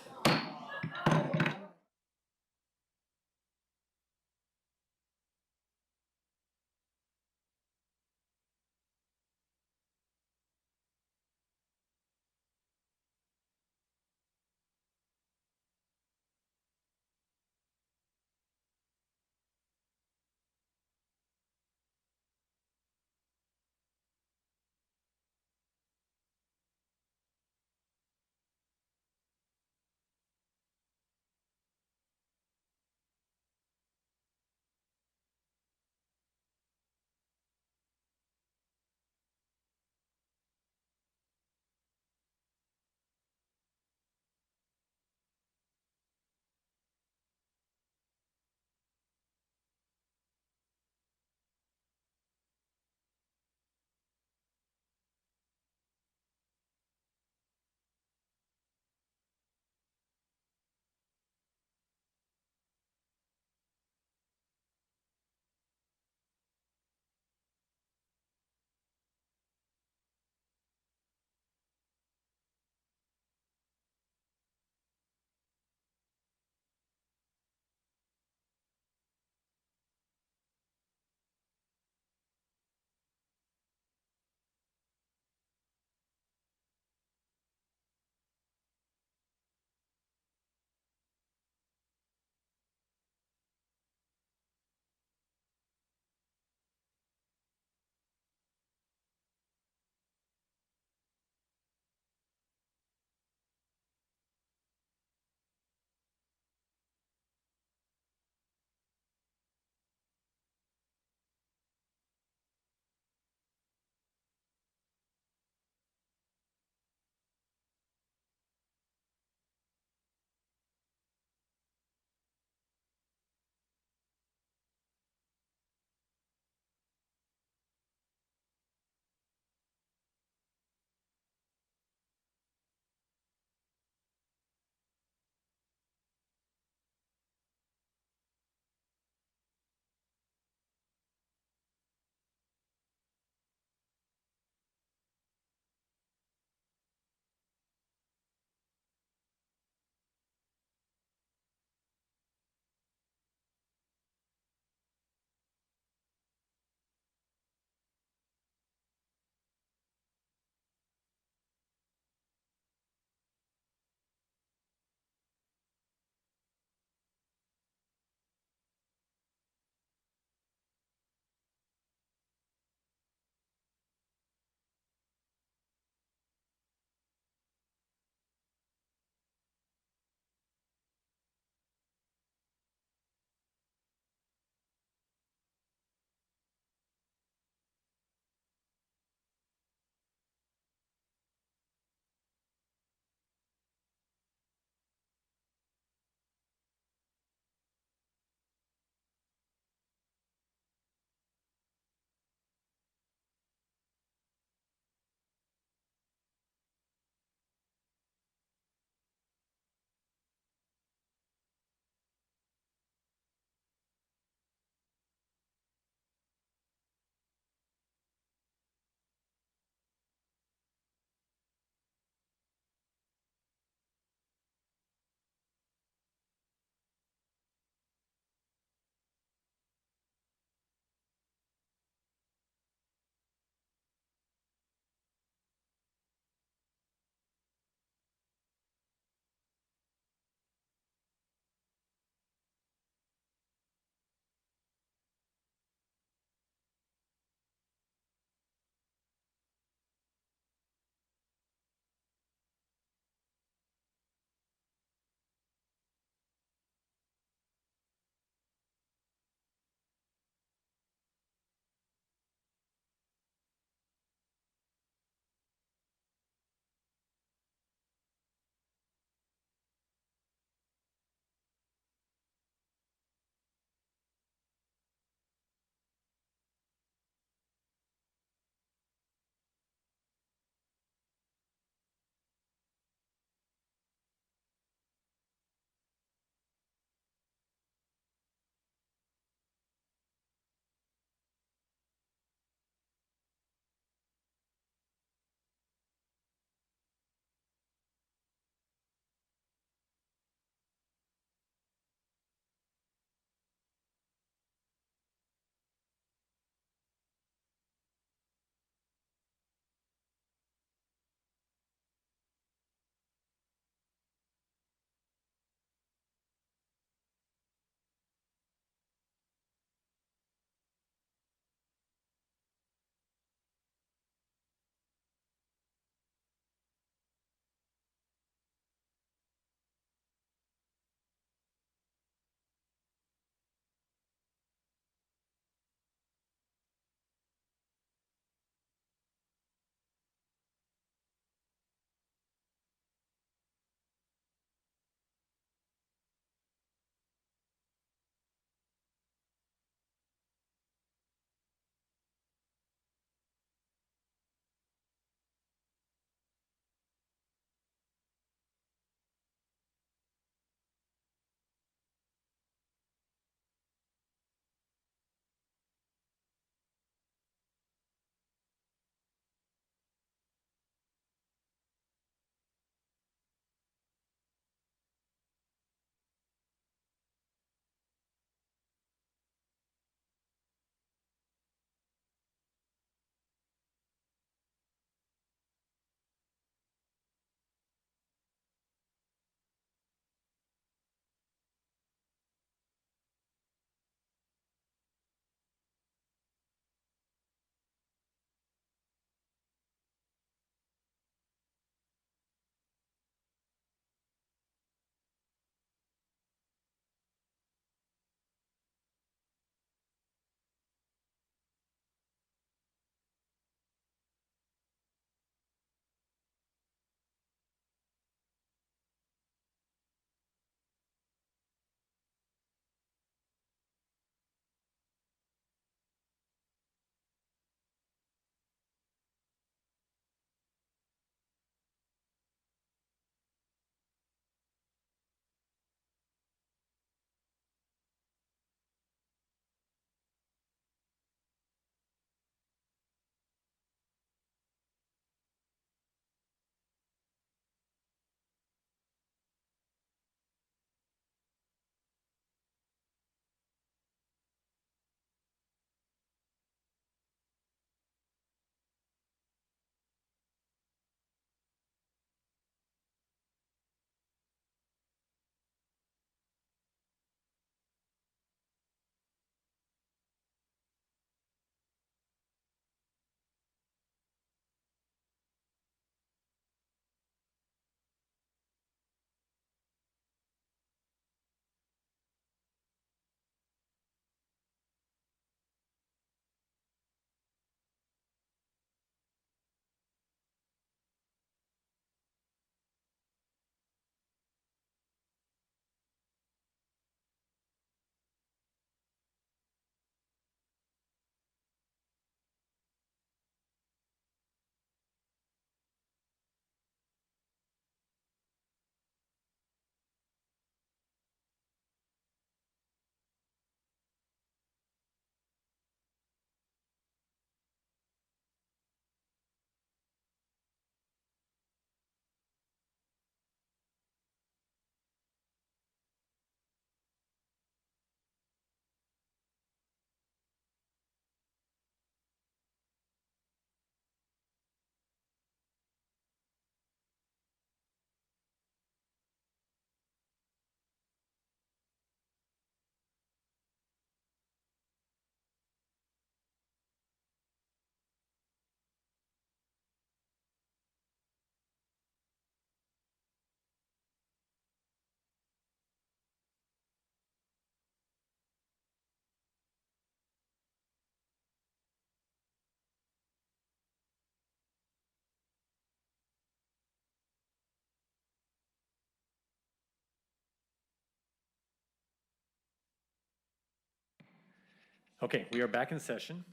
Okay, we are back in session.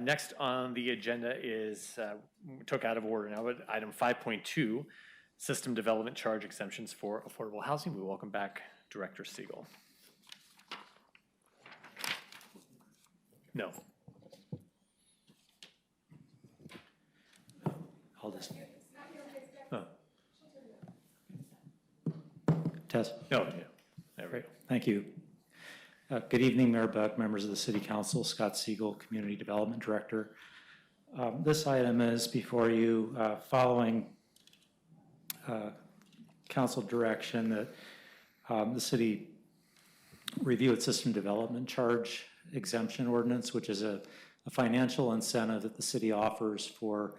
Next on the agenda is, took out of order now, but item 5.2, System Development Charge Exemptions for Affordable Housing. We welcome back Director Siegel. No. I'll just. Oh. Tess? No, yeah, there we Great, go. thank you. Good evening, Mayor Buck, members of the City Council, Scott Siegel, Community Development Director. This item is before you following council direction that the city review its system development charge exemption ordinance, which is a financial incentive that the city offers for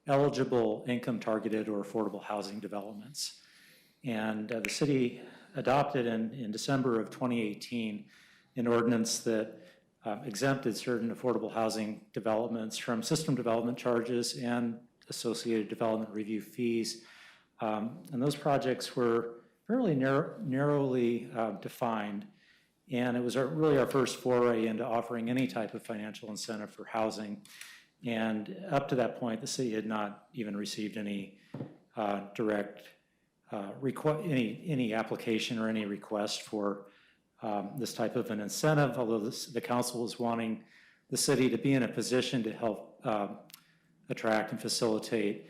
eligible income targeted or affordable housing developments. And the city adopted in December of 2018 an ordinance that exempted certain affordable housing developments from system development charges and associated development review fees. And those projects were fairly narrowly defined. And it was really our first foray into offering any type of financial incentive for housing. And up to that point, the city had not even received any direct any application or any request for this type of an incentive, although the council is wanting the city to be in a position to help attract and facilitate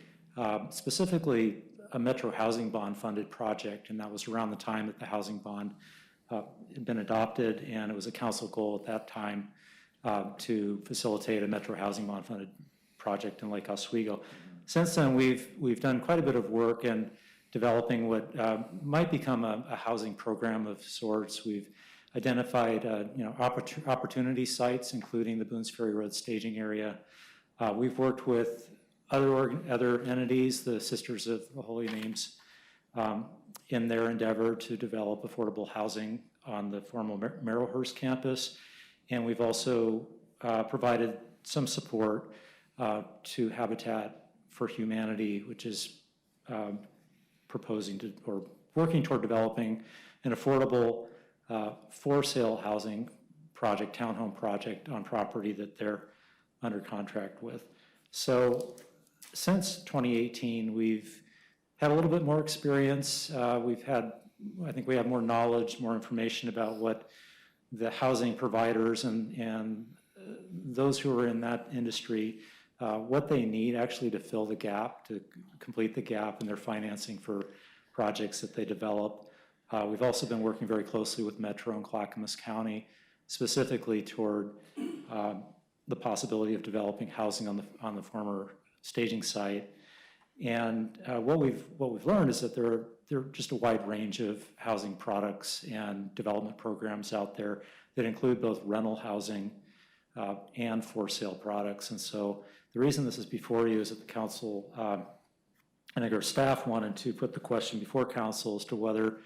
specifically a Metro Housing Bond funded project. And that was around the time that the housing bond had been adopted, and it was a council goal at that time to facilitate a Metro Housing Bond funded project in Lake Oswego. Since then, we've done quite a bit of work in developing what might become a housing program of sorts. We've identified opportunity sites, including the Boones Ferry Road staging area. We've worked with other entities, the Sisters of the Holy Names, in their endeavor to develop affordable housing on the former Merrillhurst campus. And we've also provided some support to Habitat for Humanity, which is proposing to, or working toward developing an affordable for-sale housing project, townhome project on property that they're under contract with. So since 2018, we've had a little bit more experience. I think we have more knowledge, more information about what the housing providers and those who are in that industry, what they need actually to fill the gap, to complete the gap in their financing for projects that they develop. We've also been working very closely with Metro and Clackamas County, specifically toward the possibility of developing housing on the former staging site. And what we've learned is that there are just a wide range of housing products and development programs out there that include both rental housing and for sale products. And so the reason this is before you is that the council, I think our staff wanted to put the question before council as to whether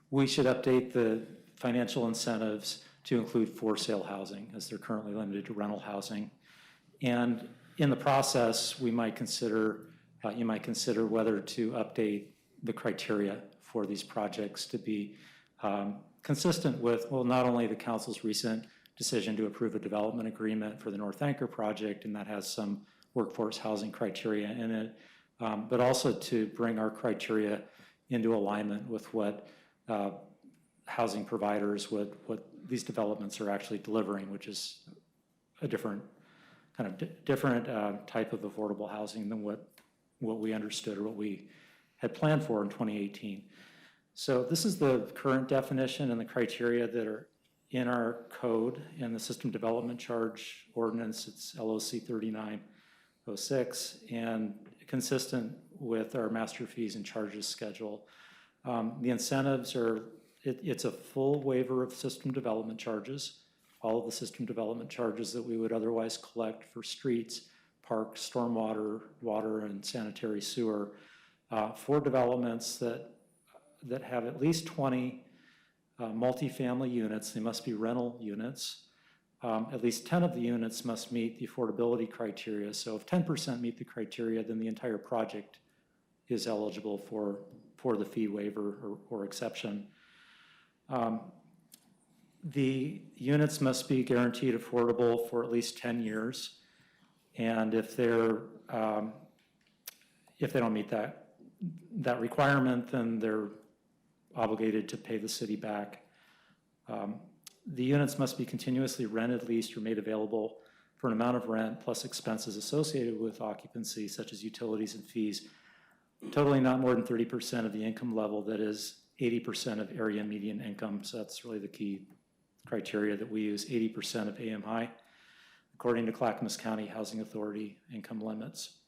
we should update the financial incentives to include for sale housing, as they're currently limited to rental housing. And in the process, we might consider, you might consider whether to update the criteria for these projects to be consistent with, well, not only the council's recent decision to approve a development agreement for the North Anchor project, and that has some workforce housing criteria in it, but also to bring our criteria into alignment with what housing providers, what these developments are actually delivering, which is a different type of affordable housing than what we understood or what we had planned for in 2018. So this is the current definition and the criteria that are in our code in the System Development Charge Ordinance. It's LOC 3906 and consistent with our master fees and charges schedule. The incentives are, it's a full waiver of system development charges, all of the system development charges that we would otherwise collect for streets, parks, stormwater, water, and sanitary sewer, for developments that have at least 20 multifamily units. They must be rental units. At least 10 of the units must meet the affordability criteria. So if 10% meet the criteria, then the entire project is eligible for the fee waiver or exception. The units must be guaranteed affordable for at least 10 years. And if they don't meet that requirement, then they're obligated to pay the city back. The units must be continuously rented, leased, or made available for an amount of rent plus expenses associated with occupancy, such as utilities and fees, totaling not more than 30% of the income level, that is 80% of area median income. So that's really the key criteria that we use, 80% of AMI, according to Clackamas County Housing Authority income limits.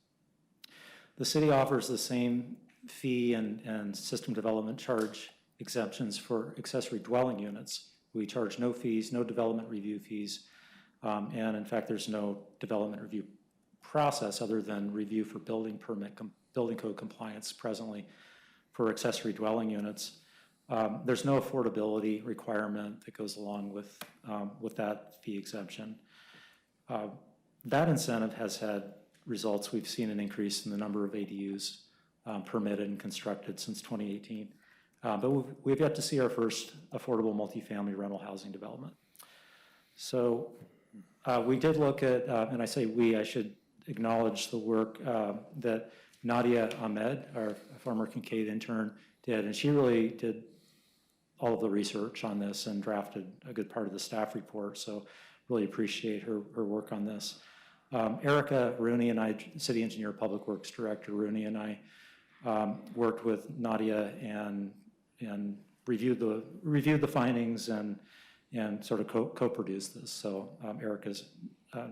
The city offers the same fee and system development charge exemptions for accessory dwelling units. We charge no fees, no development review fees, and in fact, there's no development review process other than review for building permit, building code compliance presently for accessory dwelling units. There's no affordability requirement that goes along with that fee exemption. That incentive has had results. We've seen an increase in the number of ADUs permitted and constructed since 2018. But we've yet to see our first affordable multifamily rental housing development. So we did look at, and I say we, I should acknowledge the work that Nadia Ahmed, our former Kincaid intern, did. And she really did all of the research on this and drafted a good part of the staff report. So really appreciate her work on this. Erica Rooney and I, City Engineer, Public Works Director Rooney and I worked with Nadia and reviewed the findings and sort of co-produced this. So Erica's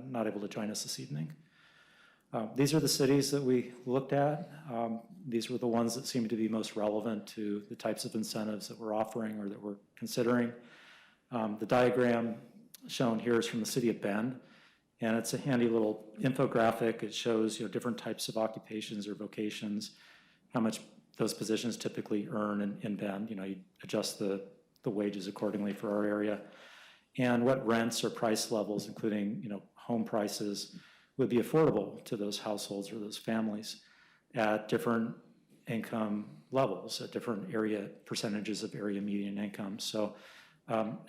not able to join us this evening. These are the cities that we looked at. These were the ones that seemed to be most relevant to the types of incentives that we're offering or that we're considering. The diagram shown here is from the city of Bend, and it's a handy little infographic. It shows different types of occupations or vocations, how much those positions typically earn in Bend. You adjust the wages accordingly for our area, and what rents or price levels, including home prices, would be affordable to those households or those families at different income levels, at different percentages of area median income. So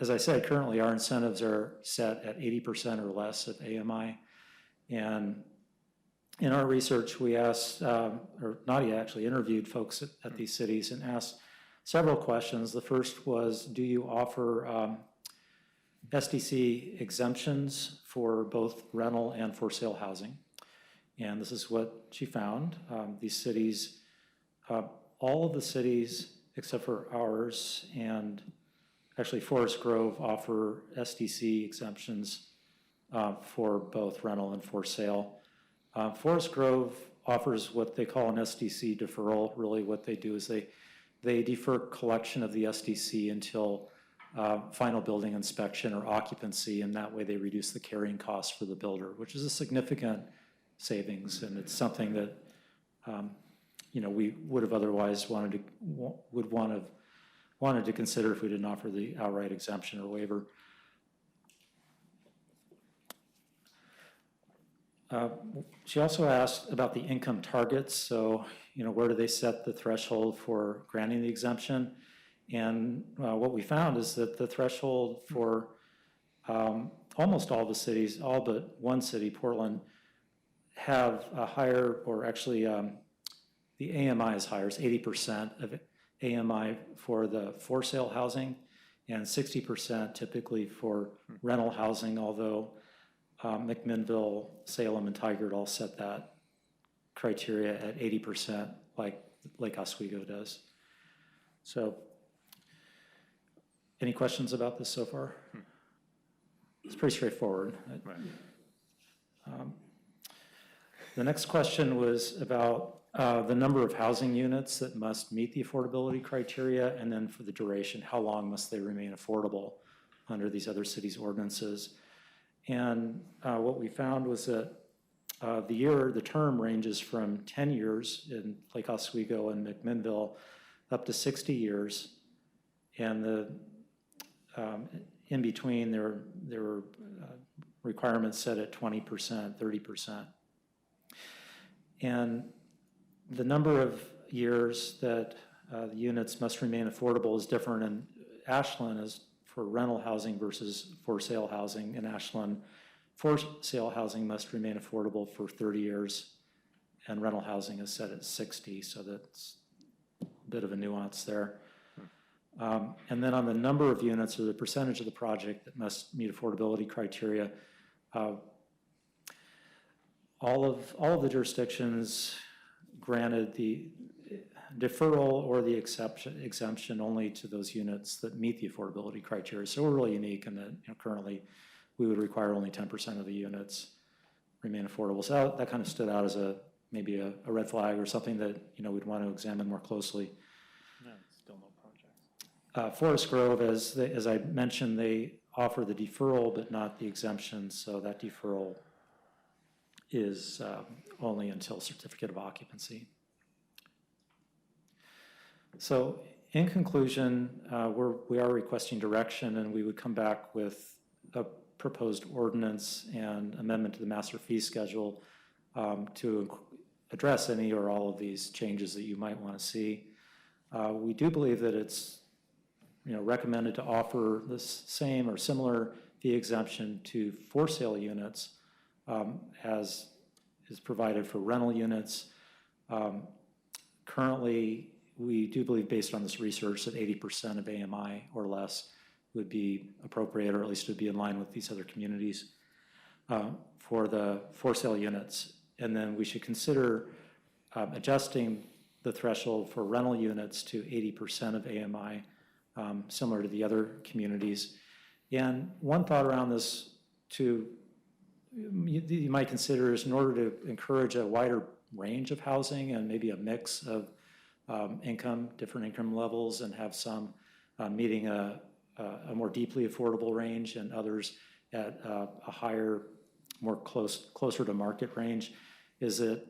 as I said, currently our incentives are set at 80% or less of AMI. And in our research, we asked, or Nadia actually interviewed folks at these cities and asked several questions. The first was, do you offer SDC exemptions for both rental and for sale housing? And this is what she found. These cities, all of the cities except for ours and actually Forest Grove, offer SDC exemptions for both rental and for sale. Forest Grove offers what they call an SDC deferral. Really what they do is they defer collection of the SDC until final building inspection or occupancy, and that way they reduce the carrying costs for the builder, which is a significant savings, and it's something that we would have otherwise wanted to consider if we didn't offer the outright exemption or waiver. She also asked about the income targets. So, where do they set the threshold for granting the exemption? And what we found is that the threshold for almost all the cities, all but one city, Portland, have a higher, or actually the AMI is higher. It's 80% of AMI for the for sale housing and 60% typically for rental housing, although McMinnville, Salem, and Tigard all set that criteria at 80% like Lake Oswego does. So any questions about this so far? It's pretty straightforward. Right. The next question was about the number of housing units that must meet the affordability criteria, and then for the duration, how long must they remain affordable under these other cities' ordinances. And what we found was that the term ranges from 10 years in Lake Oswego and McMinnville up to 60 years. And in between, there were requirements set at 20%, 30%. And the number of years that the units must remain affordable is different in Ashland, as for rental housing versus for sale housing in Ashland. For sale housing must remain affordable for 30 years, and rental housing is set at 60, so that's a bit of a nuance there. And then on the number of units or the percentage of the project that must meet affordability criteria, all of the jurisdictions granted the deferral or the exemption only to those units that meet the affordability criteria. So we're really unique in that currently we would require only 10% of the units remain affordable. So that kind of stood out as maybe a red flag or something that we'd want to examine more closely. No, still no projects. Forest Grove, as I mentioned, they offer the deferral but not the exemption. So that deferral is only until certificate of occupancy. So in conclusion, we are requesting direction, and we would come back with a proposed ordinance and amendment to the master fee schedule to address any or all of these changes that you might want to see. We do believe that it's recommended to offer the same or similar fee exemption to for sale units as is provided for rental units. Currently, we do believe, based on this research, that 80% of AMI or less would be appropriate, or at least would be in line with these other communities for the for sale units. And then we should consider adjusting the threshold for rental units to 80% of AMI, similar to the other communities. And one thought around this you might consider is, in order to encourage a wider range of housing and maybe a mix of different income levels, and have some meeting a more deeply affordable range and others at a higher, more closer to market range, is that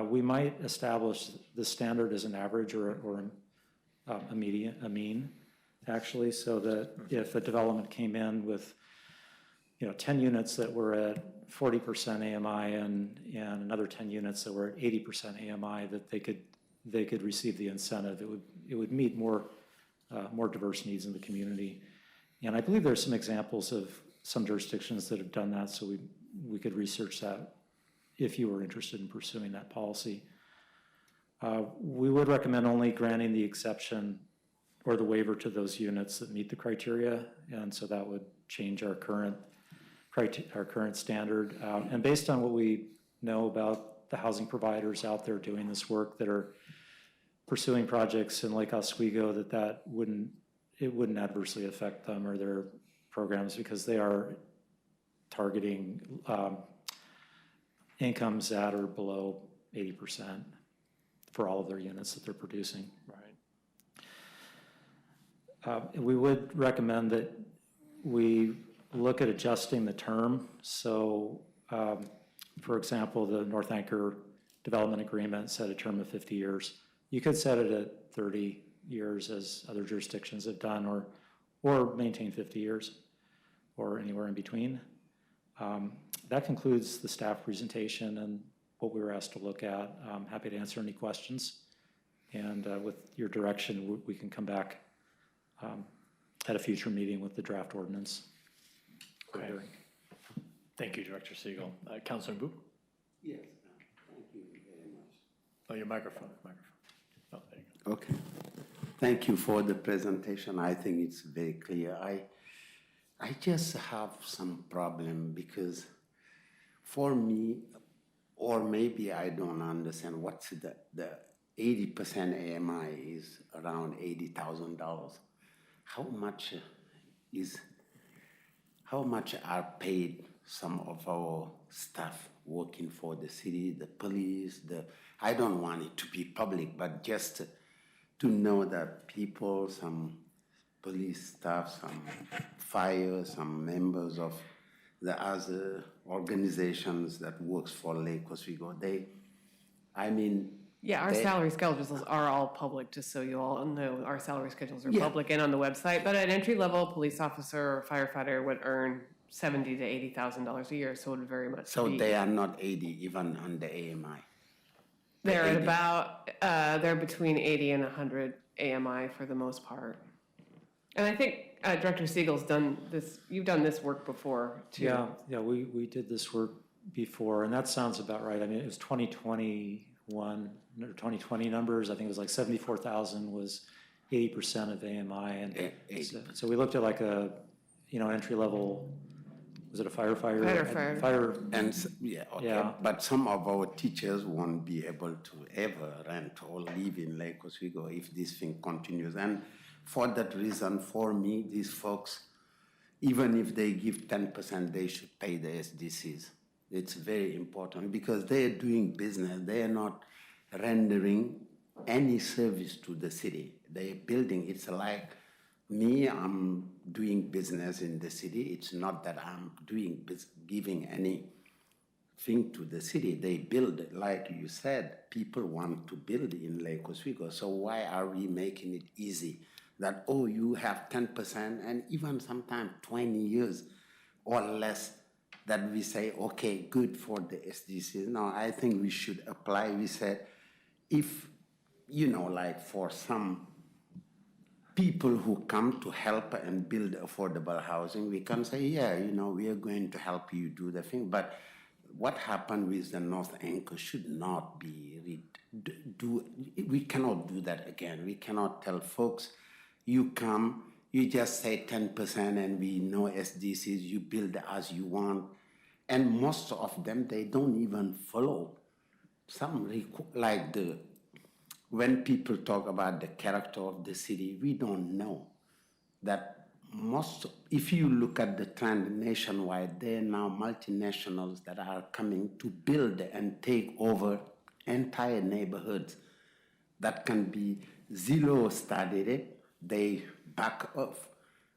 we might establish the standard as an average or a mean, actually, so that if a development came in with 10 units that were at 40% AMI and another 10 units that were at 80% AMI, that they could receive the incentive. It would meet more diverse needs in the community. And I believe there's some examples of some jurisdictions that have done that, so we could research that if you were interested in pursuing that policy. We would recommend only granting the exception or the waiver to those units that meet the criteria, and so that would change our current standard. And based on what we know about the housing providers out there doing this work that are pursuing projects in Lake Oswego, that wouldn't adversely affect them or their programs, because they are targeting incomes at or below 80% for all of their units that they're producing. Right. We would recommend that we look at adjusting the term. So, for example, the North Anchor Development Agreement set a term of 50 years. You could set it at 30 years, as other jurisdictions have done, or maintain 50 years, or anywhere in between. That concludes the staff presentation and what we were asked to look at. I'm happy to answer any questions. And with your direction, we can come back at a future meeting with the draft ordinance. Okay. Thank you, Director Siegel. Councilor Boop? Yes, thank you very much. Oh, your microphone. Oh, there you go. Okay. Thank you for the presentation. I think it's very clear. I just have some problem, because for me, or maybe I don't understand what's the 80% AMI is around $80,000. How much are paid some of our staff working for the city, the police, I don't want it to be public, but just to know that people, some police staff, some fire, some members of the other organizations that works for Lake Oswego, our salary schedules are all public, just so you all know. Our salary schedules are Yeah. public and on the website, but an entry-level police officer or firefighter would earn $70,000 to $80,000 a year, so it would very much So be. they are not 80 even on the AMI. They're at 80. about, they're between 80 and 100 AMI for the most part. And I think Director Siegel's done this, you've done this work before too. Yeah, we did this work before, and that sounds about right. I mean, it was 2021 or 2020 numbers. I think it was like 74,000 was 80% of AMI, and so we looked at like a, entry level. Was it a firefighter? Fire. And okay. But some of our teachers won't be able to ever rent or live in Lake Oswego if this thing continues. And for that reason, for me, these folks, even if they give 10%, they should pay the SDCs. It's very important because they're doing business. They are not rendering any service to the city. They're building. It's like me, I'm doing business in the city. It's not that I'm giving anything to the city. They build, like you said, people want to build in Lake Oswego. So why are we making it easy that, oh, you have 10% and even sometimes 20 years or less that we say, okay, good for the SDCs. No, I think we should apply. We said, if, like for some people who come to help and build affordable housing, we can say, yeah, we are going to help you do the thing. But what happened with the North Anchor should not be, we cannot do that again. We cannot tell folks, you come, you just say 10% and we know SDCs, you build as you want. And most of them, they don't even follow. When people talk about the character of the city, we don't know that if you look at the trend nationwide, there are now multinationals that are coming to build and take over entire neighborhoods that can be Zillow studied it, they back off.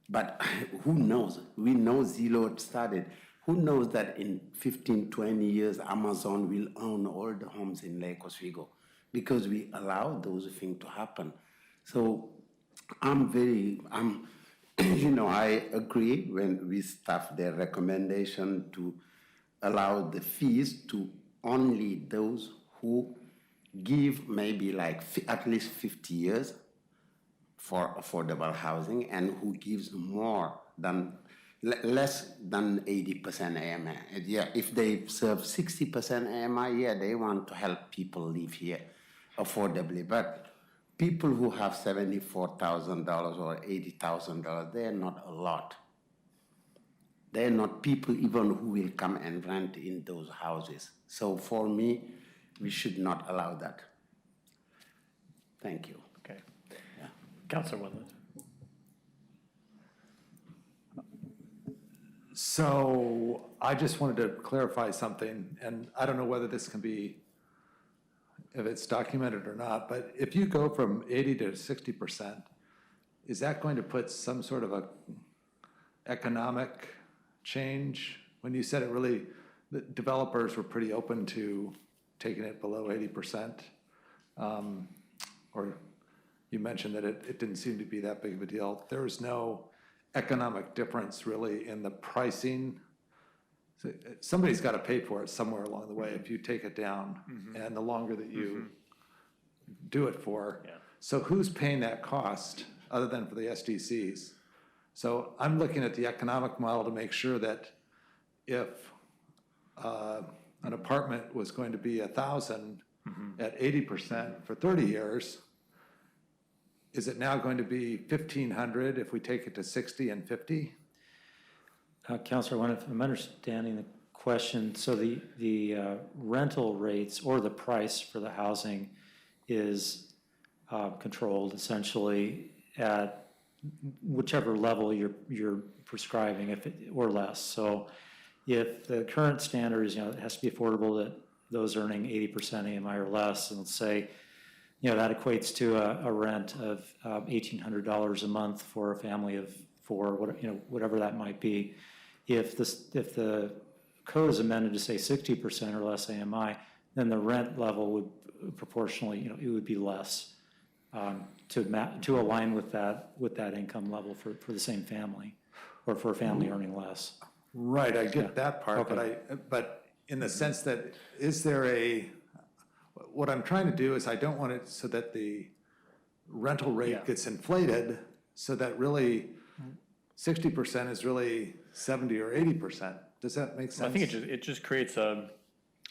But who knows? We know Zillow started. Who knows that in 15, 20 years, Amazon will own all the homes in Lake Oswego because we allow those things to happen. So I agree when we staff their recommendation to allow the fees to only those who give maybe like at least 50 years for affordable housing and who gives less than 80% AMI. Yeah, if they serve 60% AMI, yeah, they want to help people live here affordably. But people who have $74,000 or $80,000, they're not a lot. They're not people even who will come and rent in those houses. So for me, we should not allow that. Thank you. Okay. Yeah. Councilor Wendland. So I just wanted to clarify something, and I don't know whether this can be, if it's documented or not, but if you go from 80 to 60%, is that going to put some sort of a economic change? When you said it really, the developers were pretty open to taking it below 80%, or you mentioned that it didn't seem to be that big of a deal. There was no economic difference really in the pricing. So somebody's got to pay for it somewhere along the way if you take it down, and the longer that you do it for. Yeah. So who's paying that cost other than for the SDCs? So I'm looking at the economic model to make sure that if an apartment was going to be 1,000 at 80% for 30 years, is it now going to be 1,500 if we take it to 60 and 50? Councilor, if I'm understanding the question, so the rental rates or the price for the housing is controlled essentially at whichever level you're prescribing, or less. So if the current standard is, it has to be affordable that those earning 80% AMI or less, and let's say, that equates to a rent of $1,800 a month for a family of four, whatever that might be. If the code is amended to say 60% or less AMI, then the rent level would proportionally, it would be less to align with that income level for the same family, or for a family earning less. Right, I get that part, okay. But in the sense that, is there what I'm trying to do is I don't want it so that the rental rate gets inflated, so that really 60% is really 70 or 80%. Does that make sense? I think it just creates a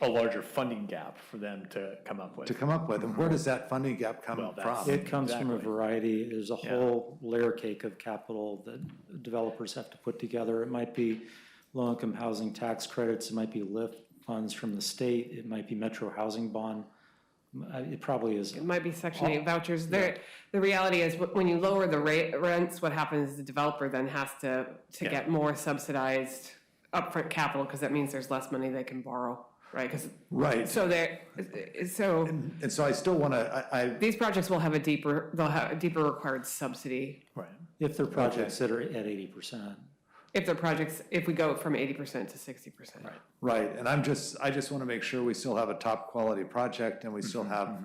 larger funding gap for them to come up with. To come up with, and where does that funding gap come Well, from? that's- It comes from a Exactly. variety, there's a whole layer cake of capital that developers have to put together. It might be low-income housing tax credits, it might be LIFT funds from the state, it might be Metro Housing Bond. It probably is. It might be Section 8 vouchers. The reality is, when you lower the rents, what happens is the developer then has to get more subsidized upfront capital, because that means there's less money they can borrow, right? Right. So And so I still want to, these projects will have they'll have a deeper required subsidy. Right. If they're projects that are at 80%. If we go from 80% to 60%. Right. right, and I just want to make sure we still have a top quality project and we still have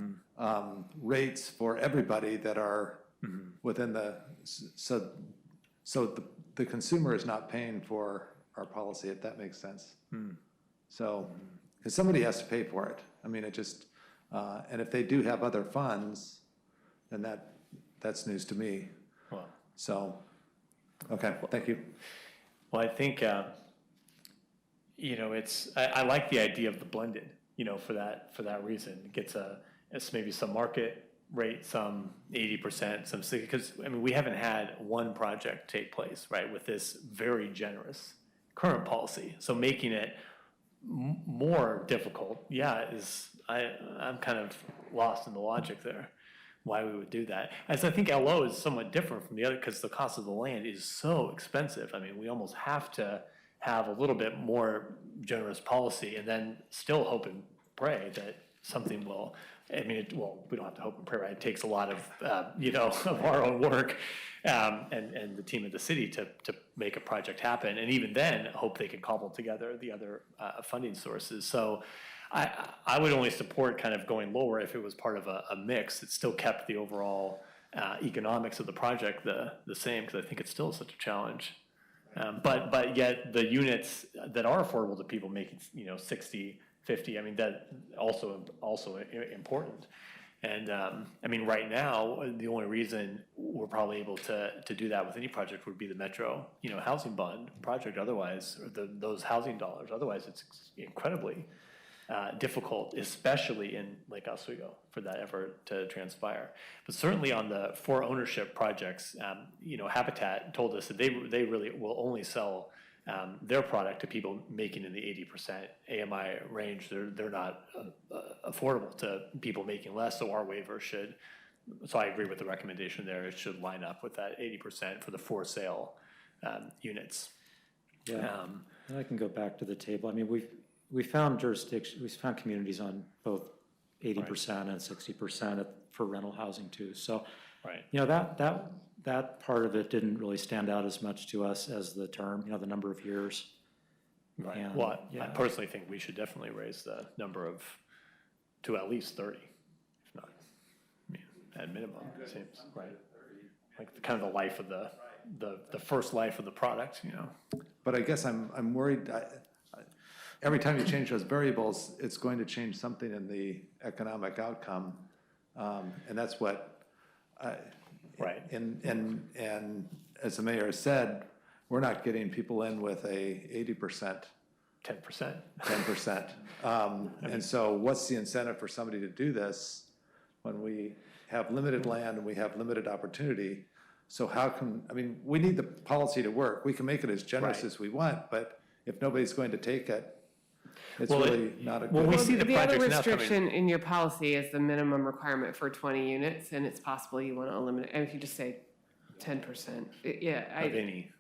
rates for everybody that are within so the consumer is not paying for our policy, if that makes sense. So, because somebody has to pay for it. I mean, it just, and if they do have other funds, then that's news to me. Well, So, okay, thank you. well, I think, I like the idea of the blended, for that reason. It gets it's maybe some market rate, some 80%, some 60%, because, we haven't had one project take place, right, with this very generous current policy. So making it more difficult, I'm kind of lost in the logic there, why we would do that. As I think LO is somewhat different from the other, because the cost of the land is so expensive. We almost have to have a little bit more generous policy, and then still hope and pray that something will, we don't have to hope and pray, right? It takes a lot of, of our own work and the team of the city to make a project happen. And even then, hope they can cobble together the other funding sources. So I would only support kind of going lower if it was part of a mix. It still kept the overall economics of the project the same, because I think it's still such a challenge. But yet the units that are affordable to people making 60, 50, that also important. And right now, the only reason we're probably able to do that with any project would be the Metro housing bond project. Otherwise, or those housing dollars. Otherwise, it's incredibly difficult, especially in Lake Oswego, for that ever to transpire. But certainly on the for ownership projects, Habitat told us that they really will only sell their product to people making in the 80% AMI range. They're not affordable to people making less, so our waiver should, so I agree with the recommendation there, it should line up with that 80% for the for sale units. Yeah, and I can go back to the table. We found we found communities on both 80% and 60% for rental housing too. So, right. That part of it didn't really stand out as much to us as the term, the number of years. Right. And, Well, I personally think we should definitely raise the number to at least 30, if not, at minimum, it seems, right? Like kind of the life of the first life of the product, But I guess I'm worried, every time you change those variables, it's going to change something in the economic outcome. And that's what, right. And as the mayor said, we're not getting people in with a 80%. 10%. 10%. And so what's the incentive for somebody to do this when we have limited land and we have limited opportunity? So how can, we need the policy to work. We can make it as generous Right. as we want, but if nobody's going to take it, it's Well, really not a good. well, we see the The other projects now coming. restriction in your policy is the minimum requirement for 20 units, and it's possible you want to eliminate, and if you just say 10%, Of any.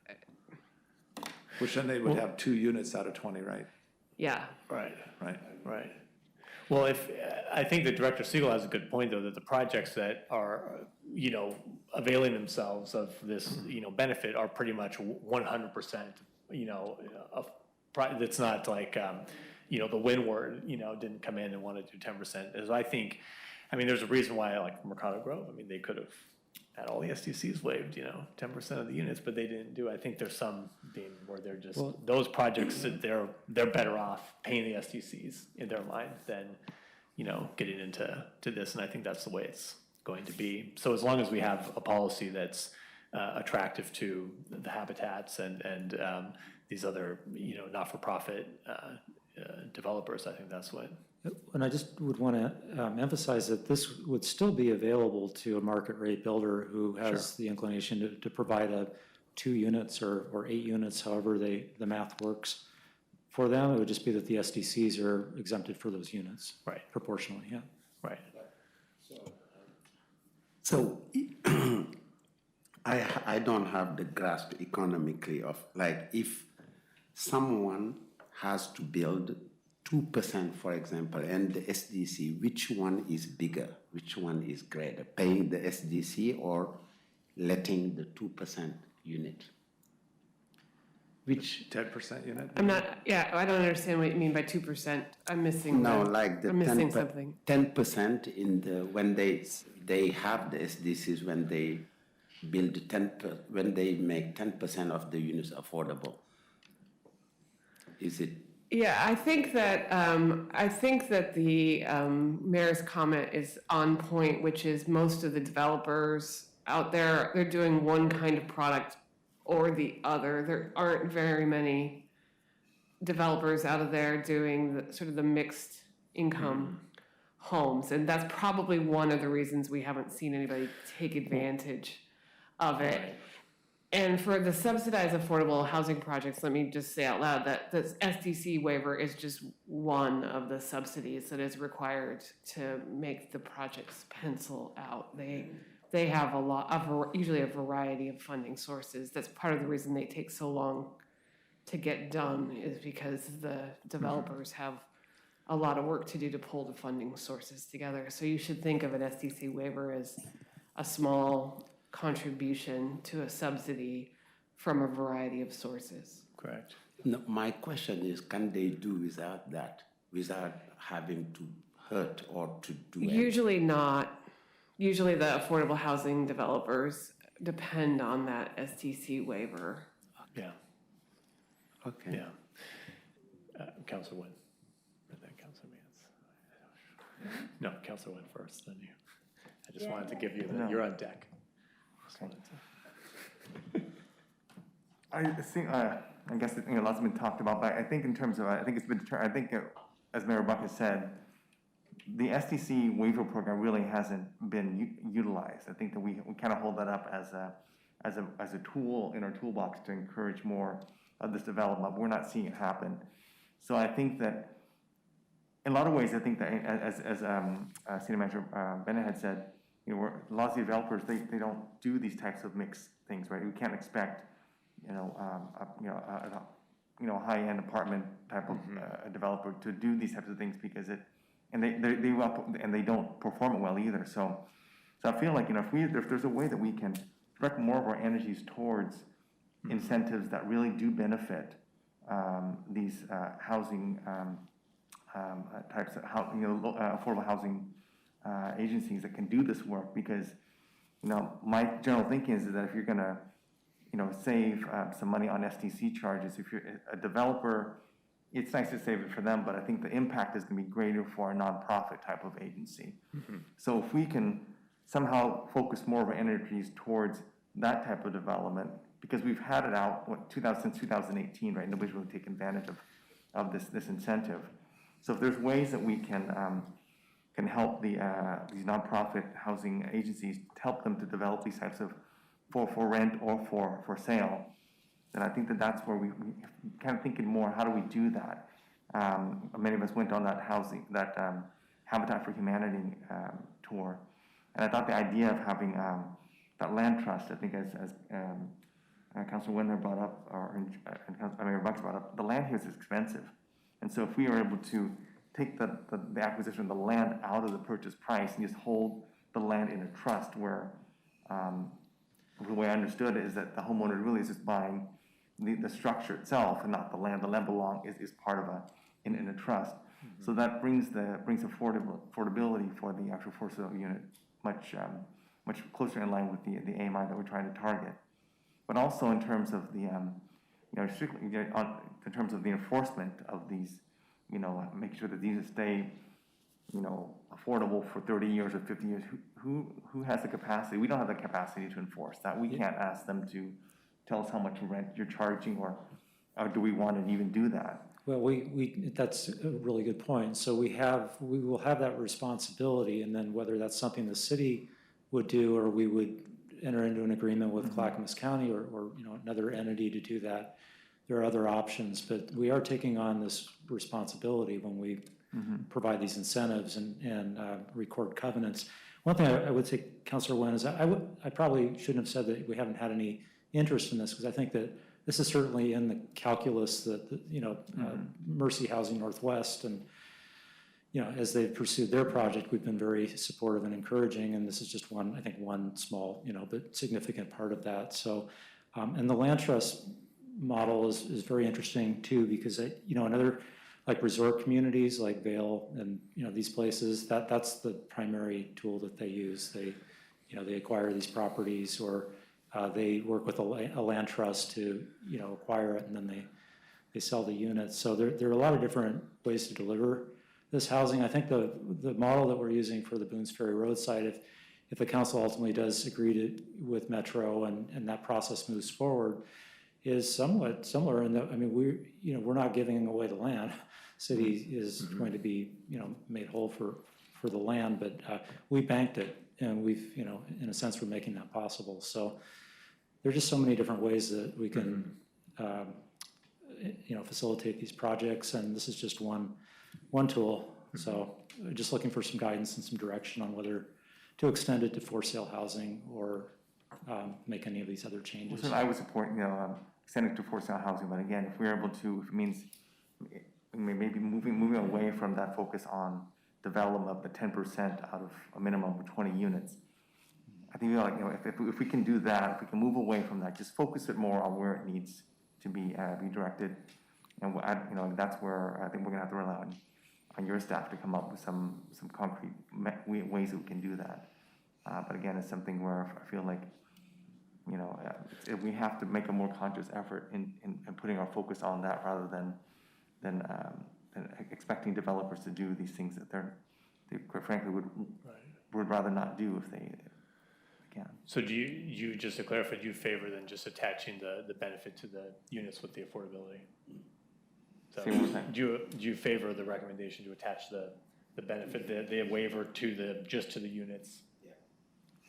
Which then they would have 2 units out of 20, right? yeah. Right. Right. Well, I think that Director Siegel has a good point, though, that the projects that are, availing themselves of this, benefit are pretty much 100%, it's not like, the Windward, didn't come in and want to do 10%. As I think, there's a reason why, like Mercado Grove, they could have had all the SDCs waived, 10% of the units, but they didn't do it. I think there's some being where they're just, those projects, that they're better off paying the SDCs in their mind than, getting into this, and I think that's the way it's going to be. So as long as we have a policy that's attractive to the habitats and these other, not-for-profit developers. I think that's what. And I just would want to emphasize that this would still be available to a market rate builder who has the inclination to provide 2 units or 8 units, however the math works. For them, it would just be that the SDCs are exempted for those units. Right. Proportionally, yeah. Right. So I don't have the grasp economically of, like, if someone has to build 2%, for example, and the SDC, which one is bigger? Which one is greater? Paying the SDC or letting the 2% unit? Which 10% unit? I don't understand what you mean by 2%. I'm missing. No, like the I'm missing something. 10% in the, when they have the SDCs, when they build when they make 10% of the units affordable. Is it? Yeah, I think that the mayor's comment is on point, which is most of the developers out there, they're doing one kind of product or the other. There aren't very many developers out of there doing the mixed income homes, and that's probably one of the reasons we haven't seen anybody take advantage of it. And for the subsidized affordable housing projects, let me just say out loud that the SDC waiver is just one of the subsidies that is required to make the projects pencil out. They have usually a variety of funding sources. That's part of the reason they take so long to get done, is because the developers have a lot of work to do to pull the funding sources together. So you should think of an SDC waiver as a small contribution to a subsidy from a variety of sources. Correct. No, my question is, can they do without that, without having to hurt or to do it? Usually not. Usually the affordable housing developers depend on that STC waiver. Yeah. Okay. Yeah. Councilor Wynn. And then Councilor Mance. No, Councilor Wynn first, then you. I just wanted to give you you're on deck. I think, I guess, lots have been talked about, but I think in terms of, as Mayor Buck has said, the SDC waiver program really hasn't been utilized. I think that we kind of hold that up as a tool in our toolbox to encourage more of this development. We're not seeing it happen. So I think that in a lot of ways, I think that as City Manager Bennett had said, a lot of the developers, they don't do these types of mixed things, right? We can't expect, a high-end apartment type of developer to do these types of things because they don't perform it well either. So I feel like, if there's a way that we can direct more of our energies towards incentives that really do benefit these housing types of affordable housing agencies that can do this work, because my general thinking is that if you're going to save some money on STC charges, if you're a developer, it's nice to save it for them, but I think the impact is going to be greater for a nonprofit type of agency. So if we can somehow focus more of our energies towards that type of development, because we've had it out since 2018, right? Nobody's really taken advantage of this incentive. So if there's ways that we can help these nonprofit housing agencies to help them to develop these types of for rent or for sale, then I think that's where we kind of thinking more, how do we do that? Many of us went on that Habitat for Humanity tour, and I thought the idea of having that land trust, I think as Councilor Windler brought up, and Mayor Bucks brought up, the land here is expensive, and so if we are able to take the acquisition of the land out of the purchase price and just hold the land in a trust where, the way I understood it is that the homeowner really is just buying the structure itself and not the land. The land is part of in a trust. So that brings affordability for the actual for sale unit much closer in line with the AMI that we're trying to target. But also in terms of the strictly in terms of the enforcement of these, making sure that these stay affordable for 30 years or 50 years, who has the capacity? We don't have the capacity to enforce that. We can't ask them to tell us how much rent you're charging, or do we want to even do that? Well, that's a really good point. So we will have that responsibility, and then whether that's something the city would do, or we would enter into an agreement with Clackamas County or another entity to do that. There are other options, but we are taking on this responsibility when we provide these incentives and record covenants. One thing I would say, Councilor Nguyen, is I probably shouldn't have said that we haven't had any interest in this, because I think that this is certainly in the calculus that Mercy Housing Northwest, and as they've pursued their project, we've been very supportive and encouraging, and this is just one small, but significant part of that. So, and the land trust model is very interesting too, because in other like resort communities like Vail and these places, that's the primary tool that they use. They acquire these properties, or they work with a land trust to acquire it, and then they sell the units. So there are a lot of different ways to deliver this housing. I think the model that we're using for the Boones Ferry roadside, if the council ultimately does agree with Metro and that process moves forward, is somewhat similar in that, we're not giving away the land. City is going to be, made whole for the land, but we banked it, and we've, in a sense, we're making that possible. So there's just so many different ways that we can, facilitate these projects, and this is just one tool. So just looking for some guidance and some direction on whether to extend it to for sale housing or make any of these other changes. Well, so I would support, extend it to for sale housing, but again, if we're able to, if it means maybe moving away from that focus on development of the 10% out of a minimum of 20 units, I think if we can do that, if we can move away from that, just focus it more on where it needs to be redirected, and that's where I think we're gonna have to rely on your staff to come up with some concrete ways that we can do that. But again, it's something where I feel like we have to make a more conscious effort in putting our focus on that, rather than expecting developers to do these things that they quite frankly would rather not do if they can. So do you just to clarify, do you favor than just attaching the benefit to the units with the affordability? So do you favor the recommendation to attach the benefit, the waiver just to the units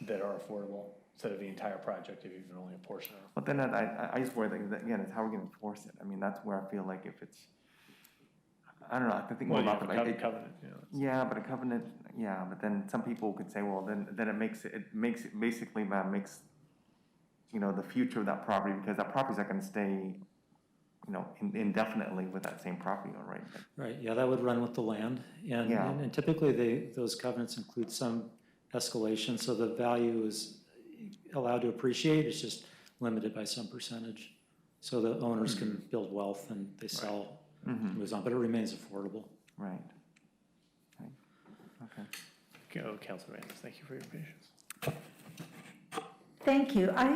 that are affordable, instead of the entire project, if even only a portion of it? But then I just worry that, again, it's how we're going to enforce it. That's where I feel like if it's, I don't know, I think more about the covenant. Yeah, but a covenant, but then some people could say, well, then it makes basically makes the future of that property, because that property's not going to stay indefinitely with that same property owner, right? Right, yeah, that would run with the land, and typically those covenants include some escalation, so the value is allowed to appreciate, it's just limited by some percentage. So the owners can build wealth and they sell, moves on, but it remains affordable. Right. Okay. Councilor Randall, thank you for your patience. Thank you. I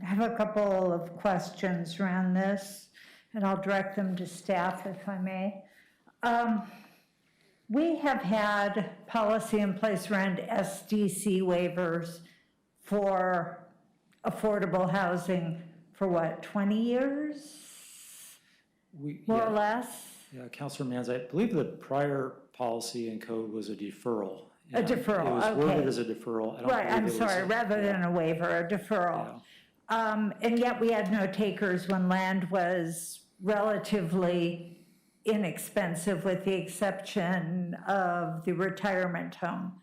have a couple of questions around this, and I'll direct them to staff if I may. We have had policy in place around SDC waivers for affordable housing for what, 20 years? More or less? Yeah, Councilor Manz, I believe the prior policy and code was a deferral. A deferral, It was worded as a deferral. I don't Right, believe I'm it was sorry, rather than a waiver, a deferral. And yet we had no takers when land was relatively inexpensive, with the exception of the retirement home.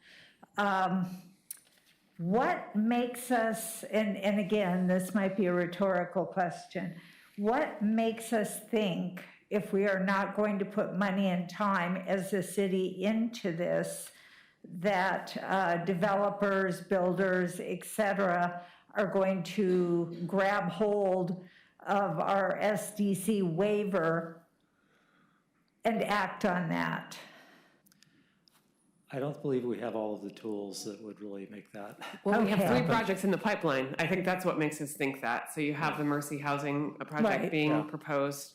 What makes us, and again, this might be a rhetorical question, what makes us think, if we are not going to put money and time as a city into this, that developers, builders, et cetera, are going to grab hold of our SDC waiver and act on that? I don't believe we have all of the tools that would really make that. Well, we have 3 projects in the pipeline. I think that's what makes us think that. So you have the Mercy Housing project being proposed.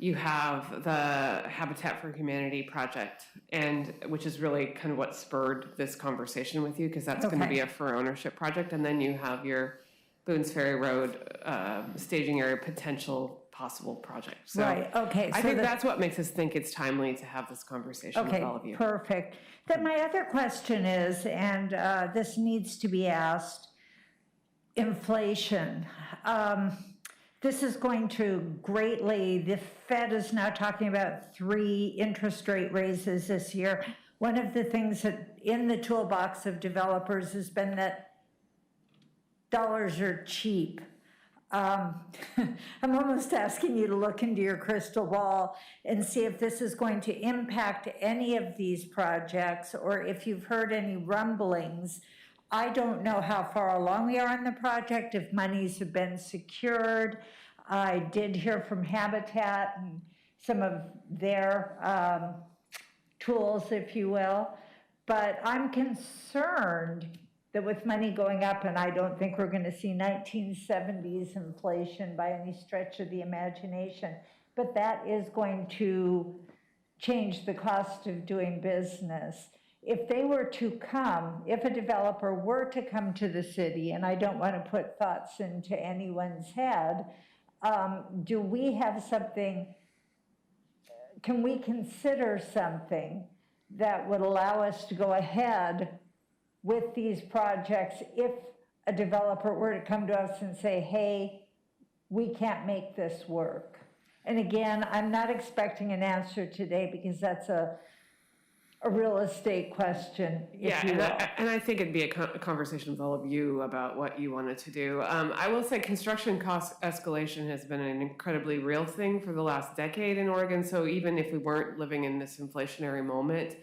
you have the Habitat for Humanity project, and which is really kind of what spurred this conversation with you, because that's going to Okay. be a for ownership project. And then you have your Boone's Ferry Road staging area potential possible project. So Right, okay. I so think the- that's what makes us think it's timely to have this conversation with Okay, all of you. perfect. Then my other question is, and this needs to be asked, inflation. This is going to greatly, the Fed is now talking about 3 interest rate raises this year. One of the things that in the toolbox of developers has been that dollars are cheap. I'm almost asking you to look into your crystal ball and see if this is going to impact any of these projects, or if you've heard any rumblings. I don't know how far along we are on the project, if monies have been secured. I did hear from Habitat and some of their tools, if you will. But I'm concerned that with money going up, and I don't think we're going to see 1970s inflation by any stretch of the imagination, but that is going to change the cost of doing business. If they were to come, if a developer were to come to the city, and I don't want to put thoughts into anyone's head, do we have something, can we consider something that would allow us to go ahead with these projects if a developer were to come to us and say, hey, we can't make this work? And again, I'm not expecting an answer today because that's a real estate question, if you will. And I think it'd be a conversation with all of you about what you wanted to do. I will say construction cost escalation has been an incredibly real thing for the last decade in Oregon. So even if we weren't living in this inflationary moment,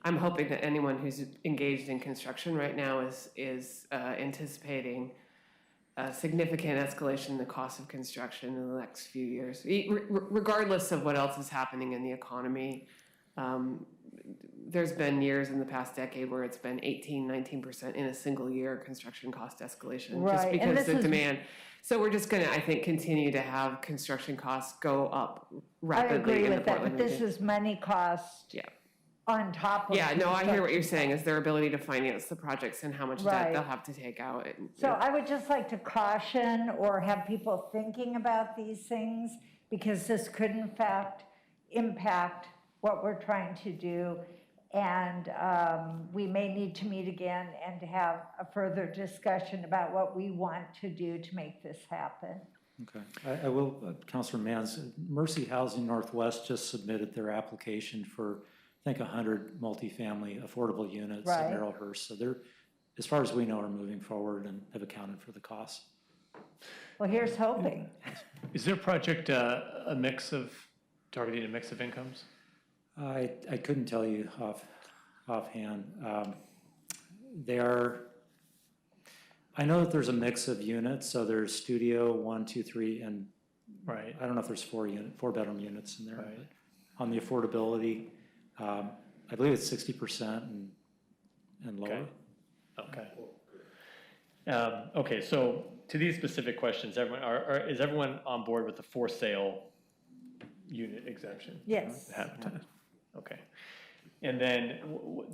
I'm hoping that anyone who's engaged in construction right now is anticipating a significant escalation in the cost of construction in the next few years, regardless of what else is happening in the economy. There's been years in the past decade where it's been 18-19% in a single year construction cost escalation, just Right, and because this the is- demand. So we're just going to, I think, continue to have construction costs go up I rapidly agree in the with that, Portland but this region. is money cost Yeah. on top of. Yeah, no, I hear what you're construction saying, is their ability to finance the projects and how much Right. debt they'll have to take out. So I would just like to caution or have people thinking about these things, because this could in fact impact what we're trying to do. And we may need to meet again and to have a further discussion about what we want to do to make this happen. Okay, I will, Councilor Mans, Mercy Housing Northwest just submitted their application for, I think, 100 multifamily affordable units in Right. Arrowhurst. So they're, as far as we know, are moving forward and have accounted for the costs. Well, here's hoping. Is their project targeting a mix of incomes? I couldn't tell you offhand. They are, I know that there's a mix of units, so there's studio, 1, 2, 3, and Right. I don't know if there's 4-bedroom units in there. Right. But on the affordability, I believe it's 60% and lower. Okay. Okay, so to these specific questions, is everyone on board with the for sale unit exemption? Yes. Habitat. Okay. And then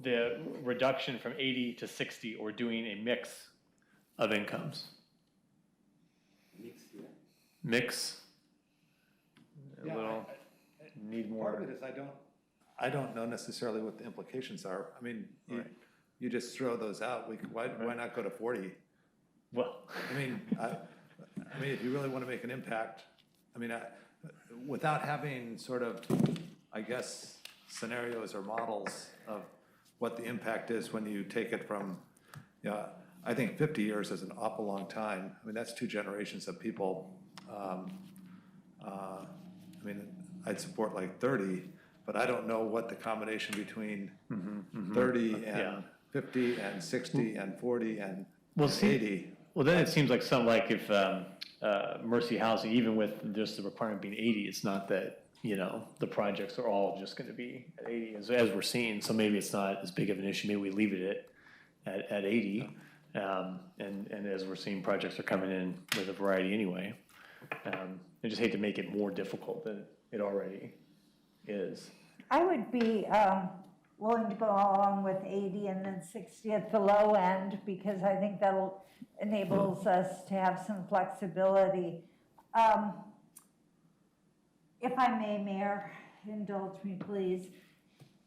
the reduction from 80 to 60, or doing a mix of incomes? Mix? A Yeah, little, need more. Part of it is I don't know necessarily what the implications are. I mean, you just throw those out. Why not go to 40? Well, I mean, if you really want to make an impact, without having sort of, I guess, scenarios or models of what the impact is when you take it from, I think 50 years is an awful long time. I mean, that's 2 generations of people. I'd support like 30, but I don't know what the combination between 30 and 50 and 60 and 40 and 80. Well, then it seems like if Mercy Housing, even with just the requirement being 80, it's not that, the projects are all just going to be at 80 as we're seeing. So maybe it's not as big of an issue. Maybe we leave it at 80. And as we're seeing, projects are coming in with a variety anyway. I just hate to make it more difficult than it already is. I would be willing to go along with 80 and then 60 at the low end, because I think that'll enables us to have some flexibility. If I may, Mayor, indulge me, please.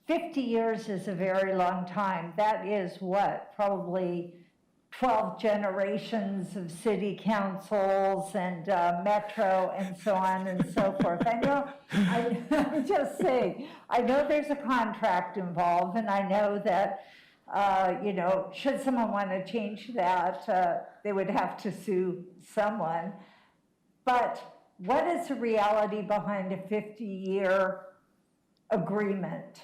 50 years is a very long time. That is what, probably 12 generations of city councils and metro and so on and so forth. I know, I'm just saying, I know there's a contract involved, and I know that, you know, should someone want to change that, they would have to sue someone. But what is the reality behind a 50-year agreement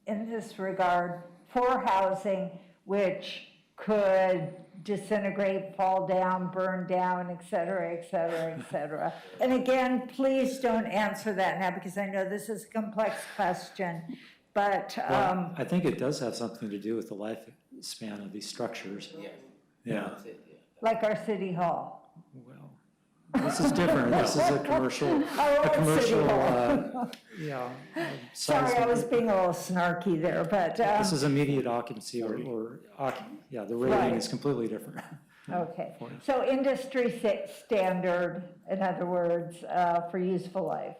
in this regard for housing, which could disintegrate, fall down, burn down, et cetera, et cetera, et cetera? And again, please don't answer that now, because I know this is a complex question, but. Well, I think it does have something to do with the lifespan of these structures. Yeah. Like our city hall. Well, this is different. This is a commercial, yeah. Sorry, I was being a little snarky there, but. This is immediate occupancy yeah, the rating is completely different. Okay, so industry standard, in other words, for useful life,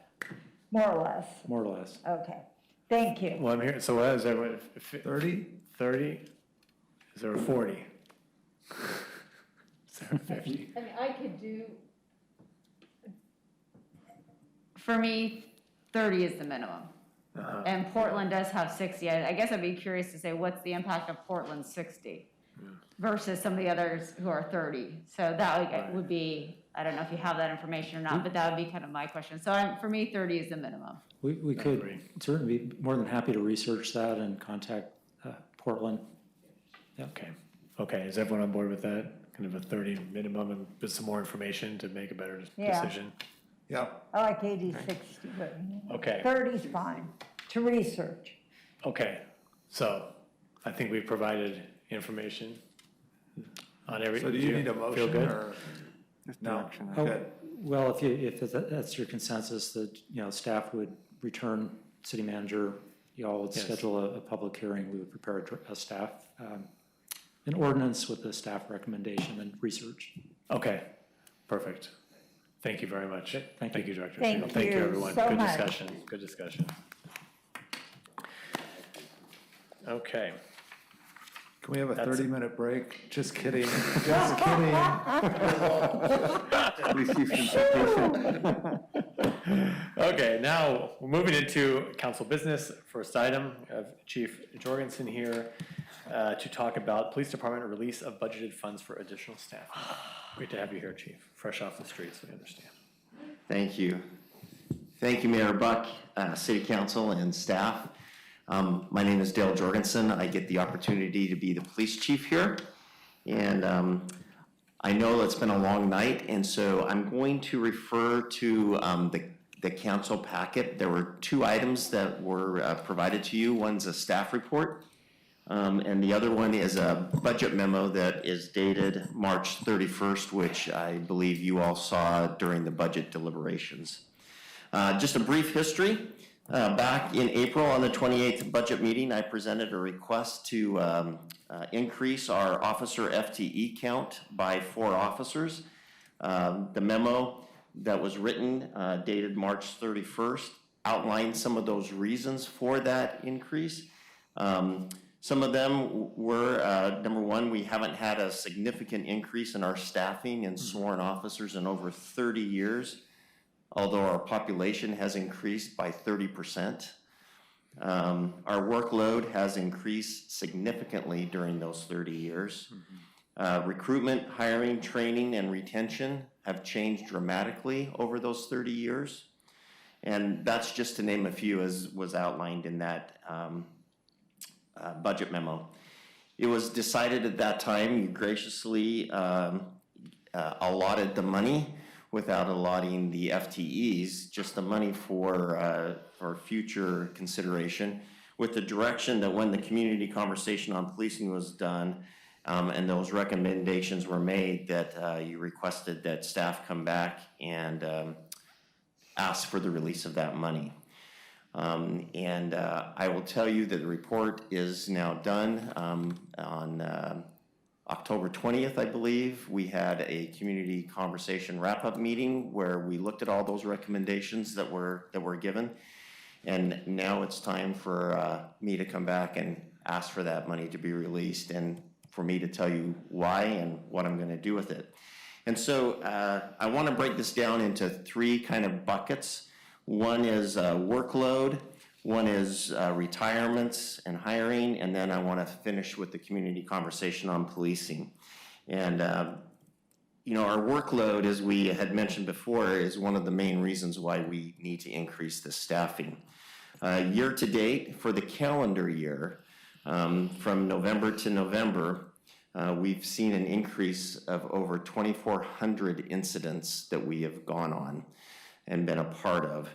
more or less. More or less. Okay, thank you. Well, I'm here, so what is there, 30? 30? Is there a 40? Is there a 50? I mean, I could do. For me, 30 is the minimum. And Portland does have 60. I guess I'd be curious to say, what's the impact of Portland's 60 versus some of the others who are 30? So that would be, I don't know if you have that information or not, but that would be kind of my question. So for me, 30 is the minimum. We could certainly be more than happy to research that and contact Portland. Yeah. Okay, is everyone on board with that? Kind of a 30 minimum and with some more information to make a better decision? Yeah. I like 80, 60, but Okay. 30 is fine to research. Okay, so I think we've provided information on every. So do you need a motion feel good? or? No. Oh, well, if that's your consensus, that, you know, staff would return, city manager, you all would schedule a public hearing, we would prepare a staff, an ordinance with the staff recommendation and research. Okay, perfect. Thank you very much. Thank you, Director. Thank Thank you, you everyone. so Good much. discussion. Good discussion. Okay. Can we have a That's- 30-minute break? Just kidding. Just kidding. Okay, now we're moving into council business. First item, we have Chief Jorgensen here to talk about police department release of budgeted funds for additional staff. Great to have you here, Chief. Fresh off the streets, we understand. Thank you. Thank you, Mayor Buck, City Council, and staff. My name is Dale Jorgensen. I get the opportunity to be the police chief here. And I know it's been a long night, and so I'm going to refer to the council packet. There were two items that were provided to you. One's a staff report, and the other one is a budget memo that is dated March 31st, which I believe you all saw during the budget deliberations. Just a brief history. Back in April on the 28th budget meeting, I presented a request to increase our officer FTE count by 4 officers. The memo that was written dated March 31st outlined some of those reasons for that increase. Some of them were, number one, we haven't had a significant increase in our staffing and sworn officers in over 30 years. Although our population has increased by 30%. Our workload has increased significantly during those 30 years. Recruitment, hiring, training, and retention have changed dramatically over those 30 years. And that's just to name a few, as was outlined in that budget memo. It was decided at that time, you graciously allotted the money without allotting the FTEs, just the money for future consideration, with the direction that when the community conversation on policing was done, and those recommendations were made, that you requested that staff come back and asked for the release of that money. I will tell you that the report is now done. On October 20th, I believe, we had a community conversation wrap-up meeting where we looked at all those recommendations that were given. And now it's time for me to come back and ask for that money to be released and for me to tell you why and what I'm going to do with it. And so I want to break this down into three kind of buckets. One is workload, one is retirements and hiring, and then I want to finish with the community conversation on policing. And you know, our workload, as we had mentioned before, is one of the main reasons why we need to increase the staffing. Year to date, for the calendar year, from November to November, we've seen an increase of over 2,400 incidents that we have gone on and been a part of.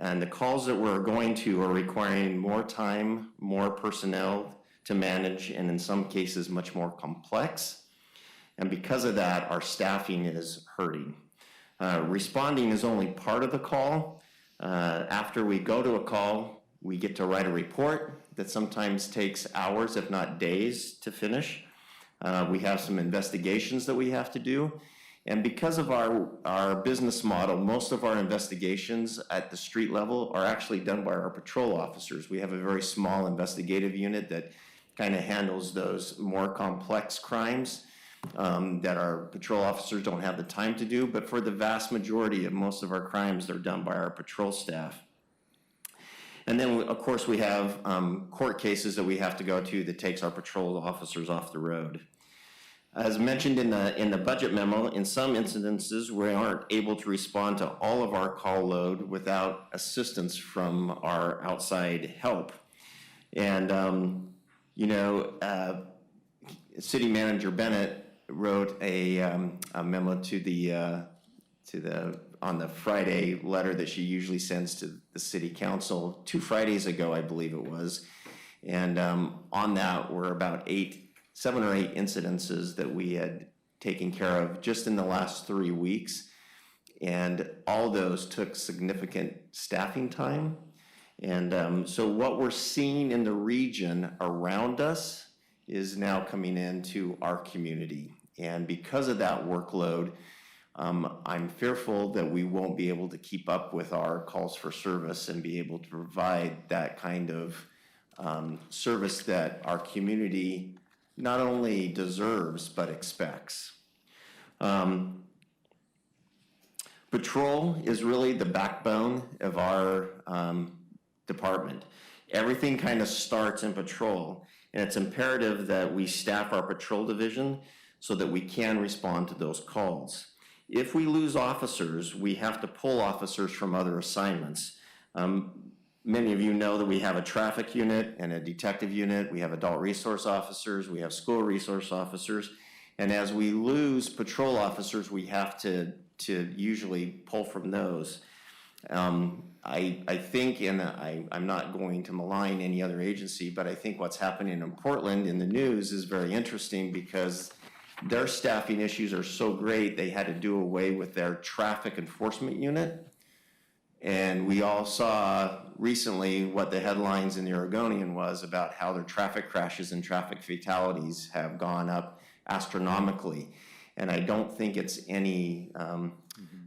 And the calls that we're going to are requiring more time, more personnel to manage, and in some cases much more complex. And because of that, our staffing is hurting. Responding is only part of the call. After we go to a call, we get to write a report that sometimes takes hours, if not days, to finish. We have some investigations that we have to do. And because of our business model, most of our investigations at the street level are actually done by our patrol officers. We have a very small investigative unit that kind of handles those more complex crimes that our patrol officers don't have the time to do. But for the vast majority of most of our crimes, they're done by our patrol staff. And then, of course, we have court cases that we have to go to that takes our patrol officers off the road. As mentioned in the budget memo, in some instances, we aren't able to respond to all of our call load without assistance from our outside help. And, you know, City Manager Bennett wrote a memo on the Friday letter that she usually sends to the City Council 2 Fridays ago, I believe it was. And on that were about 7 or 8 incidences that we had taken care of just in the last 3 weeks. And all those took significant staffing time. And so what we're seeing in the region around us is now coming into our community. And because of that workload, I'm fearful that we won't be able to keep up with our calls for service and be able to provide that kind of service that our community not only deserves, but expects. Patrol is really the backbone of our department. Everything kind of starts in patrol, and it's imperative that we staff our patrol division so that we can respond to those calls. If we lose officers, we have to pull officers from other assignments. Many of you know that we have a traffic unit and a detective unit. We have adult resource officers. We have school resource officers. And as we lose patrol officers, we have to usually pull from those. I think, and I'm not going to malign any other agency, but I think what's happening in Portland in the news is very interesting because their staffing issues are so great, they had to do away with their traffic enforcement unit. And we all saw recently what the headlines in the Oregonian was about how their traffic crashes and traffic fatalities have gone up astronomically. And I don't think it's any,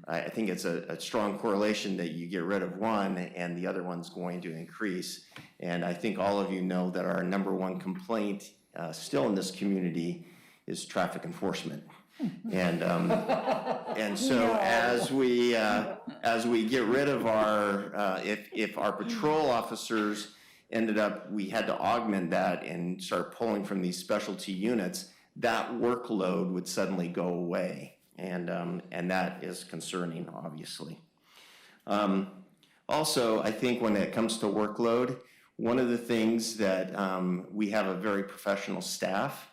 I think it's a strong correlation that you get rid of one and the other one's going to increase. And I think all of you know that our #1 complaint still in this community is traffic enforcement. And so as we get rid of our, if our patrol officers ended up, we had to augment that and start pulling from these specialty units, that workload would suddenly go away. And that is concerning, obviously. Also, I think when it comes to workload, one of the things that we have a very professional staff.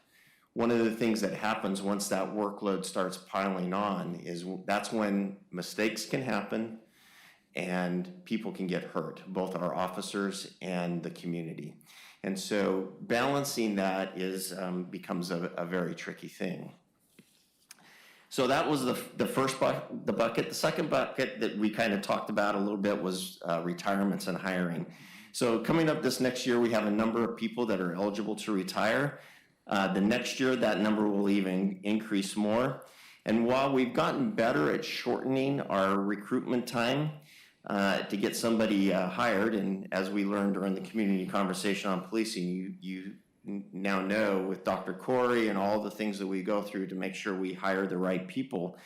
One of the things that happens once that workload starts piling on is that's when mistakes can happen and people can get hurt, both our officers and the community. And so balancing that is becomes a very tricky thing. So that was the first the bucket. The second bucket that we kind of talked about a little bit was retirements and hiring. So coming up this next year, we have a number of people that are eligible to retire. The next year, that number will even increase more. And while we've gotten better at shortening our recruitment time to get somebody hired, and as we learned during the community conversation on policing, you now know with Dr. Corey and all the things that we go through to make sure we hire the right people,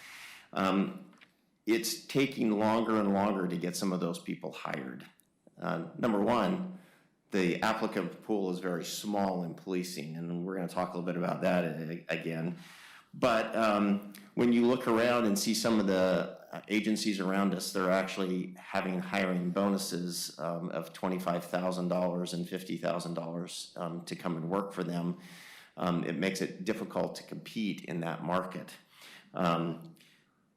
it's taking longer and longer to get some of those people hired. Number one, the applicant pool is very small in policing, and we're going to talk a little bit about that again. But when you look around and see some of the agencies around us, they're actually having hiring bonuses of $25,000 and $50,000 to come and work for them. It makes it difficult to compete in that market.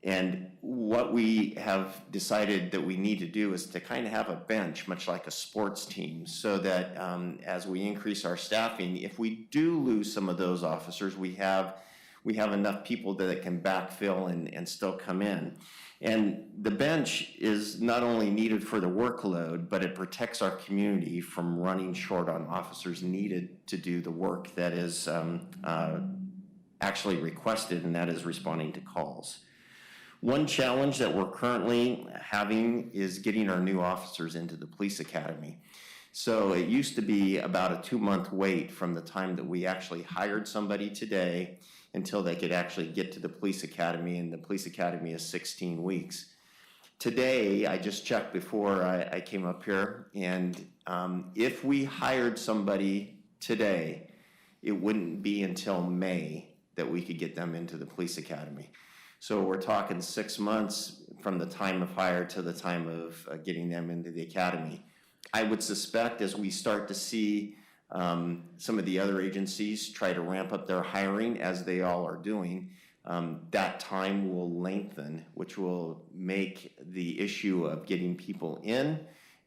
And what we have decided that we need to do is to kind of have a bench, much like a sports team, so that as we increase our staffing, if we do lose some of those officers, we have enough people that can backfill and still come in. And the bench is not only needed for the workload, but it protects our community from running short on officers needed to do the work that is actually requested, and that is responding to calls. One challenge that we're currently having is getting our new officers into the police academy. So it used to be about a 2-month wait from the time that we actually hired somebody today until they could actually get to the police academy, and the police academy is 16 weeks. Today, I just checked before I came up here, and if we hired somebody today, it wouldn't be until May that we could get them into the police academy. So we're talking 6 months from the time of hire to the time of getting them into the academy. I would suspect as we start to see some of the other agencies try to ramp up their hiring, as they all are doing, that time will lengthen, which will make the issue of getting people in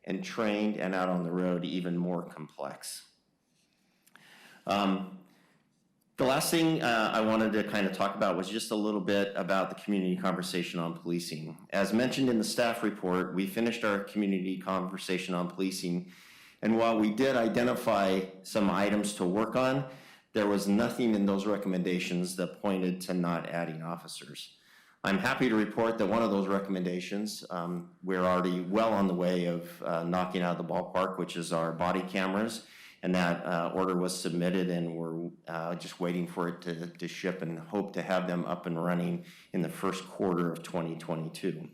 and trained and out on the road even more complex. The last thing I wanted to kind of talk about was just a little bit about the community conversation on policing. As mentioned in the staff report, we finished our community conversation on policing, and while we did identify some items to work on, there was nothing in those recommendations that pointed to not adding officers. I'm happy to report that one of those recommendations, we're already well on the way of knocking out of the ballpark, which is our body cameras. And that order was submitted, and we're just waiting for it to ship, and hope to have them up and running in the first quarter of 2022.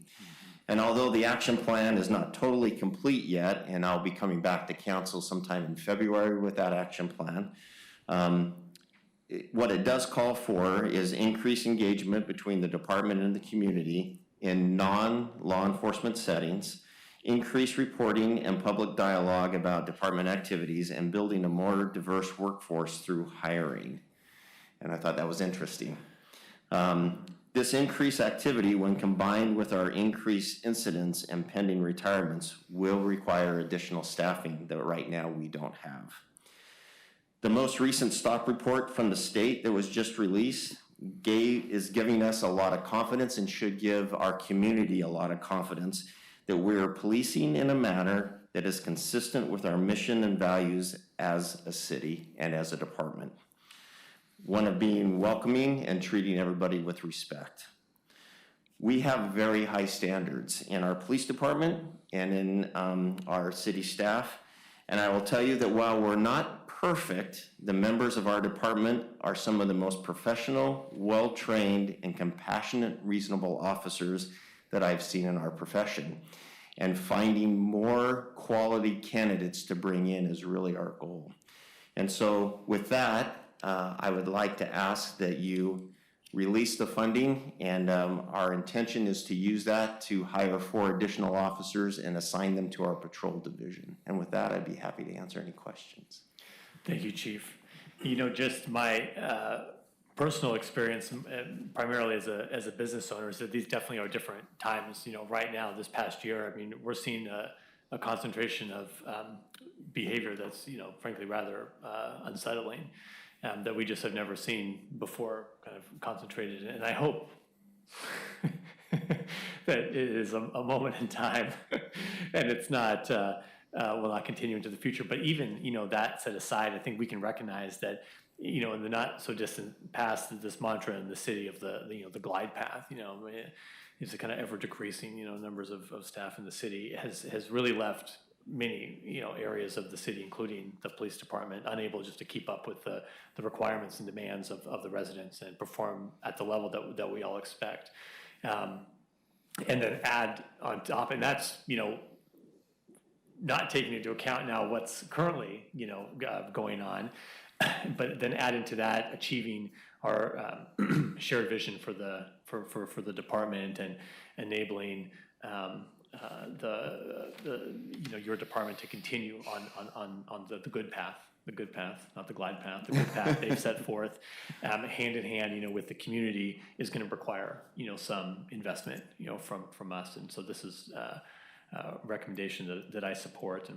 And although the action plan is not totally complete yet, and I'll be coming back to council sometime in February with that action plan, what it does call for is increased engagement between the department and the community in non-law enforcement settings, increased reporting and public dialogue about department activities, and building a more diverse workforce through hiring. And I thought that was interesting. This increased activity, when combined with our increased incidents and pending retirements, will require additional staffing that right now we don't have. The most recent stop report from the state that was just released is giving us a lot of confidence, and should give our community a lot of confidence that we're policing in a manner that is consistent with our mission and values as a city and as a department. One of being welcoming and treating everybody with respect. We have very high standards in our police department and in our city staff. And I will tell you that while we're not perfect, the members of our department are some of the most professional, well-trained, and compassionate, reasonable officers that I've seen in our profession. And finding more quality candidates to bring in is really our goal. And so with that, I would like to ask that you release the funding, and our intention is to use that to hire 4 additional officers and assign them to our patrol division. And with that, I'd be happy to answer any questions. Thank you, Chief. You know, just my personal experience, primarily as a business owner, is that these definitely are different times. You know, right now, this past year, I mean, we're seeing a concentration of behavior that's, you know, frankly rather unsettling, that we just have never seen before, kind of concentrated. And I hope that it is a moment in time, and it's not, will not continue into the future. But even, that set aside, I think we can recognize that, in the not so distant past, this mantra in the city of the glide path, it's a kind of ever decreasing, numbers of staff in the city has really left many, areas of the city, including the police department, unable just to keep up with the requirements and demands of the residents and perform at the level that we all expect. And then add on top, and that's, not taking into account now what's currently, going on, but then add into that achieving our shared vision for the department and enabling your department to continue on the good path, not the glide path, the good path they've set forth, hand in hand, with the community is going to require, some investment, from us. And so this is a recommendation that I support.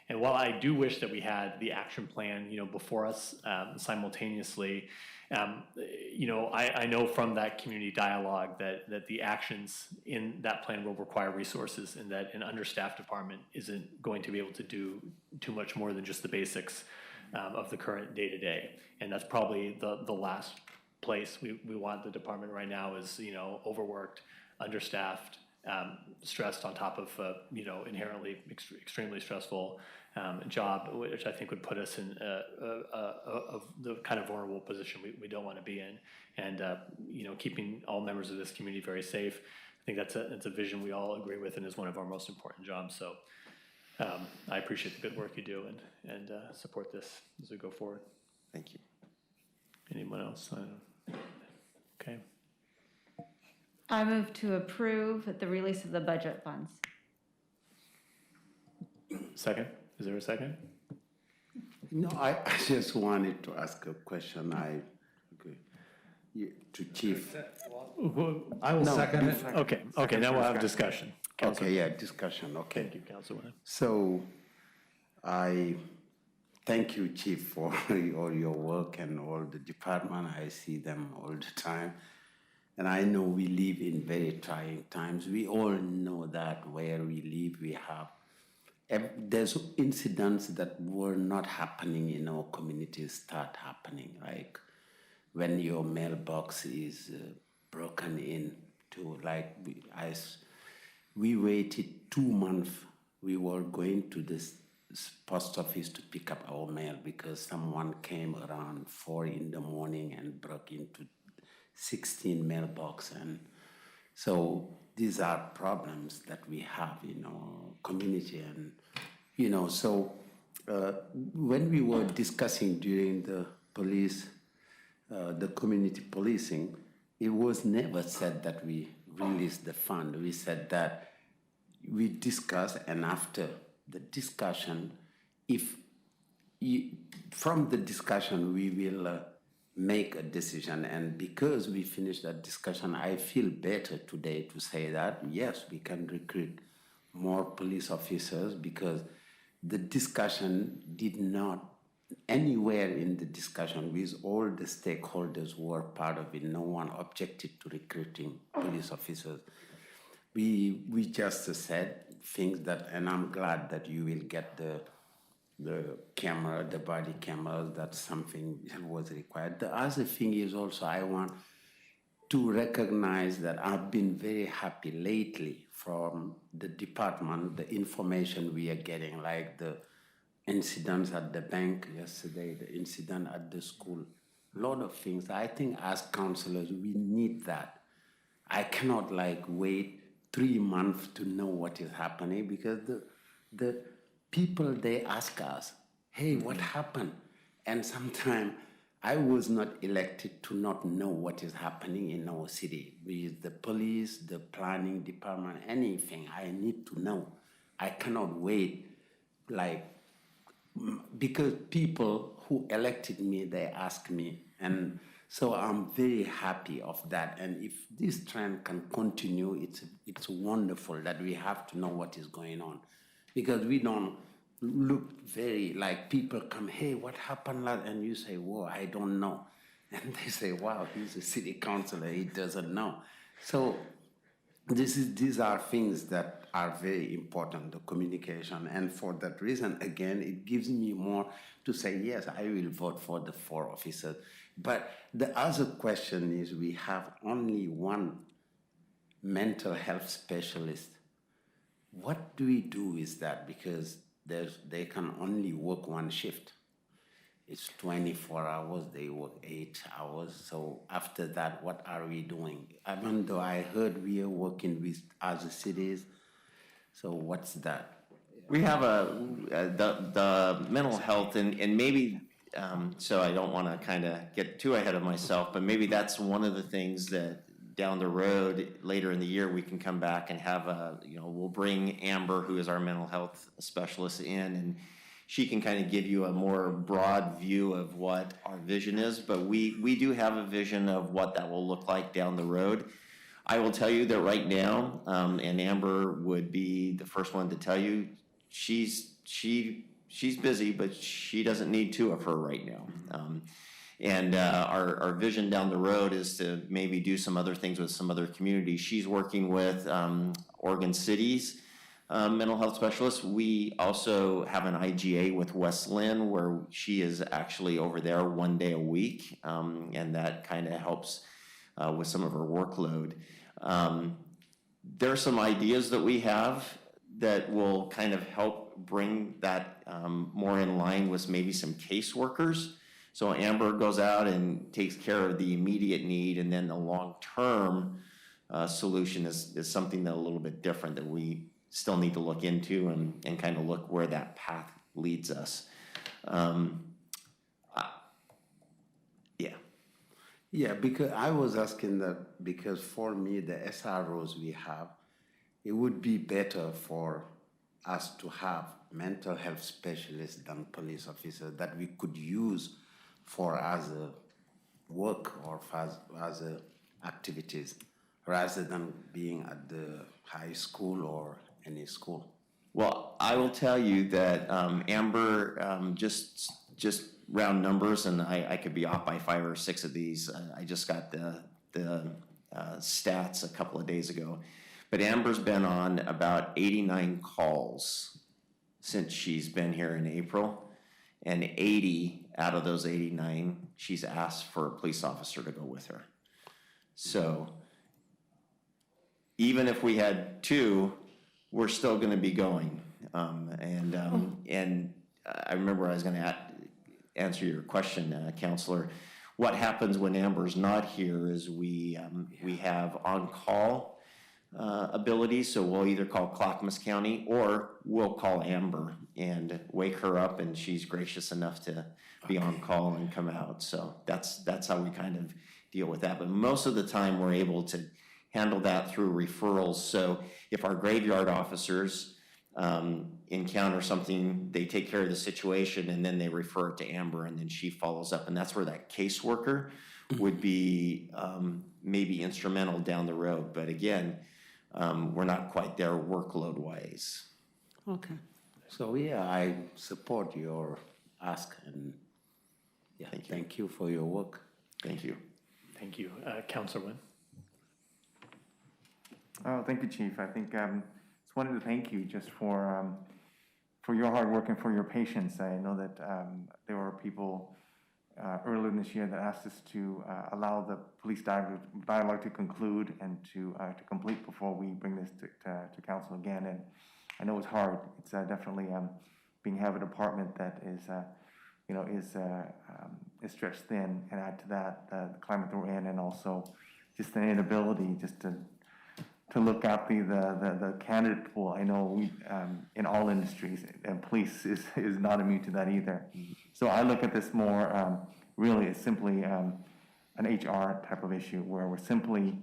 And while I do wish that we had the action plan, before us simultaneously, I know from that community dialogue that the actions in that plan will require resources, and that an understaffed department isn't going to be able to do too much more than just the basics of the current day-to-day. And that's probably the last place we want the department right now is, overworked, understaffed, stressed on top of, inherently extremely stressful job, which I think would put us in the kind of vulnerable position we don't want to be in. And, keeping all members of this community very safe, I think that's a vision we all agree with and is one of our most important jobs. So I appreciate the good work you do and support this as we go forward. Thank you. Anyone else? I don't know. Okay. I move to approve the release of the budget funds. Second? Is there a second? No, I just wanted to ask a question. To Chief. I will second it. Okay, now we'll have discussion. Okay, yeah, discussion, okay. Thank you, Councilman. So I thank you, Chief, for all your work and all the department. I see them all the time. And I know we live in very trying times. We all know that where we live, we have, there's incidents that were not happening in our communities start happening, like when your mailbox is broken into, like we waited 2 months. We were going to this post office to pick up our mail because someone came around 4 in the morning and broke into 16 mailbox. And so these are problems that we have in our community. And, so when we were discussing during the the community policing, it was never said that we release the fund. We said that we discuss, and after the discussion, from the discussion we will make a decision. And because we finished that discussion, I feel better today to say that yes, we can recruit more police officers, because the discussion did not, anywhere in the discussion with all the stakeholders were part of it, no one objected to recruiting police officers. We just said things that, and I'm glad that you will get the camera, the body cameras, that's something that was required. The other thing is also, I want to recognize that I've been very happy lately from the department, the information we are getting, like the incidents at the bank yesterday, the incident at the school, a lot of things. I think as counselors, we need that. I cannot wait 3 months to know what is happening, because the people, they ask us, hey, what happened? And sometimes I was not elected to not know what is happening in our city with the police, the planning department, anything. I need to know. I cannot wait, because people who elected me, they ask me. And so I'm very happy of that. And if this trend can continue, it's wonderful that we have to know what is going on. Because we don't look very people come, hey, what happened? And you say, whoa, I don't know. And they say, wow, he's a city councilor, he doesn't know. So these are things that are very important, the communication. And for that reason, again, it gives me more to say, yes, I will vote for the 4 officers. But the other question is we have only one mental health specialist. What do we do with that? Because they can only work one shift. It's 24 hours, they work 8 hours. So after that, what are we doing? Even though I heard we are working with other cities, so what's that? We have the mental health and maybe, so I don't want to kind of get too ahead of myself, but maybe that's one of the things that down the road, later in the year, we can come back and have we'll bring Amber, who is our mental health specialist, in, and she can kind of give you a more broad view of what our vision is, but we do have a vision of what that will look like down the road. I will tell you that right now, and Amber would be the first one to tell you, she's busy, but she doesn't need 2 of her right now. And our vision down the road is to maybe do some other things with some other communities. She's working with Oregon City's mental health specialist. We also have an IGA with West Lynn where she is actually over there 1 day a week, and that kind of helps with some of her workload. There are some ideas that we have that will kind of help bring that more in line with maybe some caseworkers. So Amber goes out and takes care of the immediate need, and then the long-term solution is something that a little bit different that we still need to look into and kind of look where that path leads us. Yeah, because I was asking that because for me, the SROs we have, it would be better for us to have mental health specialists than police officers that we could use for other work or for other activities rather than being at the high school or any school. Well, I will tell you that Amber, just round numbers, and I could be off by 5 or 6 of these. I just got the stats a couple of days ago. But Amber's been on about 89 calls since she's been here in April. And 80 out of those 89, she's asked for a police officer to go with her. So even if we had 2, we're still going to be going. And I remember I was going to answer your question, Counselor. What happens when Amber's not here is we have on-call ability, so we'll either call Clackamas County or we'll call Amber and wake her up, and she's gracious enough to be on call and come out. So that's how we kind of deal with that. But most of the time we're able to handle that through referrals. So if our graveyard officers encounter something, they take care of the situation and then they refer it to Amber and then she follows up. And that's where that caseworker would be maybe instrumental down the road. But again, we're not quite there workload wise. Okay. So yeah, I support your ask and yeah, thank you for your work. Thank you. Thank you. Councilor Wynn. Oh, thank you, Chief. I think just wanted to thank you just for your hard work and for your patience. I know that there were people earlier this year that asked us to allow the police dialogue to conclude and to complete before we bring this to council again. And I know it's hard. It's definitely being have a department that is stretched thin, and add to that the climate that we're in, and also just the inability just to look at the candidate pool. I know we, in all industries, and police is not immune to that either. So I look at this more really as simply an HR type of issue where we're simply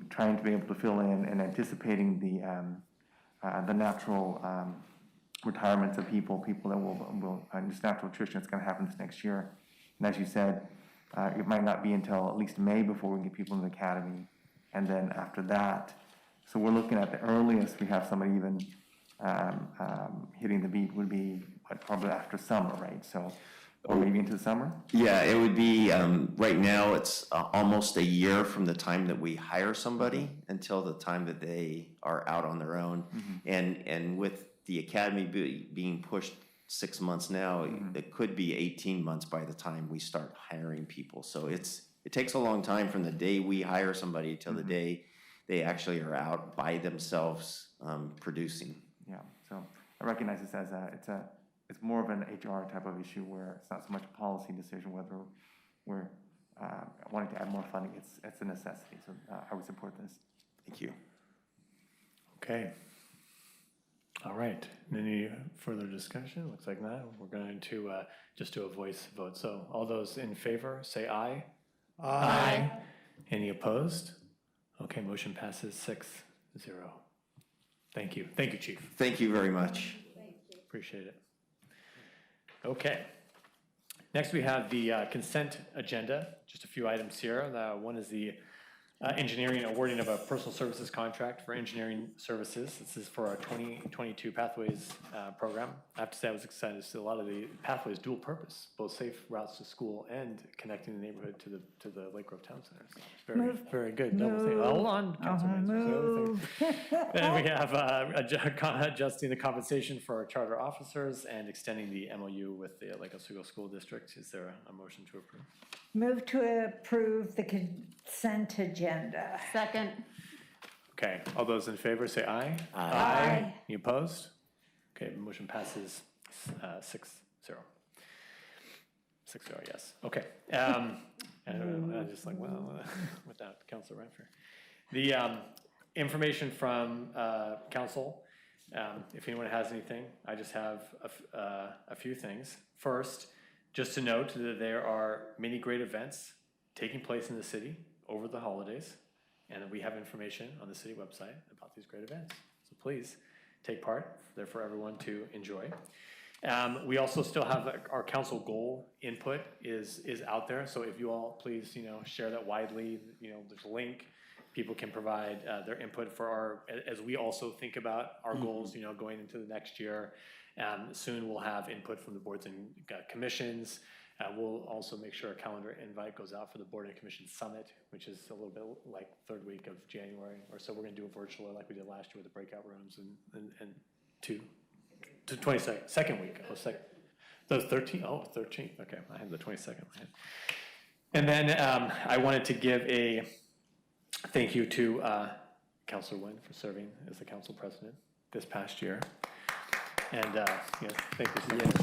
trying to be able to fill in and anticipating the natural retirements of people that will just natural attrition that's going to happen this next year. And as you said, it might not be until at least May before we get people in the academy. And then after that, so we're looking at the earliest we have somebody even hitting the beat would be probably after summer, right? So or maybe into the summer? Yeah, it would be, right now, it's almost a year from the time that we hire somebody until the time that they are out on their own. And with the academy being pushed 6 months now, it could be 18 months by the time we start hiring people. So it takes a long time from the day we hire somebody till the day they actually are out by themselves producing. Yeah, so I recognize this as it's more of an HR type of issue where it's not so much a policy decision whether we're wanting to add more funding. It's a necessity, so I would support this. Thank you. Okay. All right. Any further discussion? Looks like not. We're going to just do a voice vote. So all those in favor, say aye. Aye. Any opposed? Okay, motion passes 6-0. Thank you. Thank you, Chief. Thank you very much. Appreciate it. Okay. Next, we have the consent agenda. Just a few items here. One is the engineering awarding of a personal services contract for engineering services. This is for our 2022 Pathways program. I have to say I was excited to see a lot of the Pathways dual purpose, both safe routes to school and connecting the neighborhood to the Lake Grove Town Center. So very good. Double thing. Hold on, Councilman. And we have adjusting the compensation for our charter officers and extending the MOU with the Lake Oswego School District. Is there a motion to approve? Move to approve the consent agenda. Second. Okay, all those in favor say aye. Aye. Any opposed? Okay, motion passes 6-0. 6-0, yes. Okay. I'm just like, well, without Councilor Renfrew. The information from council, if anyone has anything, I just have a few things. First, just to note that there are many great events taking place in the city over the holidays, and we have information on the city website about these great events. So please take part. They're for everyone to enjoy. We also still have our council goal input is out there. So if you all please, share that widely. There's a link. People can provide their input for as we also think about our goals, going into the next year. Soon we'll have input from the boards and commissions. We'll also make sure a calendar invite goes out for the Board and Commission Summit, which is a little bit like third week of January or so. We're going to do it virtually like we did last year with the breakout rooms and to 22nd, second week. Oh, second. That was 13th. Oh, 13th. Okay, I have the 22nd. And then I wanted to give a thank you to Councilor Nguyen for serving as the council president this past year. And thank you so much.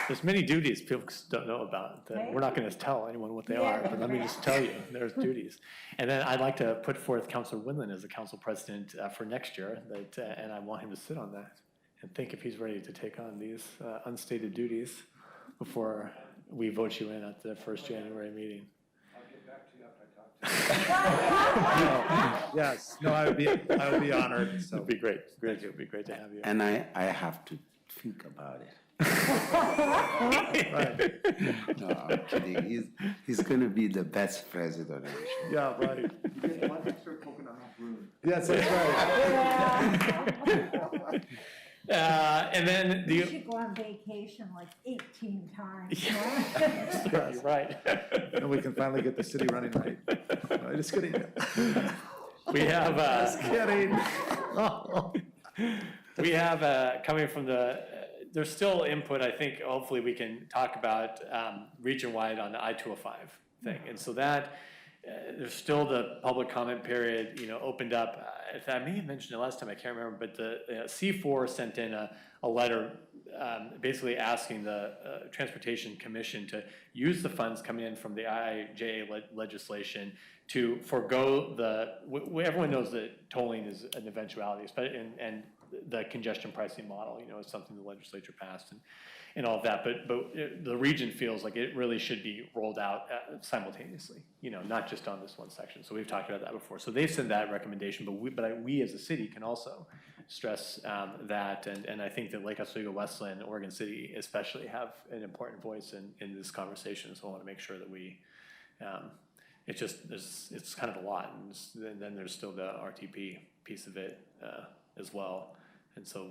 There's many duties people don't know about that we're not going to tell anyone what they are, but let me just tell you, there's duties. And then I'd like to put forth Councilor Winland as the council president for next year, and I want him to sit on that and think if he's ready to take on these unstated duties before we vote you in at the first January meeting. I'll get back to you after I talk to you. Yes, no, I would be honored. So. It'd be great. It would be great to have you. And I have to think about it. Right. No, I'm kidding. He's going to be the best president. Yeah, right. You get one extra coconut room. Yes, that's right. And then You should go on vacation like 18 times. You're right. And we can finally get the city running right. No, just kidding. We have Just kidding. we have coming from there's still input. I think hopefully we can talk about region-wide on the I-205 thing. And so that there's still the public comment period, opened up. I may have mentioned it last time, I can't remember, but the C4 sent in a letter basically asking the Transportation Commission to use the funds coming in from the IIJA legislation to forego everyone knows that tolling is an eventuality, and the congestion pricing model, is something the legislature passed and all of that. But the region feels like it really should be rolled out simultaneously, not just on this one section. So we've talked about that before. So they've sent that recommendation, but we as a city can also stress that. And I think that Lake Oswego, Westland, Oregon City especially have an important voice in this conversation. So I want to make sure that we, it's kind of a lot. And then there's still the RTP piece of it as well. And so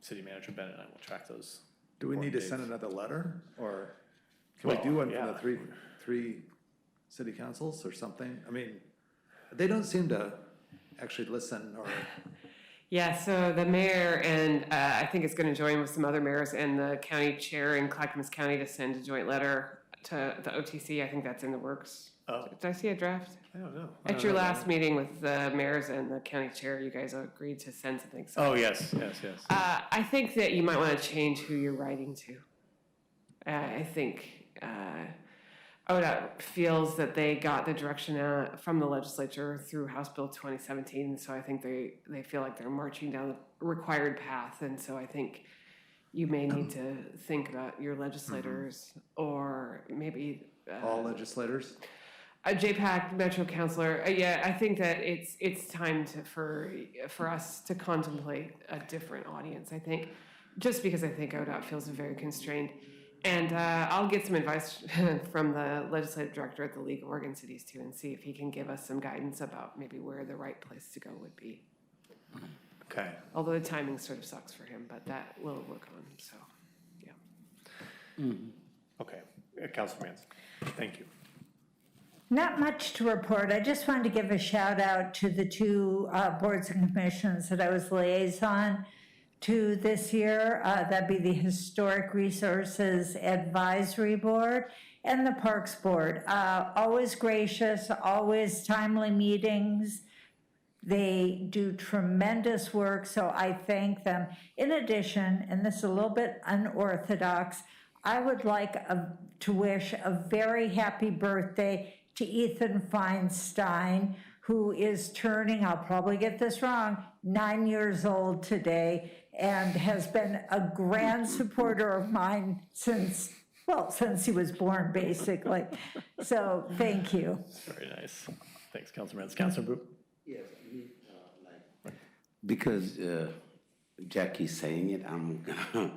City Manager Bennett and I will track those Do we need to send another letter, or can we do one from the three city councils or something? I mean, they don't seem to actually listen or. Yeah, so the mayor and I think is going to join with some other mayors and the county chair in Clackamas County to send a joint letter to the OTC. I think that's in the works. Oh. Did I see a draft? I don't know. At your last meeting with the mayors and the county chair, you guys agreed to send something. So, Oh, yes. I think that you might want to change who you're writing to. I think ODOT feels that they got the direction from the legislature through House Bill 2017, so I think they feel like they're marching down the required path, and so I think you may need to think about your legislators or maybe All legislators? a JPAC Metro Councilor. Yeah, I think that it's time for us to contemplate a different audience. I think just because I think ODOT feels very constrained. And I'll get some advice from the legislative director at the League of Oregon Cities too, and see if he can give us some guidance about maybe where the right place to go would be. Okay. Although the timing sort of sucks for him, but that will work on. So, yeah. Okay. Councilman, thank you. Not much to report. I just wanted to give a shout out to the two boards and commissions that I was liaison to this year. That'd be the Historic Resources Advisory Board and the Parks Board. Always gracious, always timely meetings. They do tremendous work, so I thank them. In addition, and this is a little bit unorthodox, I would like to wish a very happy birthday to Ethan Feinstein, who is turning, I'll probably get this wrong, 9 years old today, and has been a grand supporter of mine since he was born, basically. So, thank you. Very nice. Thanks, Councilman. Councilor Boop? Yes, because Jackie's saying it, I'm gonna,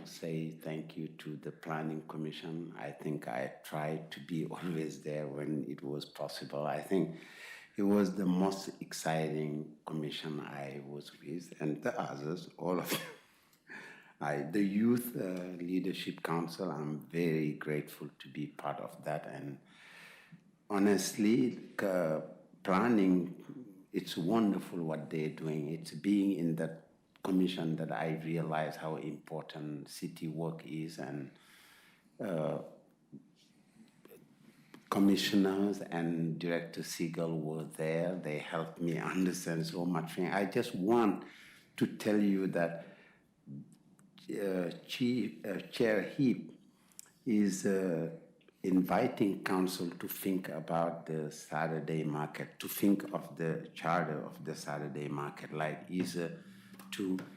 say thank you to the Planning Commission. I think I tried to be always there when it was possible. I think it was the most exciting commission I was with, and the others, all of them. The Youth Leadership Council, I'm very grateful to be part of that. And honestly, planning, it's wonderful what they're doing. It's being in that commission that I realize how important city work is, and commissioners and Director Siegel were there. They helped me understand so much. I just want to tell you that Chair Heap is inviting council to think about the Saturday market, to think of the charter of the Saturday market, like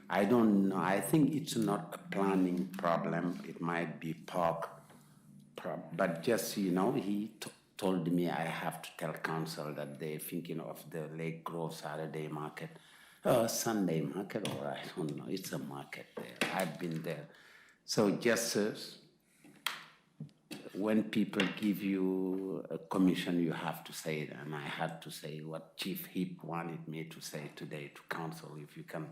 I don't know, I think it's not a planning problem, it might be park problem, but just, he told me I have to tell council that they're thinking of the Lake Grove Saturday market, Sunday market, or I don't know, it's a market there, I've been there. So just when people give you a commission, you have to say it, and I had to say what Chief Heap wanted me to say today to council, if you can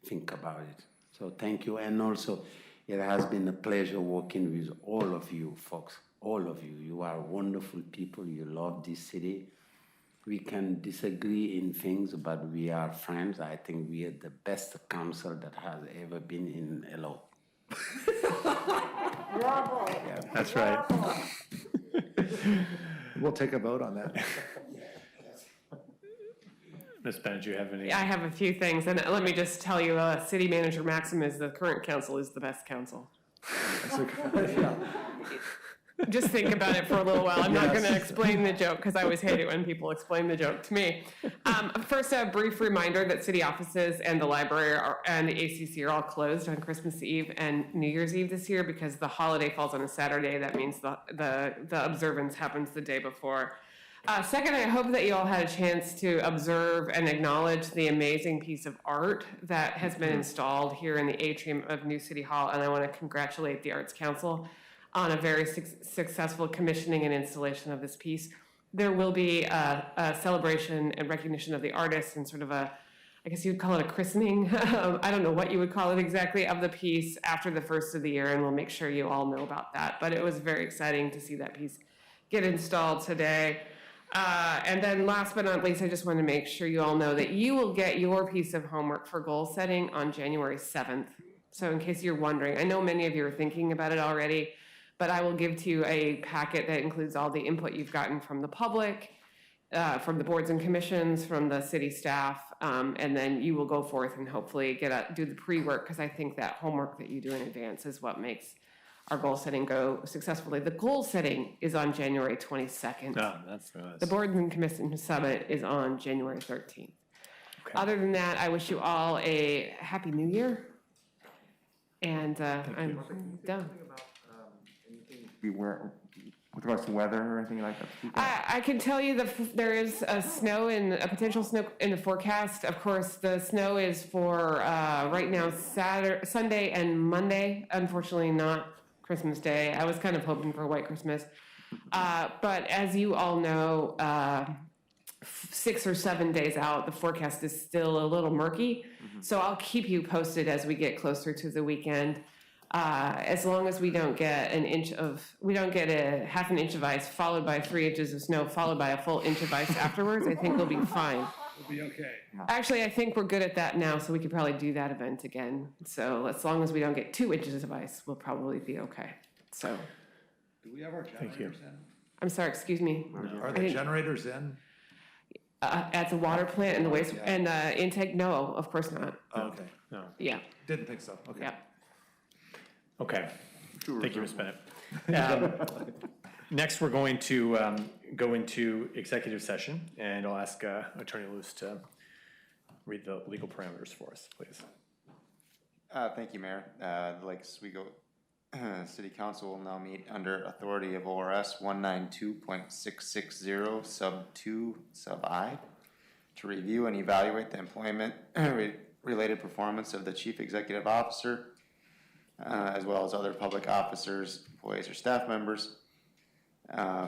think about it. So thank you, and also it has been a pleasure working with all of you folks, all of you. You are wonderful people, you love this city. We can disagree in things, but we are friends. I think we are the best council that has ever been in LO. Bravo. Yeah, that's right. We'll take a vote on that. Ms. Bennett, do you have any? I have a few things, and let me just tell you, City Manager Maxim is the current council is the best council. Just think about it for a little while. I'm not going to explain the joke because I always hate it when people explain the joke to me. First, a brief reminder that city offices and the library and the ACC are all closed on Christmas Eve and New Year's Eve this year because the holiday falls on a Saturday. That means the observance happens the day before. Second, I hope that you all had a chance to observe and acknowledge the amazing piece of art that has been installed here in the atrium of New City Hall, and I want to congratulate the Arts Council on a very successful commissioning and installation of this piece. There will be a celebration and recognition of the artists and sort of a I guess you'd call it a christening. I don't know what you would call it exactly, of the piece after the first of the year, and we'll make sure you all know about that. But it was very exciting to see that piece get installed today. And then last but not least, I just want to make sure you all know that you will get your piece of homework for goal setting on January 7th. So in case you're wondering, I know many of you are thinking about it already, but I will give to you a packet that includes all the input you've gotten from the public, from the boards and commissions, from the city staff, and then you will go forth and hopefully do the pre-work, because I think that homework that you do in advance is what makes our goal setting go successfully. The goal setting is on January 22nd. Oh, that's nice. The board and commission summit is on January 13th. Other than that, I wish you all a happy new year. And I'm done. We were, with regards to weather or anything like that? I can tell you that there is a potential snow in the forecast. Of course, the snow is for right now Sunday and Monday. Unfortunately, not Christmas Day. I was kind of hoping for a white Christmas. But as you all know, 6 or 7 days out, the forecast is still a little murky. So I'll keep you posted as we get closer to the weekend. As long as we don't get a half an inch of ice followed by 3 inches of snow followed by a full inch of ice afterwards, I think we'll be fine. We'll be okay. Actually, I think we're good at that now, so we could probably do that event again. So as long as we don't get 2 inches of ice, we'll probably be okay. So, Do we have our generators in? I'm sorry, excuse me. Are the generators in? At the water plant and the waste and the intake, no, of course not. Oh, okay. No. Yeah. Didn't think so. Okay. Yeah. Okay. Thank you, Ms. Bennett. Next, we're going to go into executive session, and I'll ask Attorney Luce to read the legal parameters for us, please. Thank you, Mayor. The Lake Oswego City Council will now meet under authority of ORS 192.660 sub 2 sub I to review and evaluate the employment related performance of the Chief Executive Officer, as well as other public officers, employees, or staff members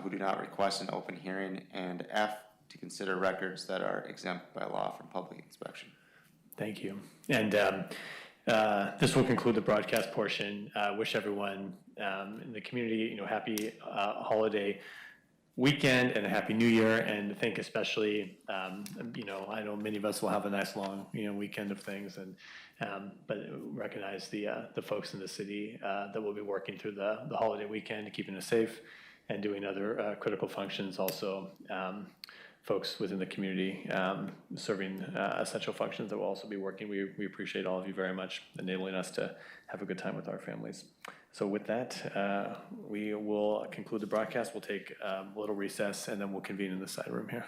who do not request an open hearing, and F, to consider records that are exempt by law from public inspection. Thank you. And this will conclude the broadcast portion. Wish everyone in the community, happy holiday weekend and a happy new year. And thank especially, I know many of us will have a nice long, weekend of things, and but recognize the folks in the city that will be working through the holiday weekend, keeping us safe, and doing other critical functions. Also, folks within the community serving essential functions that will also be working. We appreciate all of you very much, enabling us to have a good time with our families. So with that, we will conclude the broadcast. We'll take a little recess, and then we'll convene in the side room here.